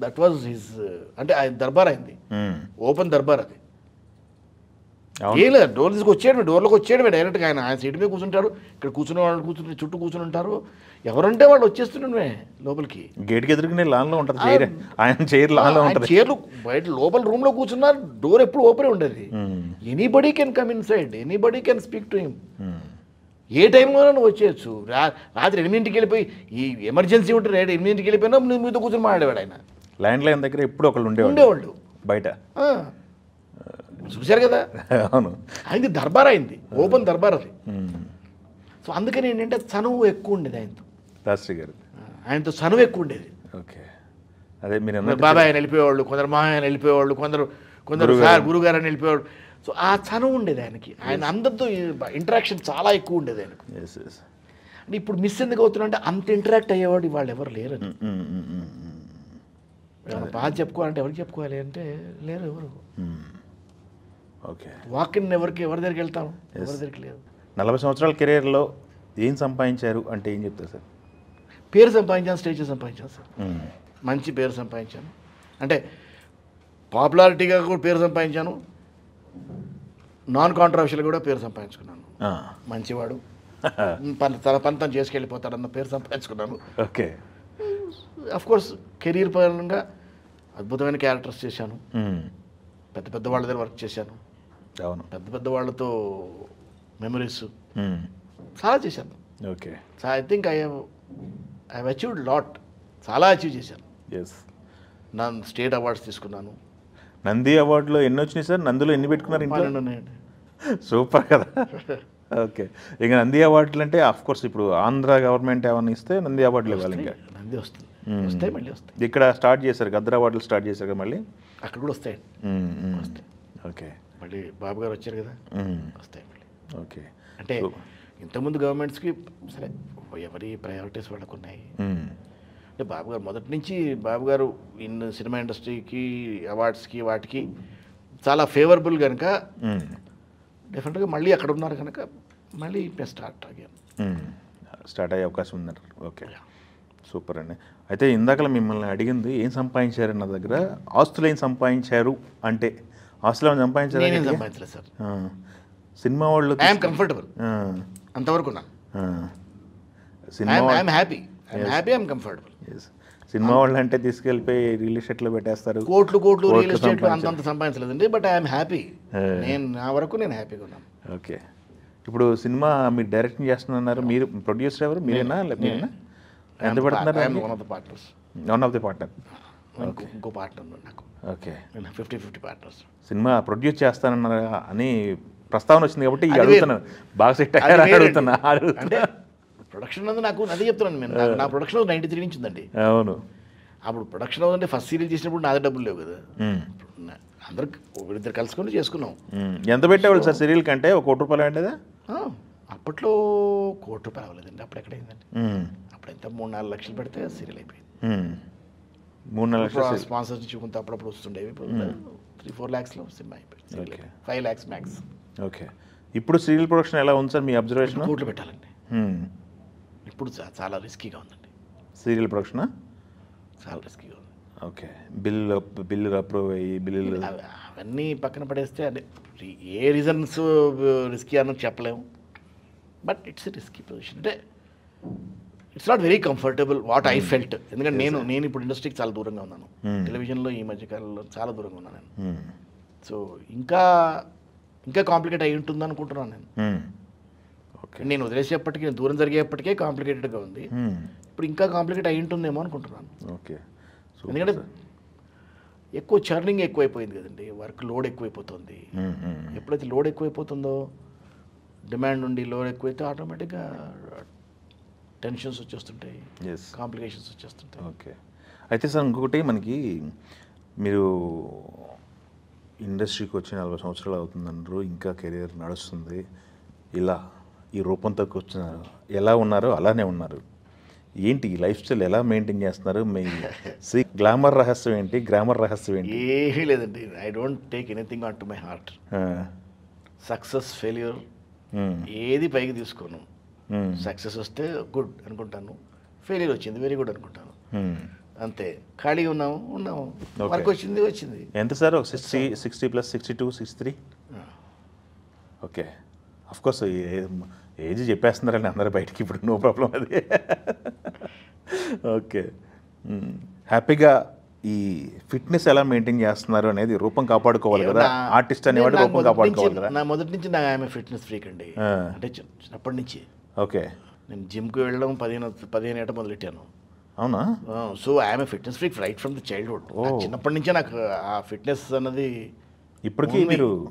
దట్ వాజ్ హిజ్, అంటే ఆయన దర్బార్ అయింది, ఓపెన్ దర్బార్ అది. ఏం లేదు, డోర్ తీసుకొచ్చేయడమే, డోర్లోకి వచ్చేయడమే డైరెక్ట్గా. ఆయన సీట్ మీద కూర్చుంటారు, ఇక్కడ కూర్చునే వాళ్ళు చుట్టూ కూర్చుని ఉంటారు, ఎవరంటే వాళ్ళు వచ్చేస్తుండే లోపలికి. గేట్కి ఎదురుకునే లాన్లో ఉంటుంది చైర్, ఆయన చైర్ లాన్లో ఉంటుంది. చైర్లు బయట లోపల రూమ్లో కూర్చున్నారు, డోర్ ఎప్పుడు ఓపెన్ ఉండేది. Anybody can come inside, anybody can speak to him. ఏ టైంలోనూ నువ్వు వచ్చేయచ్చు. రాత్రి 8ంటికి వెళ్ళిపోయి, ఈ ఎమర్జెన్సీ ఉంటే 8ంటికి వెళ్ళిపోయినా నువ్వు మీతో కూర్చొని మాట్లాడేవాడు ఆయన. ల్యాండ్ లైన్ దగ్గర ఎప్పుడు ఒకళ్ళు ఉండేవాళ్ళు బయట. చూశారు కదా. అవును. ఆయనది దర్బార్ అయింది, ఓపెన్ దర్బార్ అది. సో అందుకని ఏంటంటే చనువు ఎక్కువ ఉండేది ఆయనతో. దాసరి గారు ఆయనతో చనువు ఎక్కువ ఉండేది. ఓకే. అదే మీరు బాబాయ్ ఆయన వెళ్ళిపోయేవాళ్ళు, కొందరు మా ఆయన వెళ్ళిపోయేవాళ్ళు, కొందరు సార్ గురుగారు అని వెళ్ళిపోయేవాళ్ళు. సో ఆ చనువు ఉండేది ఆయనకి. ఆయన అందరితో ఇంటరాక్షన్ చాలా ఎక్కువ ఉండేది ఆయనకు. అంటే ఇప్పుడు మిస్ ఎందుకు అవుతున్నా అంటే అంత ఇంటరాక్ట్ అయ్యేవాడు వాళ్ళు ఎవరు లేరు. బాగా చెప్పుకోవాలంటే ఎవరికి చెప్పుకోవాలి అంటే లేరు ఎవరు. ఓకే. వాకిన్ ఎవరి దగ్గరికి వెళ్తాం, ఎవరి దగ్గరికి లేదు. 40 సంవత్సరాల కెరీర్లో ఏం సంపాదించారు అంటే ఏం చెప్తారు సార్? పేరు సంపాదించాను, స్టేజ్ సంపాదించాను సార్. మంచి పేరు సంపాదించాను. అంటే పాపులారిటీగా కూడా పేరు సంపాదించాను, నాన్ కాంట్రవర్షియల్ కూడా పేరు సంపాదించుకున్నాను. మంచివాడు, తన పంతం చేసుకెళ్ళిపోతాడన్న పేరు సంపాదించుకున్నాను. ఓకే. అఫ్కోర్స్ కెరీర్ పరంగా అద్భుతమైన క్యారెక్టర్స్ చేశాను, పెద్ద వాళ్ళ దగ్గర వర్క్ చేశాను. అవును. పెద్ద వాళ్ళతో మెమరీస్ చాలా చేశాను. Okay. So I think I have achieved lot, చాలా అచీవ్ చేశాను. నా స్టేట్ అవార్డ్స్ తీసుకున్నాను. నంది అవార్డులో ఎన్ని వచ్చినాయి సార్? నందిలో ఎన్ని పెట్టుకున్నారు? 12 ఉన్నాయండి. సూపర్ కదా. ఓకే. ఇక నంది అవార్డులు అంటే కోర్స్ ఇప్పుడు ఆంధ్ర గవర్నమెంట్ ఏమైనా ఇస్తే నంది అవార్డులు ఇవ్వాలి. ఇంకా నంది వస్తుంది, వస్తాయి, మళ్ళీ వస్తాయి. ఇక్కడ స్టార్ట్ చేశారు, గద్దర్ అవార్డులు స్టార్ట్ చేశారు కదా మళ్ళీ. అక్కడ కూడా వస్తాయి. ఓకే. మళ్ళీ బాబు గారు వచ్చారు కదా, వస్తాయి మళ్ళీ. ఓకే. అంటే ఇంతకుముందు గవర్నమెంట్స్కి సరే ఎవరి ప్రయారిటీస్ వాళ్ళకు ఉన్నాయి. అంటే బాబు గారు మొదటి నుంచి బాబు గారు సినిమా ఇండస్ట్రీకి అవార్డ్స్కి వాటికి చాలా ఫేవరబుల్ కనుక డెఫినెట్గా మళ్ళీ అక్కడ ఉన్నారు కనుక మళ్ళీ స్టార్ట్ అయ్యే అవకాశం ఉందంట. ఓకే, సూపర్ అండి. అయితే ఇందాక మిమ్మల్ని అడిగింది ఏం సంపాదించారు నా దగ్గర, ఆస్తులు ఏం సంపాదించారు అంటే ఆస్తులు ఏమైనా సంపాదించారు సార్. సినిమా వాళ్ళు ఐఎమ్ కంఫర్టబుల్ అంతవరకు సినిమా వాళ్ళు అంటే తీసుకెళ్ళిపోయి రియల్ ఎస్టేట్లో పెట్టేస్తారు, కోట్లు రియల్ ఎస్టేట్ అంత సంపాదించలేదండి. బట్ ఐఎమ్ హ్యాపీ, నా వరకు నేను హ్యాపీగా ఉన్నాను. ఓకే. ఇప్పుడు సినిమా మీరు డైరెక్షన్ చేస్తున్నారు, మీరు ప్రొడ్యూసర్ ఎవరు? మీరేనా? ఎంత పడుతున్నారు? One of the partner. ఇంకో పార్ట్నర్ నాకు. ఓకే. 50-50 పార్ట్నర్స్. సినిమా ప్రొడ్యూస్ చేస్తానన్నారు అని ప్రస్తావన వచ్చింది కాబట్టి అడుగుతున్నాను, బాగా సెట్ అడుగుతున్నా. అంటే ప్రొడక్షన్ అందు నాకు అదే చెప్తున్నాను నేను. నా ప్రొడక్షన్ 93 నుంచి ఉందండి. అవును. అప్పుడు ప్రొడక్షన్ అంటే ఫస్ట్ సీరియల్ చేసినప్పుడు నాదే డబ్బులు లేవు కదా, అందరికి ఒకరిద్దరు కలుసుకొని చేసుకున్నాం. ఎంత పెట్టేవాళ్ళు సార్ సీరియల్ కంటే? ₹1 కోటి అంటే అప్పట్లో ₹1 అవ్వలేదండి. అప్పుడు ఎక్కడైందండి, అప్పుడు ఎంత 3-4 లక్షలు పెడితే సీరియల్ అయిపోయింది. 3-4 లక్షలు స్పాన్సర్స్ ఇచ్చుకుంటే అప్పుడప్పుడు వస్తుండేవి. 3-4 లాక్స్లో సినిమా అయిపోయింది. 5 lakhs మ్యాక్స్. ఓకే. ఇప్పుడు సీరియల్ ప్రొడక్షన్ ఎలా ఉంది సార్ మీ అబ్జర్వేషన్? కోట్లు పెట్టాలండి. ఇప్పుడు చాలా రిస్కీగా ఉందండి, సీరియల్ ప్రొడక్షనా? చాలా రిస్కీగా ఉంది. ఓకే. బిల్లు అప్రూవ్ అయ్యి బిల్లులు అవన్నీ పక్కన పడేస్తే అంటే ఏ రీజన్స్ రిస్కీ అన్నది చెప్పలేము, బట్ ఇట్స్ రిస్కీ పొజిషన్. అంటే it's not very comfortable what I felt. ఎందుకంటే నేను ఇప్పుడు ఇండస్ట్రీకి చాలా దూరంగా ఉన్నాను, టెలివిజన్లో ఈ మధ్యకాలంలో చాలా దూరంగా ఉన్నాను నేను. సో ఇంకా కాంప్లికేట్ అయి ఉంటుంది అనుకుంటున్నాను నేను. ఓకే. నేను వదిలేసేపటికి, నేను దూరం జరిగేప్పటికే కాంప్లికేటెడ్గా ఉంది, ఇప్పుడు ఇంకా కాంప్లికేట్ అయి ఉంటుందేమో అనుకుంటున్నాను. ఓకే. ఎందుకంటే ఎక్కువ చర్నింగ్ ఎక్కువైపోయింది కదండి, వర్క్ లోడ్ ఎక్కువైపోతుంది. ఎప్పుడైతే లోడ్ ఎక్కువైపోతుందో, డిమాండ్ నుండి లోడ్ ఎక్కువైతే ఆటోమేటిక్గా టెన్షన్స్ వచ్చేస్తుంటాయి, కాంప్లికేషన్స్ వచ్చేస్తుంటాయి. ఓకే. అయితే సార్ ఇంకొకటి, మనకి మీరు ఇండస్ట్రీకి వచ్చి 40 సంవత్సరాలు అవుతుందన్నారు, ఇంకా కెరీర్ నడుస్తుంది, ఇలా ఈ రూపంతో కూర్చున్నారు, ఎలా ఉన్నారో అలానే ఉన్నారు. ఏంటి ఈ లైఫ్ స్టైల్ ఎలా మెయింటైన్ చేస్తున్నారు? మీ గ్లామర్ రహస్యం ఏంటి, గ్రామర్ రహస్యం ఏంటి? ఏమీ లేదండి, I don't take anything on to my heart. Success failure ఏది పైకి తీసుకోను. సక్సెస్ వస్తే గుడ్ అనుకుంటాను, ఫెయిల్యూర్ వచ్చింది వెరీ గుడ్ అనుకుంటాను, అంతే. ఖాళీగా ఉన్నాము, వర్క్ వచ్చింది. ఎంత sir? 60 plus 62, 63? Okay. Of course age చెప్పేస్తున్నారండి అందరూ బయటికి, ఇప్పుడు నో ప్రాబ్లం అది. ఓకే. హ్యాపీగా ఈ ఫిట్నెస్ ఎలా మెయింటైన్ చేస్తున్నారు అనేది, రూపం కాపాడుకోవాలి కదా, ఆర్టిస్ట్ అనేవాడు రూపం కాపాడుకోవాలి కదా. నా మొదటి నుంచి ఆమె ఫిట్నెస్ ఫ్రీక్ అండి, అంటే చిన్నప్పటి నుంచి. ఓకే. నేను జిమ్కి వెళ్ళడం 15 ఏట మొదలెట్టాను. అవునా? So I'm fitness freak right from the childhood. చిన్నప్పటి నుంచే నాకు ఆ ఫిట్నెస్ అన్నది. ఇప్పటికీ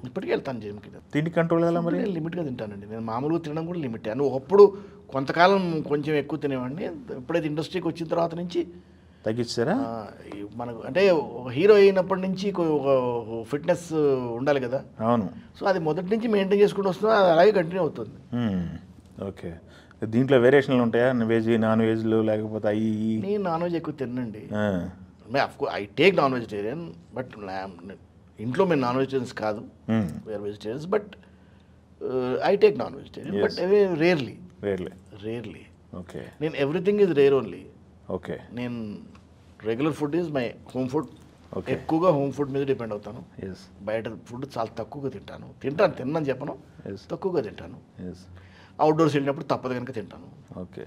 ఇప్పటికీ వెళ్తాను జిమ్కి. తిండి కంట్రోల్ ఎలా మరి? లిమిట్గా తింటానండి, నేను మామూలుగా తినడం కూడా లిమిట్. అని ఒకప్పుడు కొంతకాలం కొంచెం ఎక్కువ తినేవాడిని, ఎప్పుడైతే ఇండస్ట్రీకి వచ్చిన తర్వాత నుంచి తగ్గించారా? మనకు అంటే ఒక హీరో అయినప్పటి నుంచి ఒక ఫిట్నెస్ ఉండాలి కదా. అవును. సో అది మొదటి నుంచి మెయింటైన్ చేసుకుంటూ వస్తున్నా, అది అలాగే కంటిన్యూ అవుతుంది. ఓకే. దీంట్లో వేరియేషన్లు ఉంటాయా, వెజ్ నాన్ వెజ్లు లేకపోతే అవి? నేను నాన్ వెజ్ ఎక్కువ తినండి, I take non vegetarian, but ఇంట్లో మేము నాన్ వెజిటేరియన్స్ కాదు, we're vegetarians, but I take non vegetarian, but rarely. Okay. నేను everything is rare only. Okay. నేను regular food is my home food. ఎక్కువగా హోమ్ ఫుడ్ మీద depend అవుతాను. బయట food చాలా తక్కువగా తిన్నాను చెప్పను, తక్కువగా తింటాను. అవుట్డోర్స్ వెళ్ళినప్పుడు తప్పదు కనుక తింటాను. ఓకే.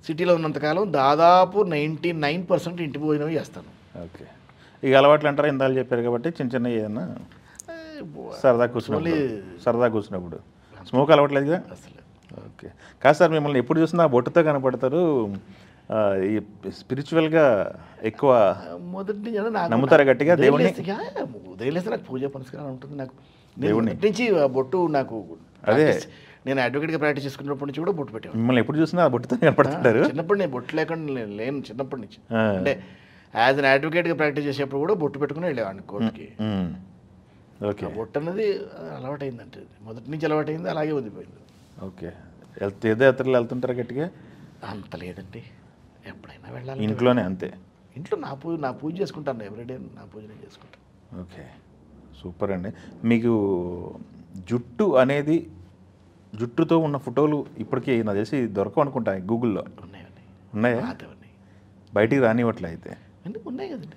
సిటీలో ఉన్నంతకాలం దాదాపు 99% ఇంటి భోజనం చేస్తాను. ఓకే. ఇక అలవాట్లు అంటారా, ఇందాలు చెప్పారు కాబట్టి చిన్న ఏదన్నా సరదా కూర్చున్నప్పుడు స్మోక్ అలవాట్లేదు కదా అసలు. ఓకే. కాదు సార్, మిమ్మల్ని ఎప్పుడు చూసినా బొట్టుతో కనపడతారు, ఈ స్పిరిచువల్గా ఎక్కువ మొదటి నుంచి నమ్ముతారా గట్టిగా దేవుడిని? ఉదయం నాకు పూజ పునస్కారం ఉంటుంది నాకు, దేవుడి నుంచి బొట్టు నాకు. అదే నేను అడ్వకేట్గా ప్రాక్టీస్ చేసుకున్నప్పటి నుంచి కూడా బొట్టు పెట్టాను. మిమ్మల్ని ఎప్పుడు చూసినా బొట్టుతో కనపడుతుంటారు. చిన్నప్పుడు నేను బొట్టు లేకుండా లేను, చిన్నప్పటి నుంచి. అంటే యాజ్ అన్ అడ్వకేట్గా ప్రాక్టీస్ చేసేప్పుడు కూడా బొట్టు పెట్టుకుని వెళ్ళేవాడిని కోర్టుకి. ఓకే. బొట్టు అన్నది అలవాటైందంటే, మొదటి నుంచి అలవాటైంది, అలాగే వదిలిపోయింది. ఓకే. తీర్థయాత్రలు వెళ్తుంటారా గట్టిగా? అంత లేదండి, ఎప్పుడైనా వెళ్ళాలి ఇంట్లోనే. అంతే. ఇంట్లో నా పూజ చేసుకుంటాను, ఎవ్రీడే నా పూజ నేను చేసుకుంటాను. ఓకే. సూపర్ అండి. మీకు జుట్టుతో ఉన్న ఫోటోలు ఇప్పటికీ నాకు తెలిసి దొరకవు అనుకుంటా గూగుల్లో. ఉన్నాయా? బయటికి రానివ్వట్లే అయితే? ఉన్నాయి కదండి.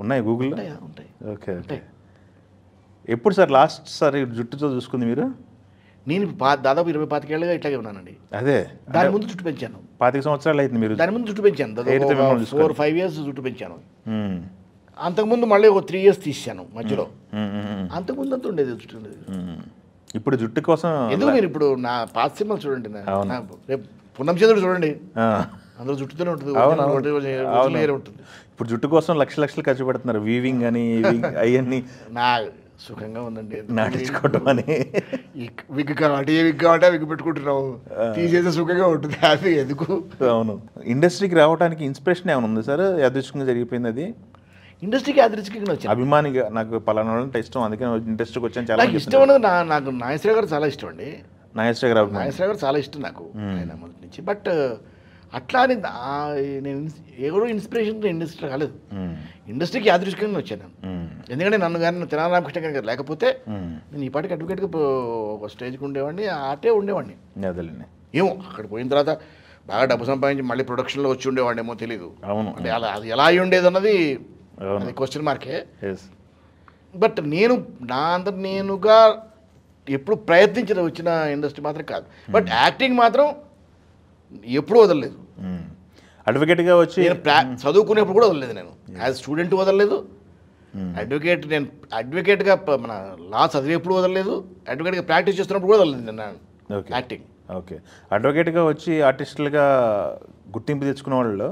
ఉన్నాయి గూగుల్లో? ఉంటాయి. ఓకే. ఓకే. ఎప్పుడు సార్ లాస్ట్ సారి జుట్టుతో చూసుకుంది మీరు? నేను దాదాపు 25 ఏళ్ళుగా ఇట్లాగే ఉన్నానండి. అదే, దాని ముందు జుట్టు పెంచాను. 25 సంవత్సరాలు అయితే మీరు దాని ముందు జుట్టు పెంచాను, 4-5 years జుట్టు పెంచాను. అంతకుముందు మళ్ళీ ఒక 3 years తీసాను మధ్యలో. అంతకుముందు అంతా ఉండేది జుట్టు ఉండేది. ఇప్పుడు జుట్టు కోసం ఎందుకు మీరు ఇప్పుడు నా పాత సినిమాలు చూడండి, రేపు పున్నం చంద్రుడు చూడండి, అందులో జుట్టుతోనే ఉంటుంది. ఇప్పుడు జుట్టు కోసం లక్షలు ఖర్చు పెడుతున్నారు, వీవింగ్ అని అవన్నీ. నా సుఖంగా ఉందండి నాటించుకోవటం అని. విగ్ కావాలంటే ఏ విగ్ కావాలంటే విగ్ పెట్టుకుంటున్నావు, తీసేస్తే సుఖంగా ఉంటుంది, హ్యాపీ. ఎందుకు? అవును. ఇండస్ట్రీకి రావడానికి ఇన్స్పిరేషన్ ఏమైనా ఉంది సార్? యాదృచ్ఛికంగా జరిగిపోయింది అది? ఇండస్ట్రీకి యాదృచ్ఛికంగా వచ్చాను. అభిమానిగా నాకు పలానా అంటే ఇష్టం, అందుకే ఇండస్ట్రీకి వచ్చాను. చాలా ఇష్టం అన్నది నాకు నాగేశ్వర గారు చాలా ఇష్టం అండి. నాగేశ్వర గారు చాలా ఇష్టం నాకు ఆయన మొదటి నుంచి. బట్ అట్లా అని నేను ఎవరో ఇన్స్పిరేషన్ ఇండస్ట్రీ కాలేదు, ఇండస్ట్రీకి యాదృచ్ఛికంగా వచ్చాను. ఎందుకంటే నన్ను కానీ తెనాలి రామకృష్ణ గారు లేకపోతే నేను ఈ పాటికి అడ్వకేట్గా ఒక స్టేజ్కి ఉండేవాడిని, ఆటే ఉండేవాడిని. ఏమో అక్కడ పోయిన తర్వాత బాగా డబ్బు సంపాదించి మళ్ళీ ప్రొడక్షన్లో వచ్చి ఉండేవాడేమో తెలియదు. అవును. అంటే అలా అది ఎలా అయి ఉండేది అన్నది అవును. అది క్వశ్చన్ మార్కే. ఎస్. బట్ నేను నా అంతటి నేనుగా ఎప్పుడు ప్రయత్నించిన వచ్చిన ఇండస్ట్రీ మాత్రం కాదు. బట్ యాక్టింగ్ మాత్రం ఎప్పుడూ వదలలేదు. అడ్వకేట్గా వచ్చి నేను చదువుకునేప్పుడు కూడా వదలలేదు. నేను యాజ్ స్టూడెంట్ వదలలేదు. నేను అడ్వకేట్గా మన లా చదివేప్పుడు వదలలేదు. అడ్వకేట్గా ప్రాక్టీస్ చేస్తున్నప్పుడు కూడా వదలలేదు నేను ఓకే. యాక్టింగ్. ఓకే. అడ్వకేట్గా వచ్చి ఆర్టిస్టులుగా గుర్తింపు తెచ్చుకున్న వాళ్ళు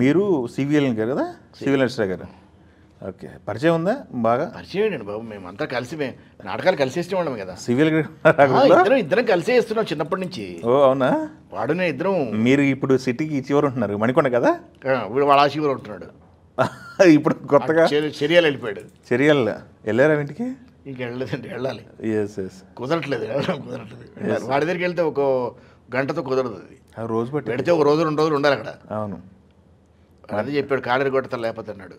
మీరు సివిఎల్ కదా, సివిల్ మినిస్టర్ గారు. ఓకే. పరిచయం ఉందా బాగా? పరిచయం ఏంటండి బాబు, మేమంతా కలిసి నాటకాలు కలిసి వేస్తూ ఉండము కదా. సివిల్ ఇద్దరం కలిసే వేస్తున్నాం చిన్నప్పటి నుంచి. ఓ అవునా? వాడు నేను ఇద్దరం. మీరు ఇప్పుడు సిటీకి చివరి ఉంటున్నారు, మణికొండ కదా? వీడు వాడు ఆశీవరం ఉంటున్నాడు. ఇప్పుడు కొత్తగా చర్యలు వెళ్ళిపోయాడు. చర్యలు వెళ్ళారా ఇంటికి? ఇంక వెళ్ళలేదండి, వెళ్ళాలి. Yes yes. కుదరట్లేదు, కుదరట్లేదు. వాడి దగ్గరికి వెళ్తే ఒక గంటతో కుదరదు. అది రోజు బట్టి పెడితే ఒక రోజు 2 రోజులు ఉండాలి అక్కడ. అవును. అదే చెప్పాడు, కాలేరు కొడతా లేకపోతే అన్నాడు.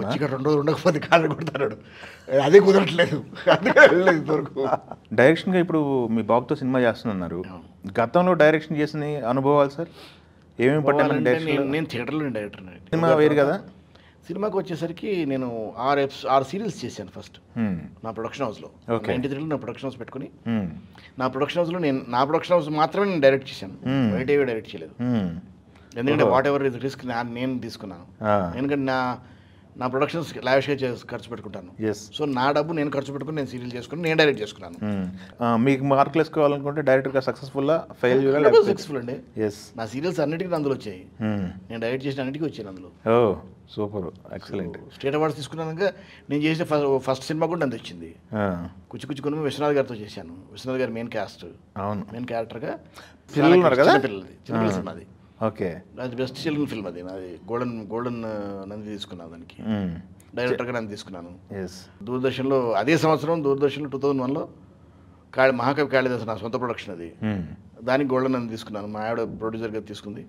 వచ్చి ఇక్కడ 2 రోజులు ఉండకపోతే కాలేరు కొడతాడు. అదే కుదరట్లేదు, అందుకే వెళ్ళలేదు ఇంతవరకు. డైరెక్షన్గా ఇప్పుడు మీ బాబుతో సినిమా చేస్తున్నారు. గతంలో డైరెక్షన్ చేసిన అనుభవాలు సార్ ఏమేమి పట్టాలి? నేను థియేటర్లో డైరెక్టర్. సినిమా వేరు కదా. సినిమాకి వచ్చేసరికి నేను 6 సీరియల్స్ చేశాను ఫస్ట్ నా ప్రొడక్షన్ హౌస్లో. 93లో నా ప్రొడక్షన్ హౌస్ పెట్టుకుని నా ప్రొడక్షన్ హౌస్లో నా ప్రొడక్షన్ హౌస్ మాత్రమే నేను డైరెక్ట్ చేశాను. బయట ఏవి డైరెక్ట్ చేయలేదు. ఎందుకంటే వాట్ ఎవర్ ఇస్ రిస్క్ నేను తీసుకున్నాను. ఎందుకంటే నా ప్రొడక్షన్స్ లావిష్గా ఖర్చు పెట్టుకుంటాను. సో నా డబ్బు నేను ఖర్చు పెట్టుకుని నేను సీరియల్ చేసుకుని నేను డైరెక్ట్ చేసుకున్నాను. మీకు మార్కులు వేసుకోవాలనుకుంటే డైరెక్ట్గా సక్సెస్ఫుల్లా ఫెయిల్ సక్సెస్ఫుల్ అండి. నా సీరియల్స్ అన్నిటికీ అందులో వచ్చాయి. నేను డైరెక్ట్ చేసిన అన్నిటికీ వచ్చాను అందులో. ఓ సూపర్, ఎక్సలెంట్. స్టేట్ అవార్డ్స్ తీసుకున్నాక నేను చేసిన ఫస్ట్ సినిమా కూడా అంత వచ్చింది. కుచి కునుమ విశ్వనాథ్ గారితో చేశాను. విశ్వనాథ్ గారు మెయిన్ క్యాస్ట్. అవును, మెయిన్ క్యారెక్టర్గా. చిన్నపిల్లది సినిమాది. ఓకే. అది బెస్ట్ చిల్డ్రన్ ఫిల్మ్. అది నాది గోల్డెన్ నంది తీసుకున్నాను. దానికి డైరెక్టర్గా నంది తీసుకున్నాను. దూరదర్శన్లో అదే సంవత్సరం దూరదర్శన్లో 2001లో మహాకవి కాళిదాసు నా సొంత ప్రొడక్షన్ అది. దానికి గోల్డెన్ నంది తీసుకున్నాను. మా ఆవిడ ప్రొడ్యూసర్గా తీసుకుంది,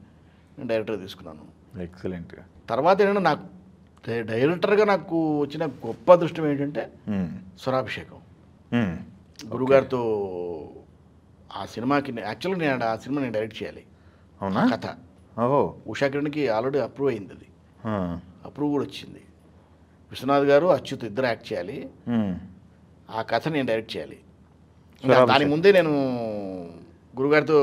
నేను డైరెక్టర్గా తీసుకున్నాను. ఎక్సలెంట్. తర్వాత ఏంటంటే నాకు డైరెక్టర్గా నాకు వచ్చిన గొప్ప అదృష్టం ఏంటంటే స్వరాభిషేకం. గురుగారితో ఆ సినిమాకి యాక్చువల్గా నేను ఆ సినిమా నేను డైరెక్ట్ చేయాలి. అవునా? కథ ఉషా కిరణ్కి ఆల్రెడీ అప్రూవ్ అయింది. అది అప్రూవ్ కూడా వచ్చింది. విశ్వనాథ్ గారు అచ్యుత్ ఇద్దరు యాక్ట్ చేయాలి. ఆ కథ నేను డైరెక్ట్ చేయాలి. దాని ముందే నేను గురుగారితో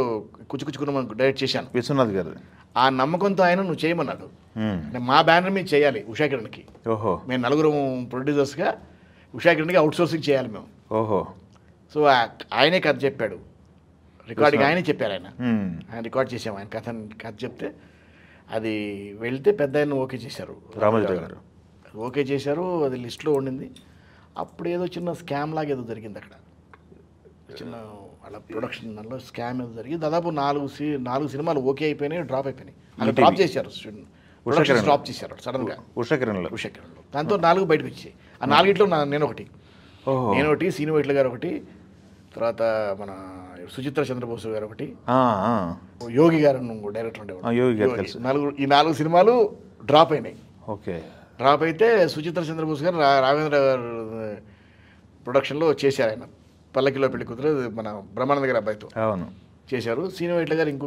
కుచ్చుకున్న డైరెక్ట్ చేశాను. విశ్వనాథ్ గారు ఆ నమ్మకంతో ఆయన నువ్వు చేయమన్నాడు. మా బ్యానర్ మీద చేయాలి ఉషా కిరణ్కి. మేము 4 ప్రొడ్యూసర్స్గా ఉషా కిరణ్కి అవుట్ సోర్సింగ్ చేయాలి మేము. సో ఆయనే కథ చెప్పాడు. రికార్డింగ్ ఆయనే చెప్పారు. ఆయన రికార్డ్ చేసాము. ఆయన కథ చెప్తే అది వెళ్తే పెద్ద ఆయన ఓకే చేశారు. రామోజీ గారు ఓకే చేశారు. అది లిస్ట్లో ఉండింది. అప్పుడు ఏదో చిన్న స్కామ్ లాగా ఏదో జరిగింది అక్కడ. చిన్న వాళ్ళ ప్రొడక్షన్ దానిలో స్కామ్ ఏదో జరిగి దాదాపు 4 సినిమాలు ఓకే అయిపోయినాయి, డ్రాప్ అయిపోయినాయి. అక్కడ డ్రాప్ చేశారు, డ్రాప్ చేశారు సడన్గా ఉషా కిరణ్లో. దాంతో 4 బయటకు వచ్చాయి. ఆ 4ట్లో నేను ఒకటి, సీను వైట్ల గారు ఒకటి, తర్వాత మన సుచిత్ర చంద్రబోసు గారు ఒకటి, యోగి గారు డైరెక్టర్ ఉండేవాడు. ఈ 4 సినిమాలు డ్రాప్ అయినాయి. ఓకే. డ్రాప్ అయితే సుచిత్ర చంద్రబోస్ గారు రాఘవేంద్ర గారు ప్రొడక్షన్లో చేశారు. ఆయన పల్లకిలో పెళ్లి కూతురు మన బ్రహ్మానంద గారి అబ్బాయితో చేశారు. సీను వైట్ల గారు ఇంకో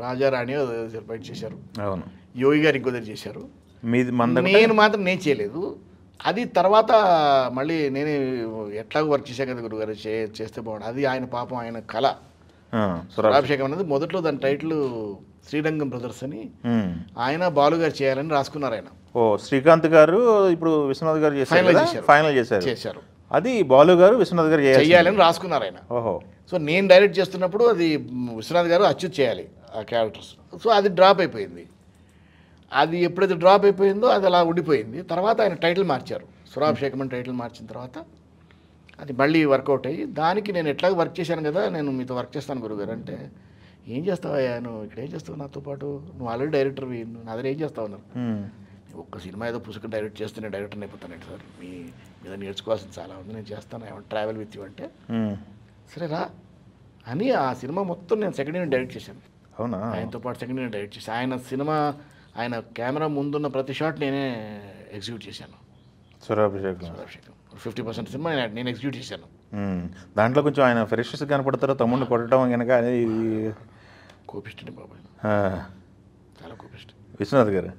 రాజారాణి బయట చేశారు. అవును. యోగి గారు ఇంకో దగ్గర చేశారు. నేను మాత్రం నేను చేయలేదు. అది తర్వాత మళ్ళీ నేనే ఎట్లాగో వర్క్ చేశాను కదా గురుగారు, చేస్తే బాగుండు. అది ఆయన పాపం ఆయన కళ. స్వరాభిషేకం అనేది మొదట్లో దాని టైటిల్ శ్రీరంగం బ్రదర్స్ అని ఆయన బాలు గారు చేయాలని రాసుకున్నారు. ఆయన శ్రీకాంత్ గారు ఇప్పుడు విశ్వనాథ్ గారు ఫైనల్ చేశారు. అది బాలు గారు విశ్వనాథ్ గారు చేయాలని రాసుకున్నారు ఆయన. సో నేను డైరెక్ట్ చేస్తున్నప్పుడు అది విశ్వనాథ్ గారు అచ్యుత్ చేయాలి ఆ క్యారెక్టర్స్. సో అది డ్రాప్ అయిపోయింది. అది ఎప్పుడైతే డ్రాప్ అయిపోయిందో అది అలా ఉండిపోయింది. తర్వాత ఆయన టైటిల్ మార్చారు. స్వరాభిషేకం అని టైటిల్ మార్చిన తర్వాత అది మళ్ళీ వర్కౌట్ అయ్యి దానికి నేను ఎట్లాగో వర్క్ చేశాను కదా, నేను మీతో వర్క్ చేస్తాను గురుగారు అంటే, ఏం చేస్తావయ్యా నువ్వు ఇక్కడ, ఏం చేస్తావు నాతో పాటు, నువ్వు ఆల్రెడీ డైరెక్టర్వి, నువ్వు నా దగ్గర ఏం చేస్తావు అన్నారు. ఒక్క సినిమా ఏదో పుస్తకం డైరెక్ట్ చేస్తే నేను డైరెక్టర్ అయిపోతానండి సార్, మీ మీద నేర్చుకోవాల్సింది చాలా ఉంది, నేను చేస్తాను, ఏమన్నా ట్రావెల్ విత్ యూ అంటే, సరే రా అని ఆ సినిమా మొత్తం నేను సెకండ్ ఇయర్ డైరెక్ట్ చేశాను. అవునా? ఆయనతో పాటు సెకండ్ ఇయర్ డైరెక్ట్ చేశాను. ఆయన సినిమా ఆయన కెమెరా ముందున్న ప్రతి షాట్ నేనే ఎగ్జిక్యూట్ చేశాను. స్వరాభిషేకం 50% సినిమా నేను ఎగ్జిక్యూట్ చేశాను. దాంట్లో కొంచెం ఆయన ఫ్రెషెస్ కనపడతారు, తమ్ముడిని కొట్టడం కనుక కోపిష్టి బాబు, ఆ, చాలా కోపిష్టి. విశ్వనాథ్ గారు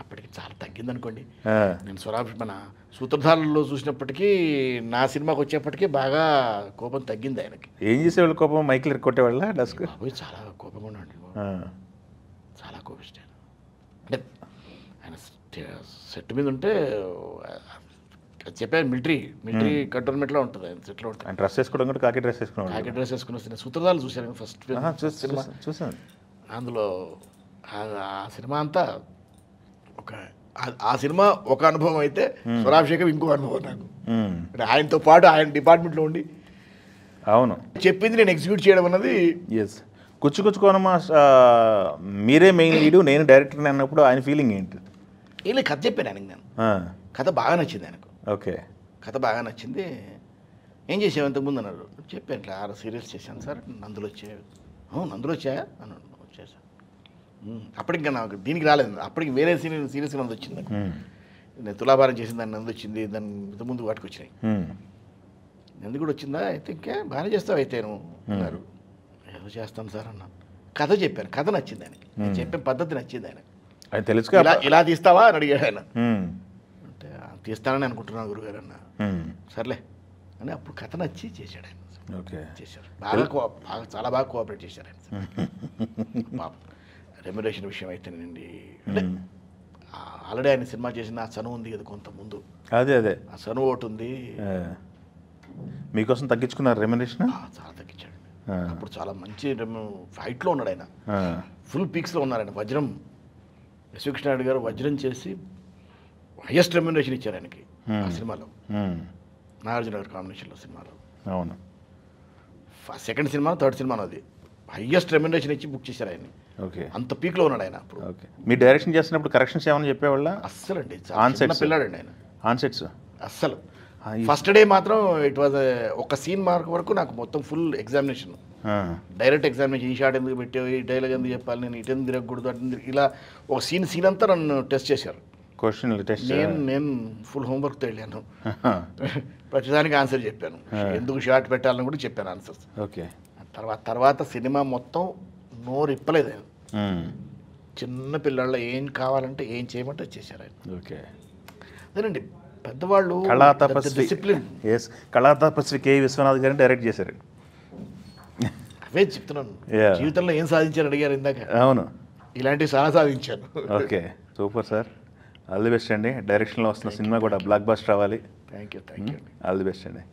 అప్పటికి చాలా తగ్గింది అనుకోండి. ఆ, నేను మన సూత్రధారుల్లో చూసినప్పటికీ నా సినిమాకి వచ్చేప్పటికీ బాగా కోపం తగ్గింది ఆయనకి. ఏం చేసేవాళ్ళు కోపం? మైకిల్ కొట్టేవాళ్ళ డస్క్? బాబోయ్ చాలా కోపంగా ఉన్నాడు, చాలా కోపిష్టి ఆయన. అంటే ఆయన సెట్ మీద ఉంటే చెప్పాను, మిలిటరీ కంటోన్మెంట్లో ఉంటుంది ఆయన సెట్లో ఉంటుంది. ఆయన డ్రెస్ వేసుకోవడం కూడా కాకి డ్రెస్ వేసుకునేవాళ్ళు. కాకి డ్రెస్ వేసుకుని వస్తే సూత్రధారులు చూశాను ఫస్ట్ సినిమా. చూసాను. అందులో ఆ సినిమా అంతా ఆ సినిమా ఒక అనుభవం అయితే స్వరాభిషేకం ఇంకో అనుభవం నాకు. అంటే ఆయనతో పాటు ఆయన డిపార్ట్మెంట్లో ఉండి అవును చెప్పింది నేను ఎగ్జిక్యూట్ చేయడం అన్నది. ఎస్. కుచ్చుకోనమా మీరే మెయిన్ లీడు, నేను డైరెక్టర్ అన్నప్పుడు ఆయన ఫీలింగ్ ఏంటి? ఇలా కథ చెప్పాను ఆయనకి నేను. కథ బాగా నచ్చింది ఆయనకు. ఓకే. కథ బాగా నచ్చింది. ఏం చేసావు ఇంతకుముందు అన్నాడు. చెప్పాను ఇట్లా 6 సీరియల్స్ చేశాను సార్, నందులు వచ్చాయి. నందులు వచ్చాయా అన్నాడు. వచ్చేసా. అప్పటికి ఇంకా నాకు దీనికి రాలేదు, అప్పటికి వేరే సీరియల్స్ నందు వచ్చింది నాకు. నేను తులాభారం చేసిన దాన్ని నందు వచ్చింది, దాన్ని ఇంతకుముందు వాటికి వచ్చినాయి. నంది కూడా వచ్చిందా? అయితే ఇంకా బాగానే చేస్తావు అయితే నువ్వు అన్నారు. ఏదో చేస్తాను సార్ అన్నాను. కథ చెప్పాను, కథ నచ్చింది ఆయనకి, నేను చెప్పిన పద్ధతి నచ్చింది ఆయనకి. ఆయన తెలుసు ఇలా తీస్తావా అని అడిగాడు ఆయన. అంటే తీస్తానని అనుకుంటున్నాను గురుగారు అన్న. సర్లే అని అప్పుడు కథ నచ్చి చేశాడు ఆయన. ఓకే. చేశారు బాగా చాలా బాగా కోఆపరేట్ చేశారు ఆయన. పాపం రెమ్యునరేషన్ విషయం అయితేనండి, అంటే ఆల్రెడీ ఆయన సినిమా చేసిన ఆ చనువు ఉంది కదా కొంత ముందు, అదే ఆ చనువు ఒకటి ఉంది. మీకోసం తగ్గించుకున్నారు రెమ్యునరేషన్? చాలా తగ్గించాడు. అప్పుడు చాలా మంచి ఫైట్లో ఉన్నాడు ఆయన, ఫుల్ పీక్స్లో ఉన్నారు ఆయన. వజ్రం యశ్వకృష్ణారెడ్డి గారు వజ్రం చేసి హైయెస్ట్ రెమ్యునరేషన్ ఇచ్చారు ఆయనకి ఆ సినిమాలో, నాగార్జున గారు కాంబినేషన్లో సినిమాలో. అవును. సెకండ్ సినిమా థర్డ్ సినిమా అది హైయెస్ట్ రెమ్యునరేషన్ ఇచ్చి బుక్ చేశారు ఆయన. ఓకే. అంత పీక్లో ఉన్నాడు ఆయన అప్పుడు. ఓకే. మీ డైరెక్షన్ చేస్తున్నప్పుడు కరెక్షన్స్ ఏమైనా చెప్పేవాళ్ళ? అస్సలండి, పిల్లాడండి ఆయన. ఆన్ సెట్స్ అస్సలు ఫస్ట్ డే మాత్రం ఇట్ వాజ్ ఒక సీన్ మార్క్ వరకు నాకు మొత్తం ఫుల్ ఎగ్జామినేషన్, డైరెక్ట్ ఎగ్జామినేషన్. ఈ షాట్ ఎందుకు పెట్టావు, ఈ డైలాగ్ ఎందుకు చెప్పాలి, నేను ఇటు ఎందుకు తిరగకూడదు, అటు ఇలా ఒక సీన్ అంతా నన్ను టెస్ట్ చేశారు. Question test. నేను ఫుల్ హోంవర్క్తో వెళ్ళాను, ప్రతిదానికి ఆన్సర్ చెప్పాను, ఎందుకు షాట్ పెట్టాలని కూడా చెప్పాను ఆన్సర్స్. ఓకే. తర్వాత సినిమా మొత్తం నోరు ఇప్పలేదు ఆయన. చిన్న పిల్లల్లో ఏం కావాలంటే ఏం చేయమంటే చేశారు ఆయన. ఓకే. అదేనండి పెద్దవాళ్ళు discipline. Yes, Kalatapasvi K Vishwanath గారిని డైరెక్ట్ చేశారు. అవే చెప్తున్నాను, జీవితంలో ఏం సాధించారు అడిగారు ఇందాక. అవును, ఇలాంటివి చాలా సాధించాను. Okay, super sir. All the best అండి. డైరెక్షన్లో వస్తున్న సినిమా కూడా బ్లాక్ బస్టర్ అవ్వాలి. Thank you. All the best అండి.